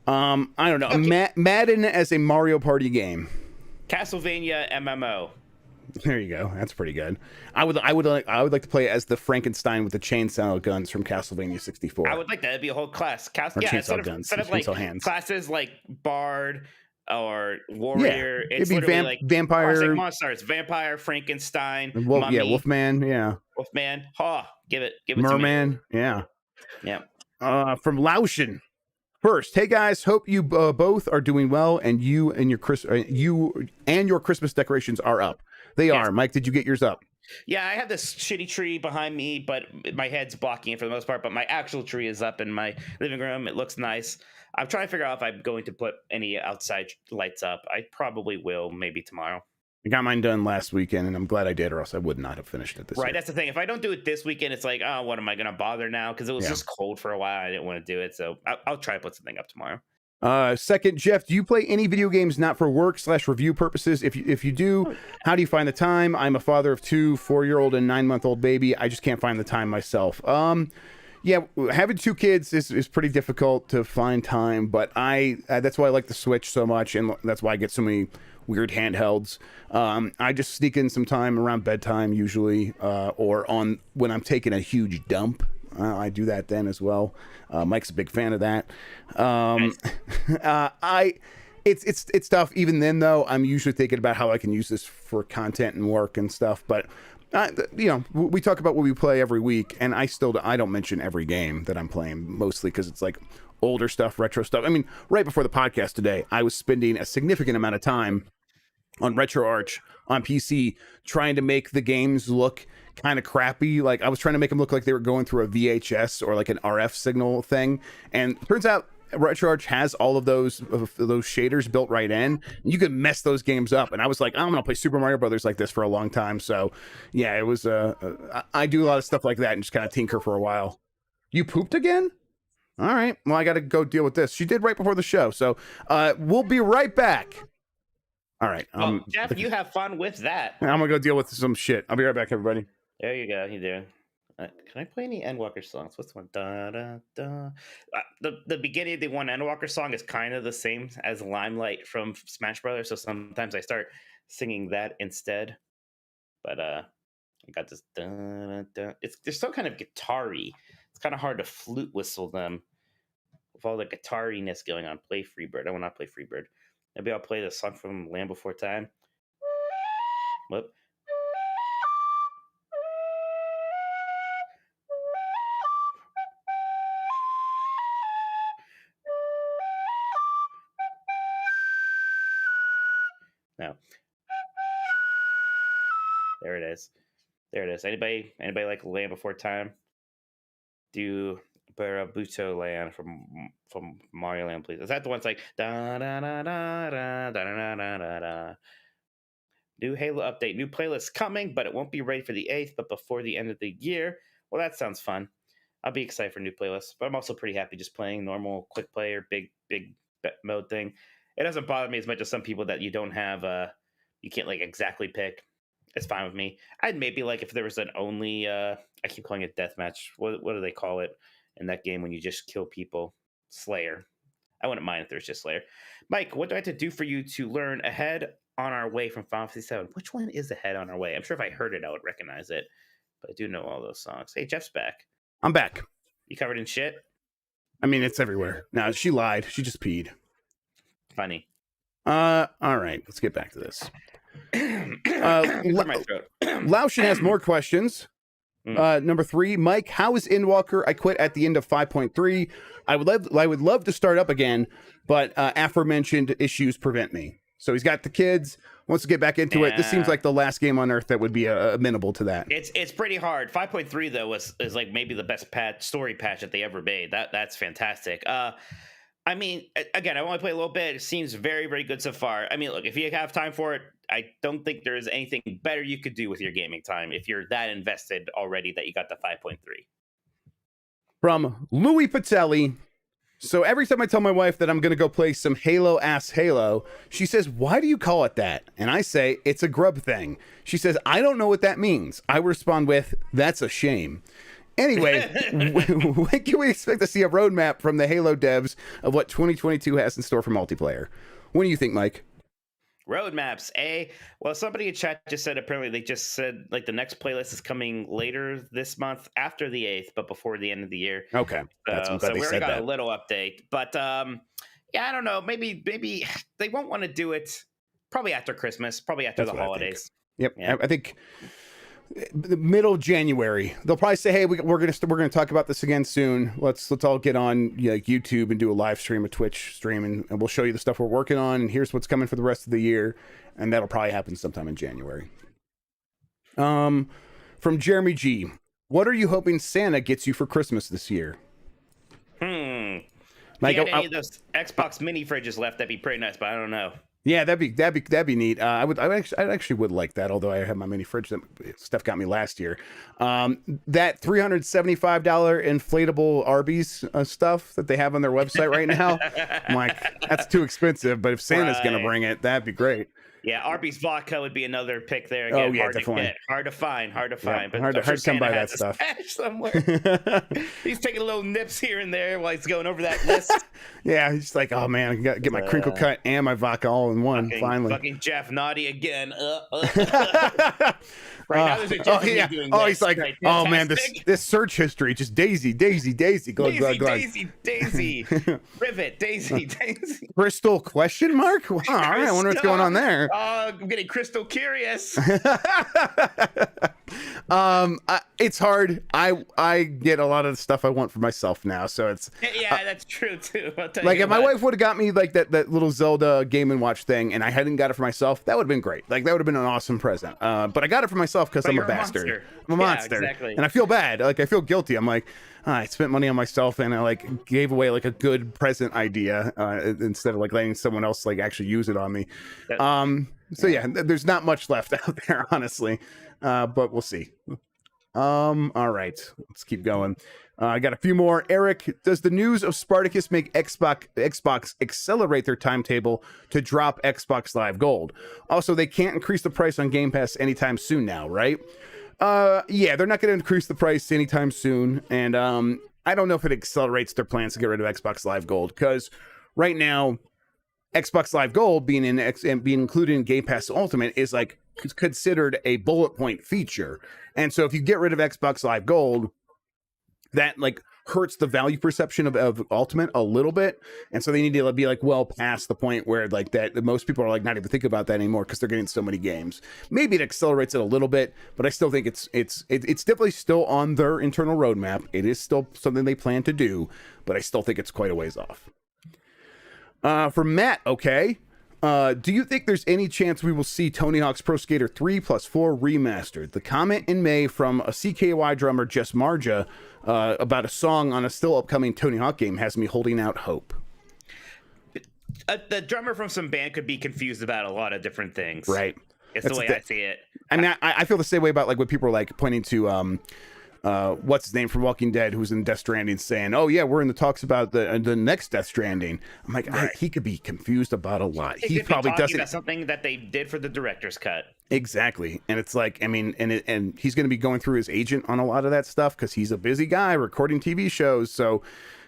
I don't know. Okay. Madden as a Mario Party game. Castlevania MMO. There you go. That's pretty good. I would like to play as the Frankenstein with the chainsaw guns from Castlevania 64. I would like that. It'd be a whole class. Chainsaw guns. Instead of like hands. Classes like Bard or Warrior. Yeah. It'd be like Vampire. Monsters. Vampire, Frankenstein, Mummy. Yeah, Wolfman. Yeah. Wolfman. Give it Merman. to me. Yeah. From Laushin. First, hey guys, hope you both are doing well, and you and your Christmas decorations are up. They are. Mike, did you get yours up? Yeah, I have this shitty tree behind me, but my head's blocking it for the most part. But my actual tree is up in my living room. It looks nice. I'm trying to figure out if I'm going to put any outside lights up. I probably will, maybe tomorrow. I got mine done last weekend, and I'm glad I did, or else I would not have finished it this Right, year. that's the thing. If I don't do it this weekend, it's like, oh, what am I going to bother now? Because it was just cold for a while. I didn't want to do it, so I'll try to put something up tomorrow. Second, Jeff, do you play any video games not for work / review purposes? If you do, how do you find the time? I'm a father of 2 4-year-old and 9-month-old baby. I just can't find the time myself. Yeah, having 2 kids is pretty difficult to find time, but that's why I like the Switch so much, and that's why I get so many weird handhelds. I just sneak in some time around bedtime usually, or on when I'm taking a huge dump. I do that then as well. Mike's a big fan of that. Nice. It's tough. Even then, though, I'm usually thinking about how I can use this for content and work and stuff. But we talk about what we play every week, and I don't mention every game that I'm playing, mostly because it's like older stuff, retro stuff. I mean, right before the podcast today, I was spending a significant amount of time on RetroArch on PC trying to make the games look kind of crappy. Like, I was trying to make them look like they were going through a VHS or like an RF signal thing, and turns out RetroArch has all of those shaders built right in. You can mess those games up, and I was like, I'm gonna play Super Mario Brothers like this for a long time. So yeah, it was I do a lot of stuff like that and just kind of tinker for a while. You pooped again? All right, well, I gotta go deal with this. She did right before the show, so we'll be right back. All right. Jeff, you have fun with that. I'm gonna go deal with some shit. I'll be right back, everybody. There you go. You do. Can I play any Endwalker songs? What's the one? Da, da, da. The beginning of the one Endwalker song is kind of the same as Limelight from Smash Brothers, so sometimes I start singing that instead. But I got this. Da, da, da. They're so kind of guitar-y. It's kind of hard to flute whistle them with all the guitar-iness going on. Play Freebird. I will not play Freebird. Maybe I'll play the song from Land Before Time. Whoop. No. There it is. There it is. Anybody like Land Before Time? Do Barabuto Land from Mario Land, please. Is that the one that's like da da da da da da da da da da? New Halo update, new playlist coming, but it won't be ready for the 8th, but before the end of the year. Well, that sounds fun. I'll be excited for new playlists, but I'm also pretty happy just playing normal quick play or big mode thing. It doesn't bother me as much as some people that you don't have you can't like exactly pick. It's fine with me. I'd maybe like if there was an only I keep calling it deathmatch. What do they call it in that game when you just kill people? Slayer. I wouldn't mind if there's just Slayer. Mike, what do I have to do for you to learn ahead on our way from Final Fantasy VII? Which one is ahead on our way? I'm sure if I heard it, I would recognize it. But I do know all those songs. Hey, Jeff's back. I'm back. You covered in shit? I mean, it's everywhere. No, she lied. She just peed. Funny. All right. Let's get back to this. Laushin has more questions. Number 3, Mike, how is Endwalker? I quit at the end of 5.3. I would love to start up again, but aforementioned issues prevent me. So he's got the kids, wants to get back into it. This seems like the last game on Earth that would be amenable to that. It's pretty hard. 5.3 though is like maybe the best story patch that they ever made. That's fantastic. I mean, again, I only played a little bit. It seems very, very good so far. I mean, look, if you have time for it, I don't think there is anything better you could do with your gaming time if you're that invested already that you got the 5.3. From Louis Patelli. So every time I tell my wife that I'm going to go play some Halo, she says, why do you call it that? And I say, it's a Grubb thing. She says, I don't know what that means. I respond with, that's a shame. Anyway, when can we expect to see a roadmap from the Halo devs of what 2022 has in store for multiplayer? What do you think, Mike? Roadmaps, well, somebody in chat just said apparently they just said like the next playlist is coming later this month after the 8th, but before the end of the year. Okay, so we already got a little update, but yeah, I don't know. Maybe they won't want to do it. Probably after Christmas. Probably after the holidays. Yep, yeah. I think the middle of January they'll probably say, hey, we're gonna talk about this again soon. Let's all get on like YouTube and do a live stream, a Twitch stream, and we'll show you the stuff we're working on, and here's what's coming for the rest of the year. And that'll probably happen sometime in January. From Jeremy G, what are you hoping Santa gets you for Christmas this year? If Like, you had any of those Xbox mini fridges left, that'd be pretty nice, but I don't know. yeah, that'd be neat. I actually would like that. Although I have my mini fridge that Steph got me last year. That $375 inflatable Arby's stuff that they have on their website right now. I'm like, that's too expensive. But if Santa's gonna bring it, that'd be great. Yeah, Arby's vodka would be another pick there. Again, yeah, hard definitely. To get, hard to find. But I'm hard to come by that stuff somewhere. He's taking little nips here and there while he's going over that list. Yeah, he's like, oh man, I gotta get my crinkle cut and my vodka all in one. Finally, fucking Jeff Naughty again. Right now, there's a Jeff doing this. He's like, right, oh man, this search history, just Daisy, glug, glug, glug. Daisy, Rivet, Daisy. Crystal question mark? Wow, all right, I wonder what's going on there. I'm getting crystal curious. It's hard. I get a lot of the stuff I want for myself now, so it's that's true too. I'll tell like you if my wife would have got me like that little Zelda Game and Watch thing, and I hadn't got it for myself, that would have been great. Like that would have been an awesome present. But I got it for myself because I'm a bastard. I'm a monster, exactly. And I feel bad. Like I feel guilty. I'm like, I spent money on myself, and I like gave away like a good present idea instead of like letting someone else like actually use it on me. So yeah, there's not much left out there, honestly. But we'll see. All right, let's keep going. I got a few more. Eric, does the news of Spartacus make Xbox accelerate their timetable to drop Xbox Live Gold? Also, they can't increase the price on Game Pass anytime soon now, right? Yeah, they're not going to increase the price anytime soon. And I don't know if it accelerates their plans to get rid of Xbox Live Gold, because right now, Xbox Live Gold being included in Game Pass Ultimate is like considered a bullet point feature. And so if you get rid of Xbox Live Gold, that like hurts the value perception of Ultimate a little bit. And so they need to be like well past the point where like that most people are like not even thinking about that anymore because they're getting so many games. Maybe it accelerates it a little bit, but I still think it's definitely still on their internal roadmap. It is still something they plan to do, but I still think it's quite a ways off. For Matt, okay. Do you think there's any chance we will see Tony Hawk's Pro Skater 3+4 remastered? The comment in May from a CKY drummer, Jess Marja, about a song on a still upcoming Tony Hawk game has me holding out hope. The drummer from some band could be confused about a lot of different things. Right. It's the way I see it. I mean, I feel the same way about like when people are like pointing to what's his name from Walking Dead, who's in Death Stranding, saying, "Oh yeah, we're in the talks about the next Death Stranding." I'm like, right. He could be confused about a lot. He probably doesn't. About something that they did for the director's cut. Exactly, and it's like, I mean, and he's going to be going through his agent on a lot of that stuff because he's a busy guy recording TV shows. So,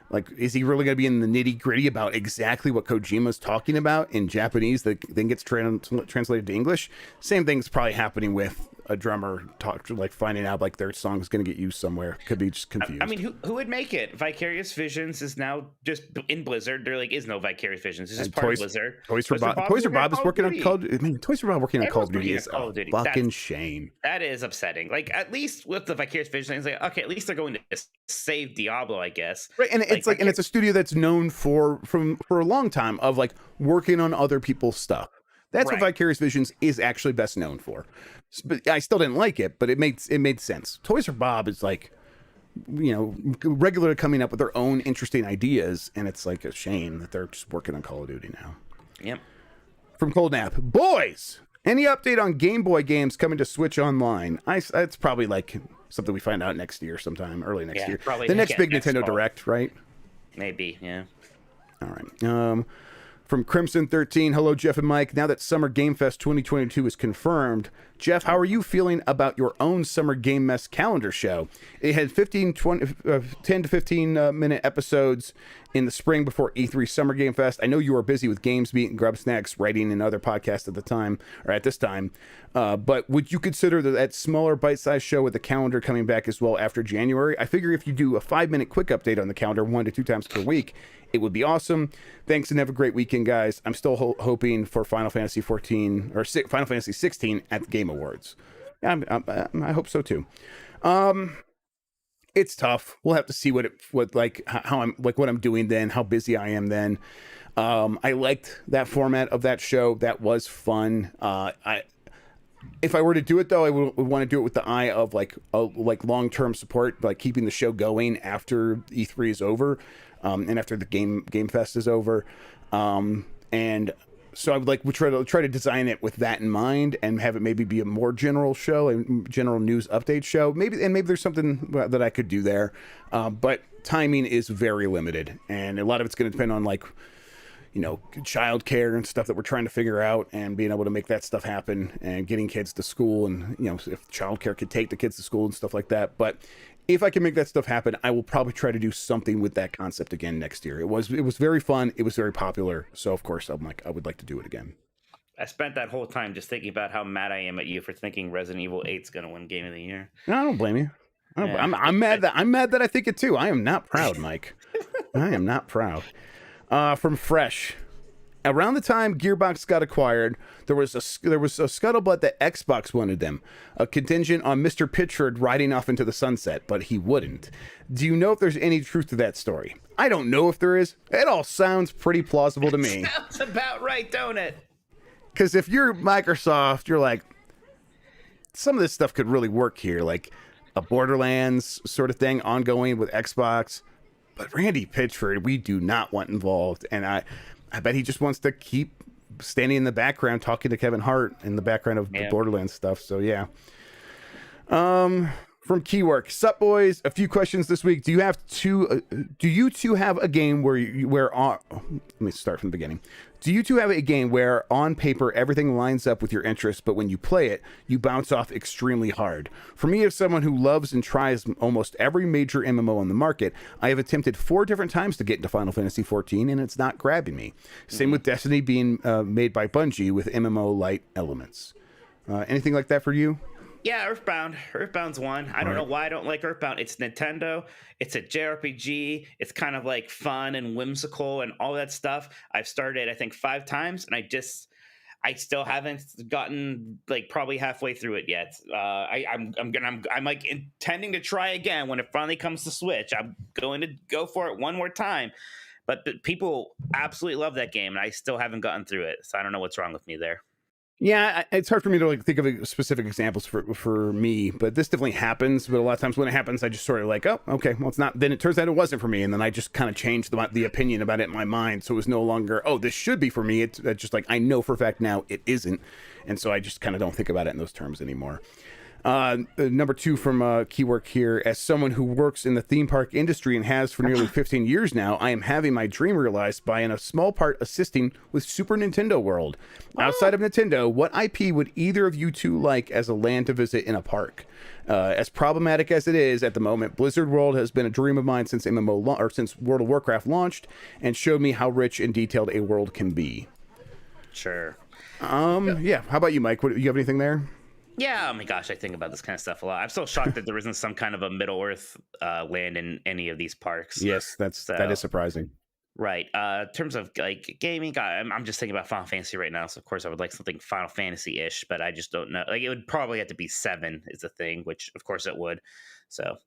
like, is he really going to be in the nitty gritty about exactly what Kojima's talking about in Japanese that then gets translated to English? Same thing's probably happening with a drummer like finding out like their song is going to get used somewhere. Could be just confused. I mean, who would make it? Vicarious Visions is now just in Blizzard. There like is no Vicarious Visions. It's just part of Blizzard. Toys for Bob is working on Call of Duty. I mean, Toys for Bob working on Call of Duty is a fucking shame. That is upsetting. Like at least with the Vicarious Visions, like okay, at least they're going to save Diablo, I guess. Right, and it's like, and it's a studio that's known for a long time of like working on other people's stuff. That's what Vicarious Visions is actually best known for. But I still didn't like it, but it made sense. Toys for Bob is like, you know, regularly coming up with their own interesting ideas, and it's like a shame that they're just working on Call of Duty now. Yep. From Cold Nap, boys, any update on Game Boy games coming to Switch Online? It's probably like something we find out next year, sometime early next year. Probably the next big Nintendo Direct, right? Maybe, yeah. All right. From Crimson 13, hello Jeff and Mike. Now that Summer Game Fest 2022 is confirmed, Jeff, how are you feeling about your own Summer Game Mess calendar show? It had 10 to 15 minute episodes in the spring before E3 Summer Game Fest. I know you were busy with GamesBeat and Grubb Snacks writing and other podcasts at the time, or at this time, but would you consider that smaller bite-sized show with the calendar coming back as well after January? I figure if you do a 5-minute quick update on the calendar 1 to 2 times per week, it would be awesome. Thanks and have a great weekend, guys. I'm still hoping for Final Fantasy 14 or Final Fantasy 16 at the Game Awards. I hope so too. It's tough. We'll have to see what I'm doing then, how busy I am then. I liked that format of that show. That was fun. if I were to do it though, I would want to do it with the eye of like long-term support, like keeping the show going after E3 is over, and after the Game Fest is over, and so I would try to design it with that in mind and have it maybe be a more general show, a general news update show. Maybe there's something that I could do there, but timing is very limited, and a lot of it's going to depend on like, you know, childcare and stuff that we're trying to figure out, and being able to make that stuff happen, and getting kids to school, and you know, if childcare could take the kids to school and stuff like that. But if I can make that stuff happen, I will probably try to do something with that concept again next year. It was very fun. It was very popular. So of course I'm like, I would like to do it again. I spent that whole time just thinking about how mad I am at you for thinking Resident Evil 8's going to win Game of the Year. No, I don't blame you. I'm mad that I think it too. I am not proud, Mike. I am not proud. From Fresh. Around the time Gearbox got acquired, there was a scuttlebutt that Xbox wanted them, a contingent on Mr. Pitchford riding off into the sunset, but he wouldn't. Do you know if there's any truth to that story? I don't know if there is. It all sounds pretty plausible to me. Sounds about right, don't it? Because if you're Microsoft, you're like, some of this stuff could really work here, like a Borderlands sort of thing ongoing with Xbox. But Randy Pitchford, we do not want involved, and I bet he just wants to keep standing in the background talking to Kevin Hart in the background of the Borderlands stuff. So yeah. From Keywork, sup boys, a few questions this week. Do you two have a game let me start from the beginning. Do you two have a game where on paper everything lines up with your interests, but when you play it, you bounce off extremely hard? For me, as someone who loves and tries almost every major MMO on the market, I have attempted 4 different times to get into Final Fantasy XIV, and it's not grabbing me. Same with Destiny being made by Bungie with MMO-light elements. Anything like that for you? Yeah, Earthbound. Earthbound's one. I don't know why I don't like Earthbound. It's Nintendo. It's a JRPG. It's kind of like fun and whimsical and all that stuff. I've started, I think, 5 times, and I still haven't gotten like probably halfway through it yet. I'm like intending to try again when it finally comes to Switch. I'm going to go for it one more time. But people absolutely love that game, and I still haven't gotten through it. So I don't know what's wrong with me there. Yeah, it's hard for me to like think of specific examples for me, but this definitely happens. But a lot of times when it happens, I just sort of like, oh, okay, well, it's not. Then it turns out it wasn't for me, and then I just kind of changed the opinion about it in my mind. So it was no longer, oh, this should be for me. It's just like I know for a fact now it isn't, and so I just kind of don't think about it in those terms anymore. Number 2 from Keywork here. As someone who works in the theme park industry and has for nearly 15 years now, I am having my dream realized by in a small part assisting with Super Nintendo World. Outside of Nintendo, what IP would either of you two like as a land to visit in a park? As problematic as it is at the moment, Blizzard World has been a dream of mine since since World of Warcraft launched and showed me how rich and detailed a world can be. Sure. Yeah. How about you, Mike? You have anything there? Yeah, oh my gosh, I think about this kind of stuff a lot. I'm so shocked that there isn't some kind of a Middle Earth land in any of these parks. Yes, that is surprising. Right. In terms of like gaming, I'm just thinking about Final Fantasy right now. So of course I would like something Final Fantasy-ish, but I just don't know. Like it would probably have to be 7 is the thing, which of course it would. So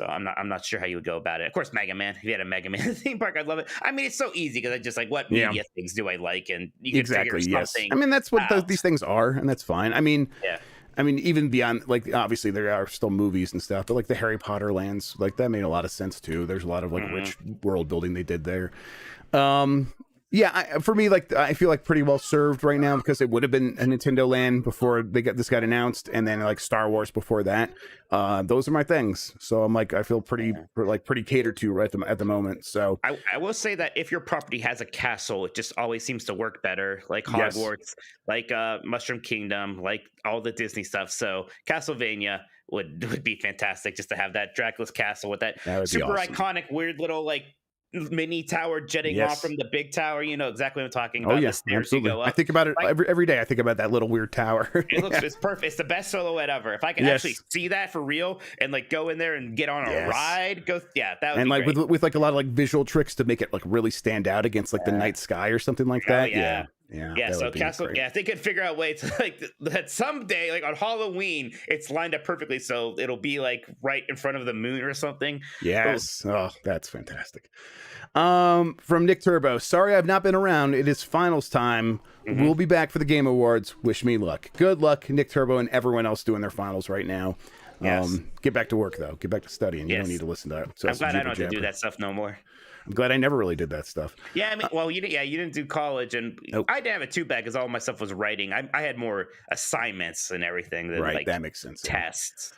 I'm not sure how you would go about it. Of course, Mega Man. If you had a Mega Man theme park, I'd love it. I mean, it's so easy because I just like what media things do I like, and you can exactly figure something. Yes. I mean, that's what these things are, and that's fine. I mean, yeah. I mean, even beyond, like, obviously there are still movies and stuff, but like the Harry Potter lands, like that made a lot of sense too. There's a lot of like rich world building they did there. Yeah, for me, like I feel like pretty well served right now because it would have been a Nintendo land before this got announced, and then like Star Wars before that. Those are my things. So I'm like, I feel pretty catered to right at the moment. So I will say that if your property has a castle, it just always seems to work better, like Hogwarts, like Mushroom Kingdom, like all the Disney stuff. So Castlevania would be fantastic just to have that Dracula's castle with that super awesome. Iconic, weird little like mini tower jetting off from the big tower. You know exactly what I'm talking about. Oh yeah, the stairs absolutely. You go up. I think about it every day. I think about that little weird tower. It's perfect. It's the best silhouette ever. If I could actually see that for real and like go in there and get on a ride, that would be like great. with like a lot of like visual tricks to make it like really stand out against like the night sky or something like that. Yeah. Yeah, that so would be Castle. great. Yeah, if they could figure out a way to like that someday, like on Halloween, it's lined up perfectly, so it'll be like right in front of the moon or something. Yes. Oh, that's fantastic. From Nick Turbo. Sorry, I've not been around. It is finals time. Mm-hmm. We'll be back for the Game Awards. Wish me luck. Good luck, Nick Turbo, and everyone else doing their finals right now. Yes. Get back to work though. Get back to studying. You Yes. don't need to listen to that. I'm glad I don't have to do that stuff no more. I'm glad I never really did that stuff. Yeah, I mean, well, you didn't do college, and Nope. I didn't have it too bad because all my stuff was writing. I had more assignments and everything than Right, like that makes sense. Yeah. tests.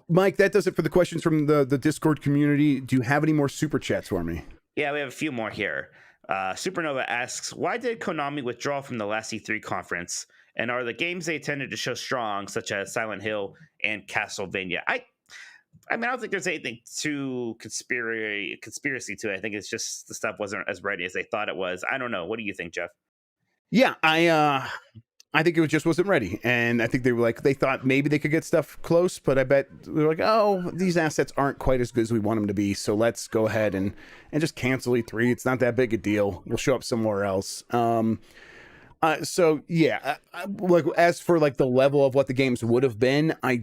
Mike, that does it for the questions from the Discord community. Do you have any more super chats for me? Yeah, we have a few more here. Supernova asks, why did Konami withdraw from the last E3 conference? And are the games they intended to show strong, such as Silent Hill and Castlevania? I mean, I don't think there's anything too conspiracy to it. I think it's just the stuff wasn't as ready as they thought it was. I don't know. What do you think, Jeff? Yeah, I think it just wasn't ready, and I think they thought maybe they could get stuff close, but I bet they're like, oh, these assets aren't quite as good as we want them to be, so let's go ahead and just cancel E3. It's not that big a deal. We'll show up somewhere else. So yeah, like as for like the level of what the games would have been, I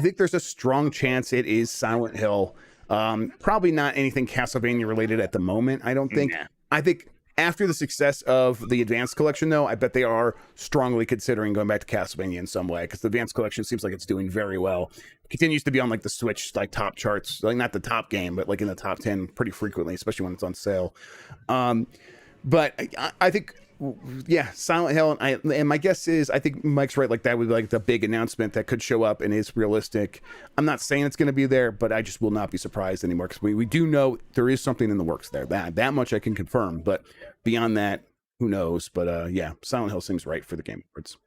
think there's a strong chance it is Silent Hill. Probably not anything Castlevania related at the moment. I don't think. Yeah. I think after the success of the Advanced Collection, though, I bet they are strongly considering going back to Castlevania in some way, because the Advanced Collection seems like it's doing very well. It continues to be on like the Switch like top charts, like not the top game, but like in the top 10 pretty frequently, especially when it's on sale. But I think. Yeah, Silent Hill, and my guess is I think Mike's right. Like that would be like the big announcement that could show up and is realistic. I'm not saying it's going to be there, but I just will not be surprised anymore because we do know there is something in the works there. That much I can confirm. But beyond that, who knows? But yeah, Silent Hill seems right for the Game Awards.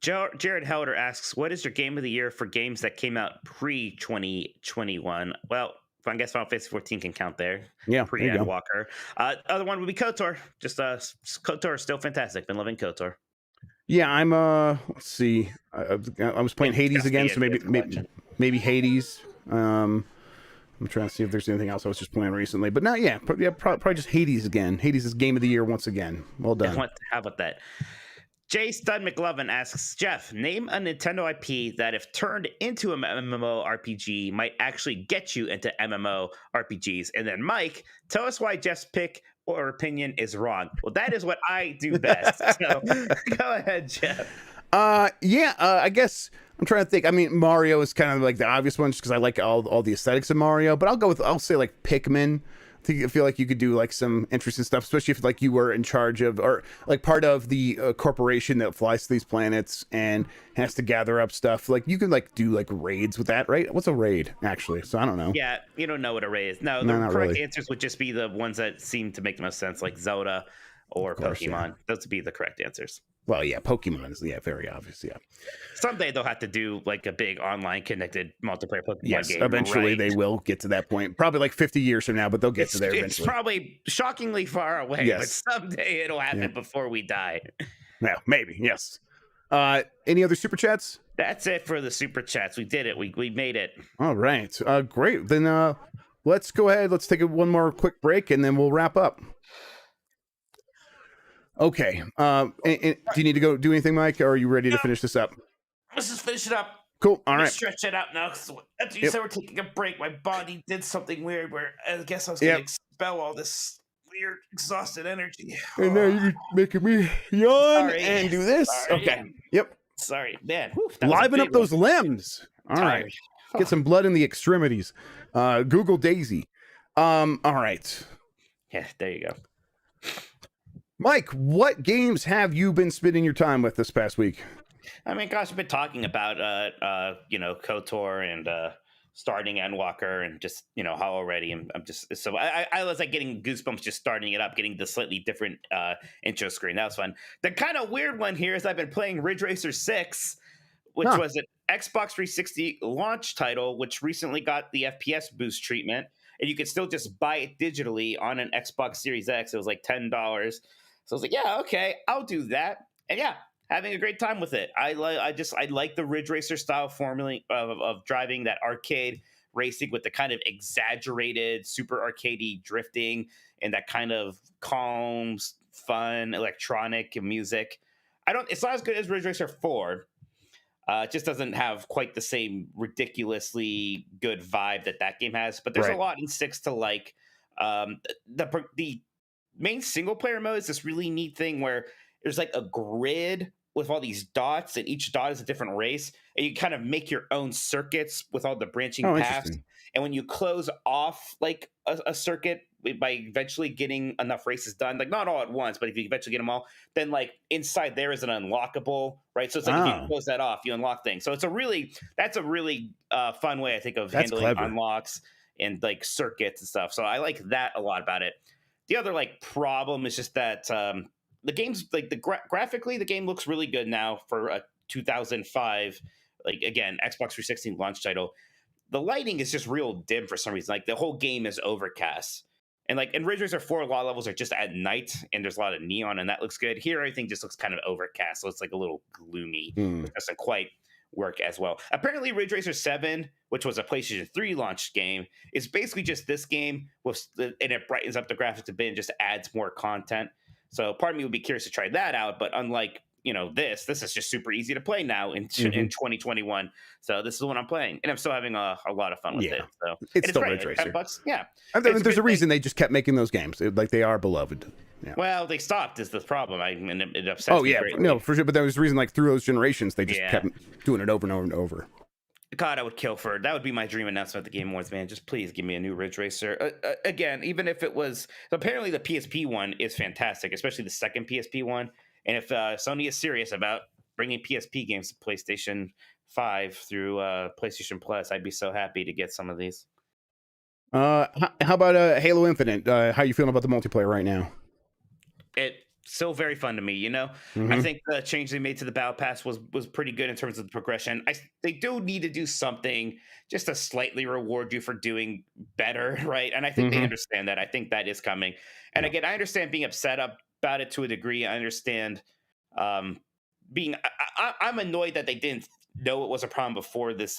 Jared Helder asks, "What is your game of the year for games that came out pre-2021?" Well, I guess Final Fantasy 14 can count there. Yeah, Pre-Endwalker. Other one would be KOTOR. Just KOTOR is still fantastic. Been loving KOTOR. Yeah, I'm let's see. I was playing Hades again, so maybe Hades. I'm trying to see if there's anything else I was just playing recently, but not yeah, probably just Hades again. Hades is game of the year once again. Well done. How about that? Jay Stud McLovin asks, Jeff, name a Nintendo IP that if turned into an MMORPG might actually get you into MMORPGs. And then Mike, tell us why Jeff's pick or opinion is wrong. Well, that is what I do best. So go ahead, Jeff. I guess I'm trying to think. I mean, Mario is kind of like the obvious one just because I like all the aesthetics of Mario, but I'll say like Pikmin. I feel like you could do like some interesting stuff, especially if like you were in charge of or like part of the corporation that flies to these planets and has to gather up stuff. Like you can like do like raids with that, right? What's a raid actually? So I don't know. Yeah, you don't know what a raid is. No, the correct answers would just be the ones that seem to make the most sense, like Zelda or Pokemon. Yeah. Those would be the correct answers. Well, yeah, Pokemon is very obvious. Yeah. Someday they'll have to do like a big online connected multiplayer Pokemon game. Eventually they will get to that point. Probably like 50 years from now, but they'll get to there eventually. It's probably shockingly far away, but someday it'll happen before we die. Yeah, maybe. Yes. Any other super chats? That's it for the super chats. We did it. We made it. All right. Great. Then let's go ahead. Let's take one more quick break and then we'll wrap up. Okay. And do you need to go do anything, Mike, or are you ready to finish this up? Let's just finish it up. Cool. All right. Stretch it out now. After you said we're taking a break, my body did something weird where I guess I was going to expel all this weird exhausted energy. And now you're making me yawn and do this. Sorry. Okay. Yep. Sorry, man. Whew, liven up those limbs. All right. Get some blood in the extremities. Google Daisy. All right. Yeah, there you go. Mike, what games have you been spending your time with this past week? I mean, gosh, I've been talking about, KOTOR and starting Endwalker and just, how already I'm just, so I was like getting goosebumps just starting it up, getting the slightly different intro screen. That was fun. The kind of weird one here is I've been playing Ridge Racer 6, which was an Xbox 360 launch title, which recently got the FPS boost treatment. And you could still just buy it digitally on an Xbox Series X. It was like $10. So I was like, yeah, okay, I'll do that. And yeah, having a great time with it. I like the Ridge Racer style formula of driving, that arcade racing with the kind of exaggerated, super arcadey drifting and that kind of calm fun electronic music. It's not as good as Ridge Racer 4. It just doesn't have quite the same ridiculously good vibe that game has. But there's a lot in 6 to like. The main single player mode is this really neat thing where there's like a grid with all these dots, and each dot is a different race, and you kind of make your own circuits with all the branching paths. And when you close off like a circuit by eventually getting enough races done, like not all at once, but if you eventually get them all, then like inside there is an unlockable, right? So it's like if you close that off, you unlock things. So that's a really fun way, I think, of handling unlocks and like circuits and stuff. So I like that a lot about it. The other like problem is just that the game's like graphically, the game looks really good now for a 2005, like again, Xbox 360 launch title. The lighting is just real dim for some reason. Like the whole game is overcast. And like in Ridge Racer 4, a lot of levels are just at night and there's a lot of neon and that looks good. Here, everything just looks kind of overcast. So it's like a little gloomy. It doesn't quite work as well. Apparently Ridge Racer 7, which was a PlayStation 3 launch game, is basically just this game and it brightens up the graphics a bit and just adds more content. So part of me would be curious to try that out. But unlike this is just super easy to play now in 2021. So this is what I'm playing, and I'm still having a lot of fun with it. So it's still Ridge Racer. $10, yeah. There's a reason they just kept making those games. Like they are beloved. Yeah. Well, they stopped is the problem. And it upsets me greatly. No, for sure. But there was a reason, like through those generations, they just kept doing it over and over and over. God, I would kill for it. That would be my dream announcement at the Game Awards, man. Just please give me a new Ridge Racer. Again, even if it was... Apparently the PSP one is fantastic, especially the second PSP one. And if Sony is serious about bringing PSP games to PlayStation 5 through PlayStation Plus, I'd be so happy to get some of these. How about Halo Infinite? How you feeling about the multiplayer right now? It's still very fun to me, I think the change they made to the Battle Pass was pretty good in terms of the progression. They do need to do something just to slightly reward you for doing better, right? And I think they understand that. I think that is coming. And again, I understand being upset about it to a degree. I understand I'm annoyed that they didn't know it was a problem before this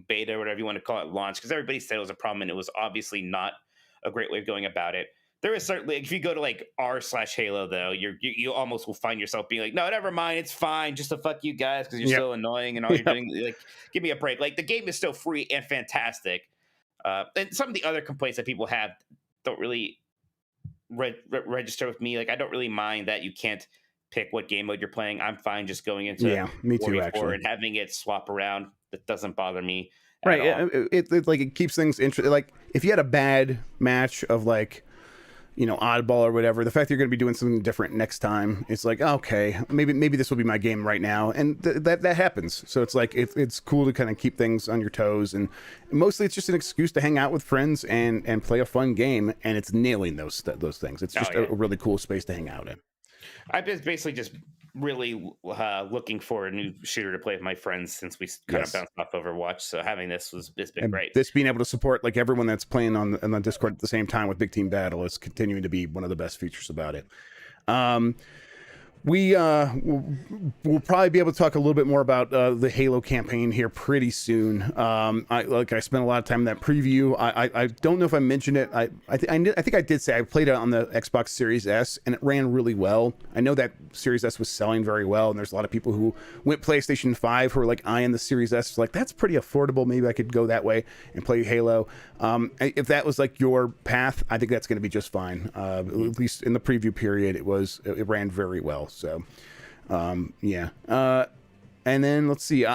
beta or whatever you want to call it launch, because everybody said it was a problem and it was obviously not a great way of going about it. There is certainly, if you go to like r/Halo though, you almost will find yourself being like, no, never mind, it's fine, just to fuck you guys because you're so annoying and all you're doing. Like, give me a break. Like the game is still free and fantastic. And some of the other complaints that people have don't really register with me. Like I don't really mind that you can't pick what game mode you're playing. I'm fine just going into me too, actually, and having it swap around. That doesn't bother me. Right. It keeps things interesting. Like if you had a bad match of like, oddball or whatever, the fact that you're going to be doing something different next time, it's like, okay, maybe this will be my game right now. And that happens. So it's like, it's cool to kind of keep things on your toes. And mostly it's just an excuse to hang out with friends and play a fun game. And it's nailing those things. It's just a really cool space to hang out in. I've been basically just really looking for a new shooter to play with my friends since we kind of bounced off Overwatch. So having this has been great. This being able to support like everyone that's playing on the Discord at the same time with Big Team Battle is continuing to be one of the best features about it. We'll probably be able to talk a little bit more about the Halo campaign here pretty soon. I spent a lot of time in that preview. I don't know if I mentioned it. I think I did say I played it on the Xbox Series S and it ran really well. I know that Series S was selling very well, and there's a lot of people who went PlayStation 5 who are like eyeing the Series S. Like, that's pretty affordable. Maybe I could go that way and play Halo. If that was like your path, I think that's going to be just fine. At least in the preview period, it ran very well. So, and then let's see.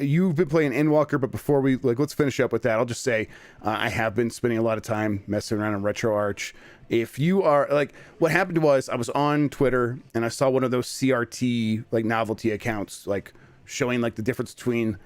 You've been playing Endwalker, but before let's finish up with that, I'll just say I have been spending a lot of time messing around in RetroArch. If you are like, what happened was I was on Twitter and I saw one of those CRT like novelty accounts like showing like the difference between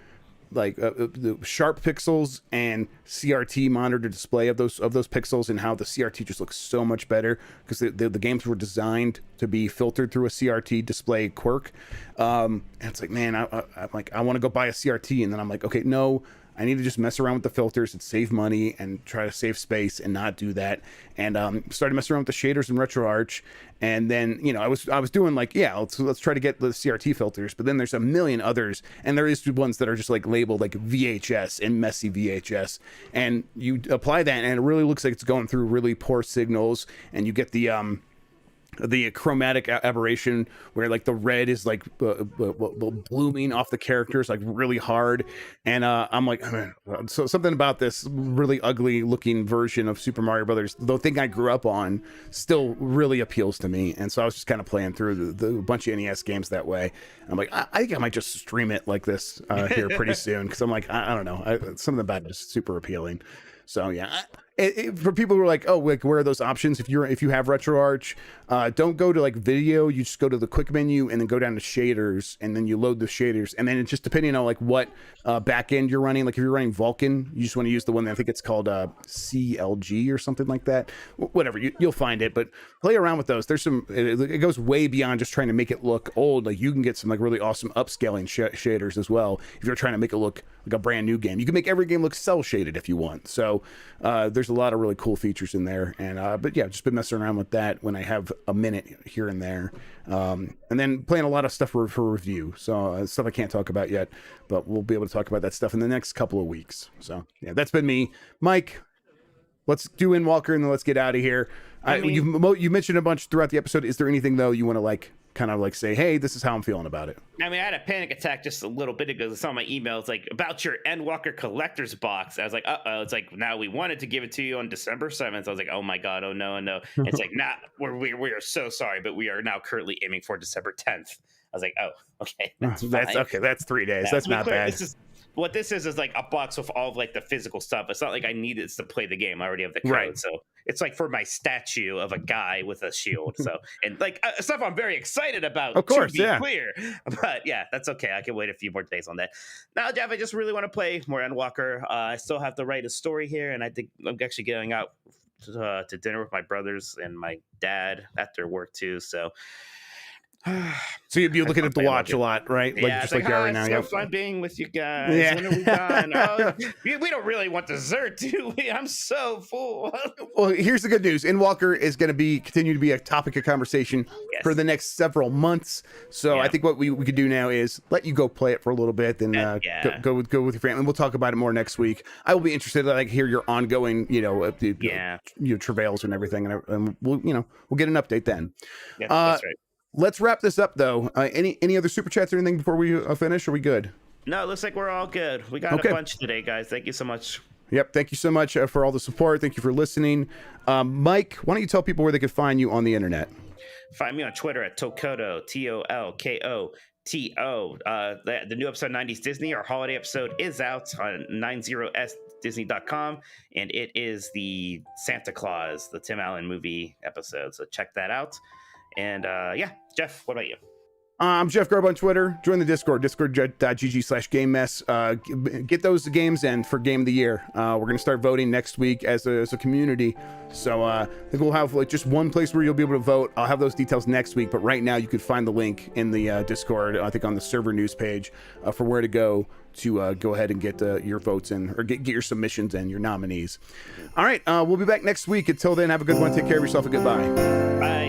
like the sharp pixels and CRT monitor display of those pixels, and how the CRT just looks so much better because the games were designed to be filtered through a CRT display quirk. And it's like, man, I'm like, I want to go buy a CRT, and then I'm like, okay, no, I need to just mess around with the filters and save money and try to save space and not do that. And started messing around with the shaders in RetroArch. And then, I was doing like, let's try to get the CRT filters. But then there's a million others. And there is ones that are just like labeled like VHS and messy VHS. And you apply that and it really looks like it's going through really poor signals. And you get the the chromatic aberration where like the red is like blooming off the characters like really hard, and I'm like, man, so something about this really ugly looking version of Super Mario Brothers, the thing I grew up on, still really appeals to me. And so I was just kind of playing through the bunch of NES games that way. I'm like, I think I might just stream it like this here pretty soon, because I'm like, I don't know, something about it is super appealing. So yeah, for people who are like, oh, like, where are those options? If you have RetroArch, don't go to like video. You just go to the quick menu and then go down to shaders, and then you load the shaders. And then it's just depending on like what backend you're running. Like if you're running Vulkan, you just want to use the one that I think it's called CLG or something like that. Whatever, you'll find it. But play around with those. There's some. It goes way beyond just trying to make it look old. Like you can get some like really awesome upscaling shaders as well if you're trying to make it look like a brand new game. You can make every game look cell shaded if you want. So there's a lot of really cool features in there. And but yeah, just been messing around with that when I have a minute here and there, and then playing a lot of stuff for review. So stuff I can't talk about yet, but we'll be able to talk about that stuff in the next couple of weeks. So yeah, that's been me, Mike. Let's do Endwalker and then let's get out of here. You mentioned a bunch throughout the episode. Is there anything though you want to like kind of like say, hey, this is how I'm feeling about it? I mean, I had a panic attack just a little bit ago. I saw my emails like about your Endwalker collector's box. I was like, it's like, now we wanted to give it to you on December 7th. I was like, oh my God, oh no. It's like, nah, we are so sorry, but we are now currently aiming for December 10th. I was like, oh, okay. That's okay. That's 3 days. That's not bad. What this is like a box with all of like the physical stuff. It's not like I need it to play the game. I already have the code. Right. So it's like for my statue of a guy with a shield. So, and like stuff I'm very excited about. Of course, to be clear. But yeah, that's okay. I can wait a few more days on that. Now, Jeff, I just really want to play more Endwalker. I still have to write a story here, and I think I'm actually going out to dinner with my brothers and my dad after work too. So you'd be looking at the watch a lot, right? Yeah, like, just like you are right now. It's so fun being with you guys. Yeah. When are we done? Oh, we don't really want dessert, do we? I'm so full. Well, here's the good news. Endwalker is going to continue to be a topic of conversation for the next several months. So I think what we could do now is let you go play it for a little bit, then go with your family. And we'll talk about it more next week. I will be interested to like hear your ongoing, travails and everything, and we'll get an update then. Yeah, that's right. Let's wrap this up, though. Any other super chats or anything before we finish? Are we good? No, it looks like we're all good. We got a bunch today, guys. Thank you so much. Yep. Thank you so much for all the support. Thank you for listening. Mike, why don't you tell people where they can find you on the internet? Find me on Twitter at Tokoto, TOLKOTO. The new episode 90s Disney, our holiday episode, is out on 90sdisney.com, and it is the Santa Claus, the Tim Allen movie episode. So check that out. And Jeff, what about you? I'm Jeff Grubb on Twitter. Join the Discord, discord.gg/GameMess. Get those games in for Game of the Year. We're going to start voting next week as a community. So I think we'll have like just one place where you'll be able to vote. I'll have those details next week, but right now you can find the link in the Discord, I think on the server news page, for where to go to go ahead and get your votes in, or get your submissions in, your nominees. All right, we'll be back next week. Until then, have a good one. Take care of yourself, and goodbye. Bye.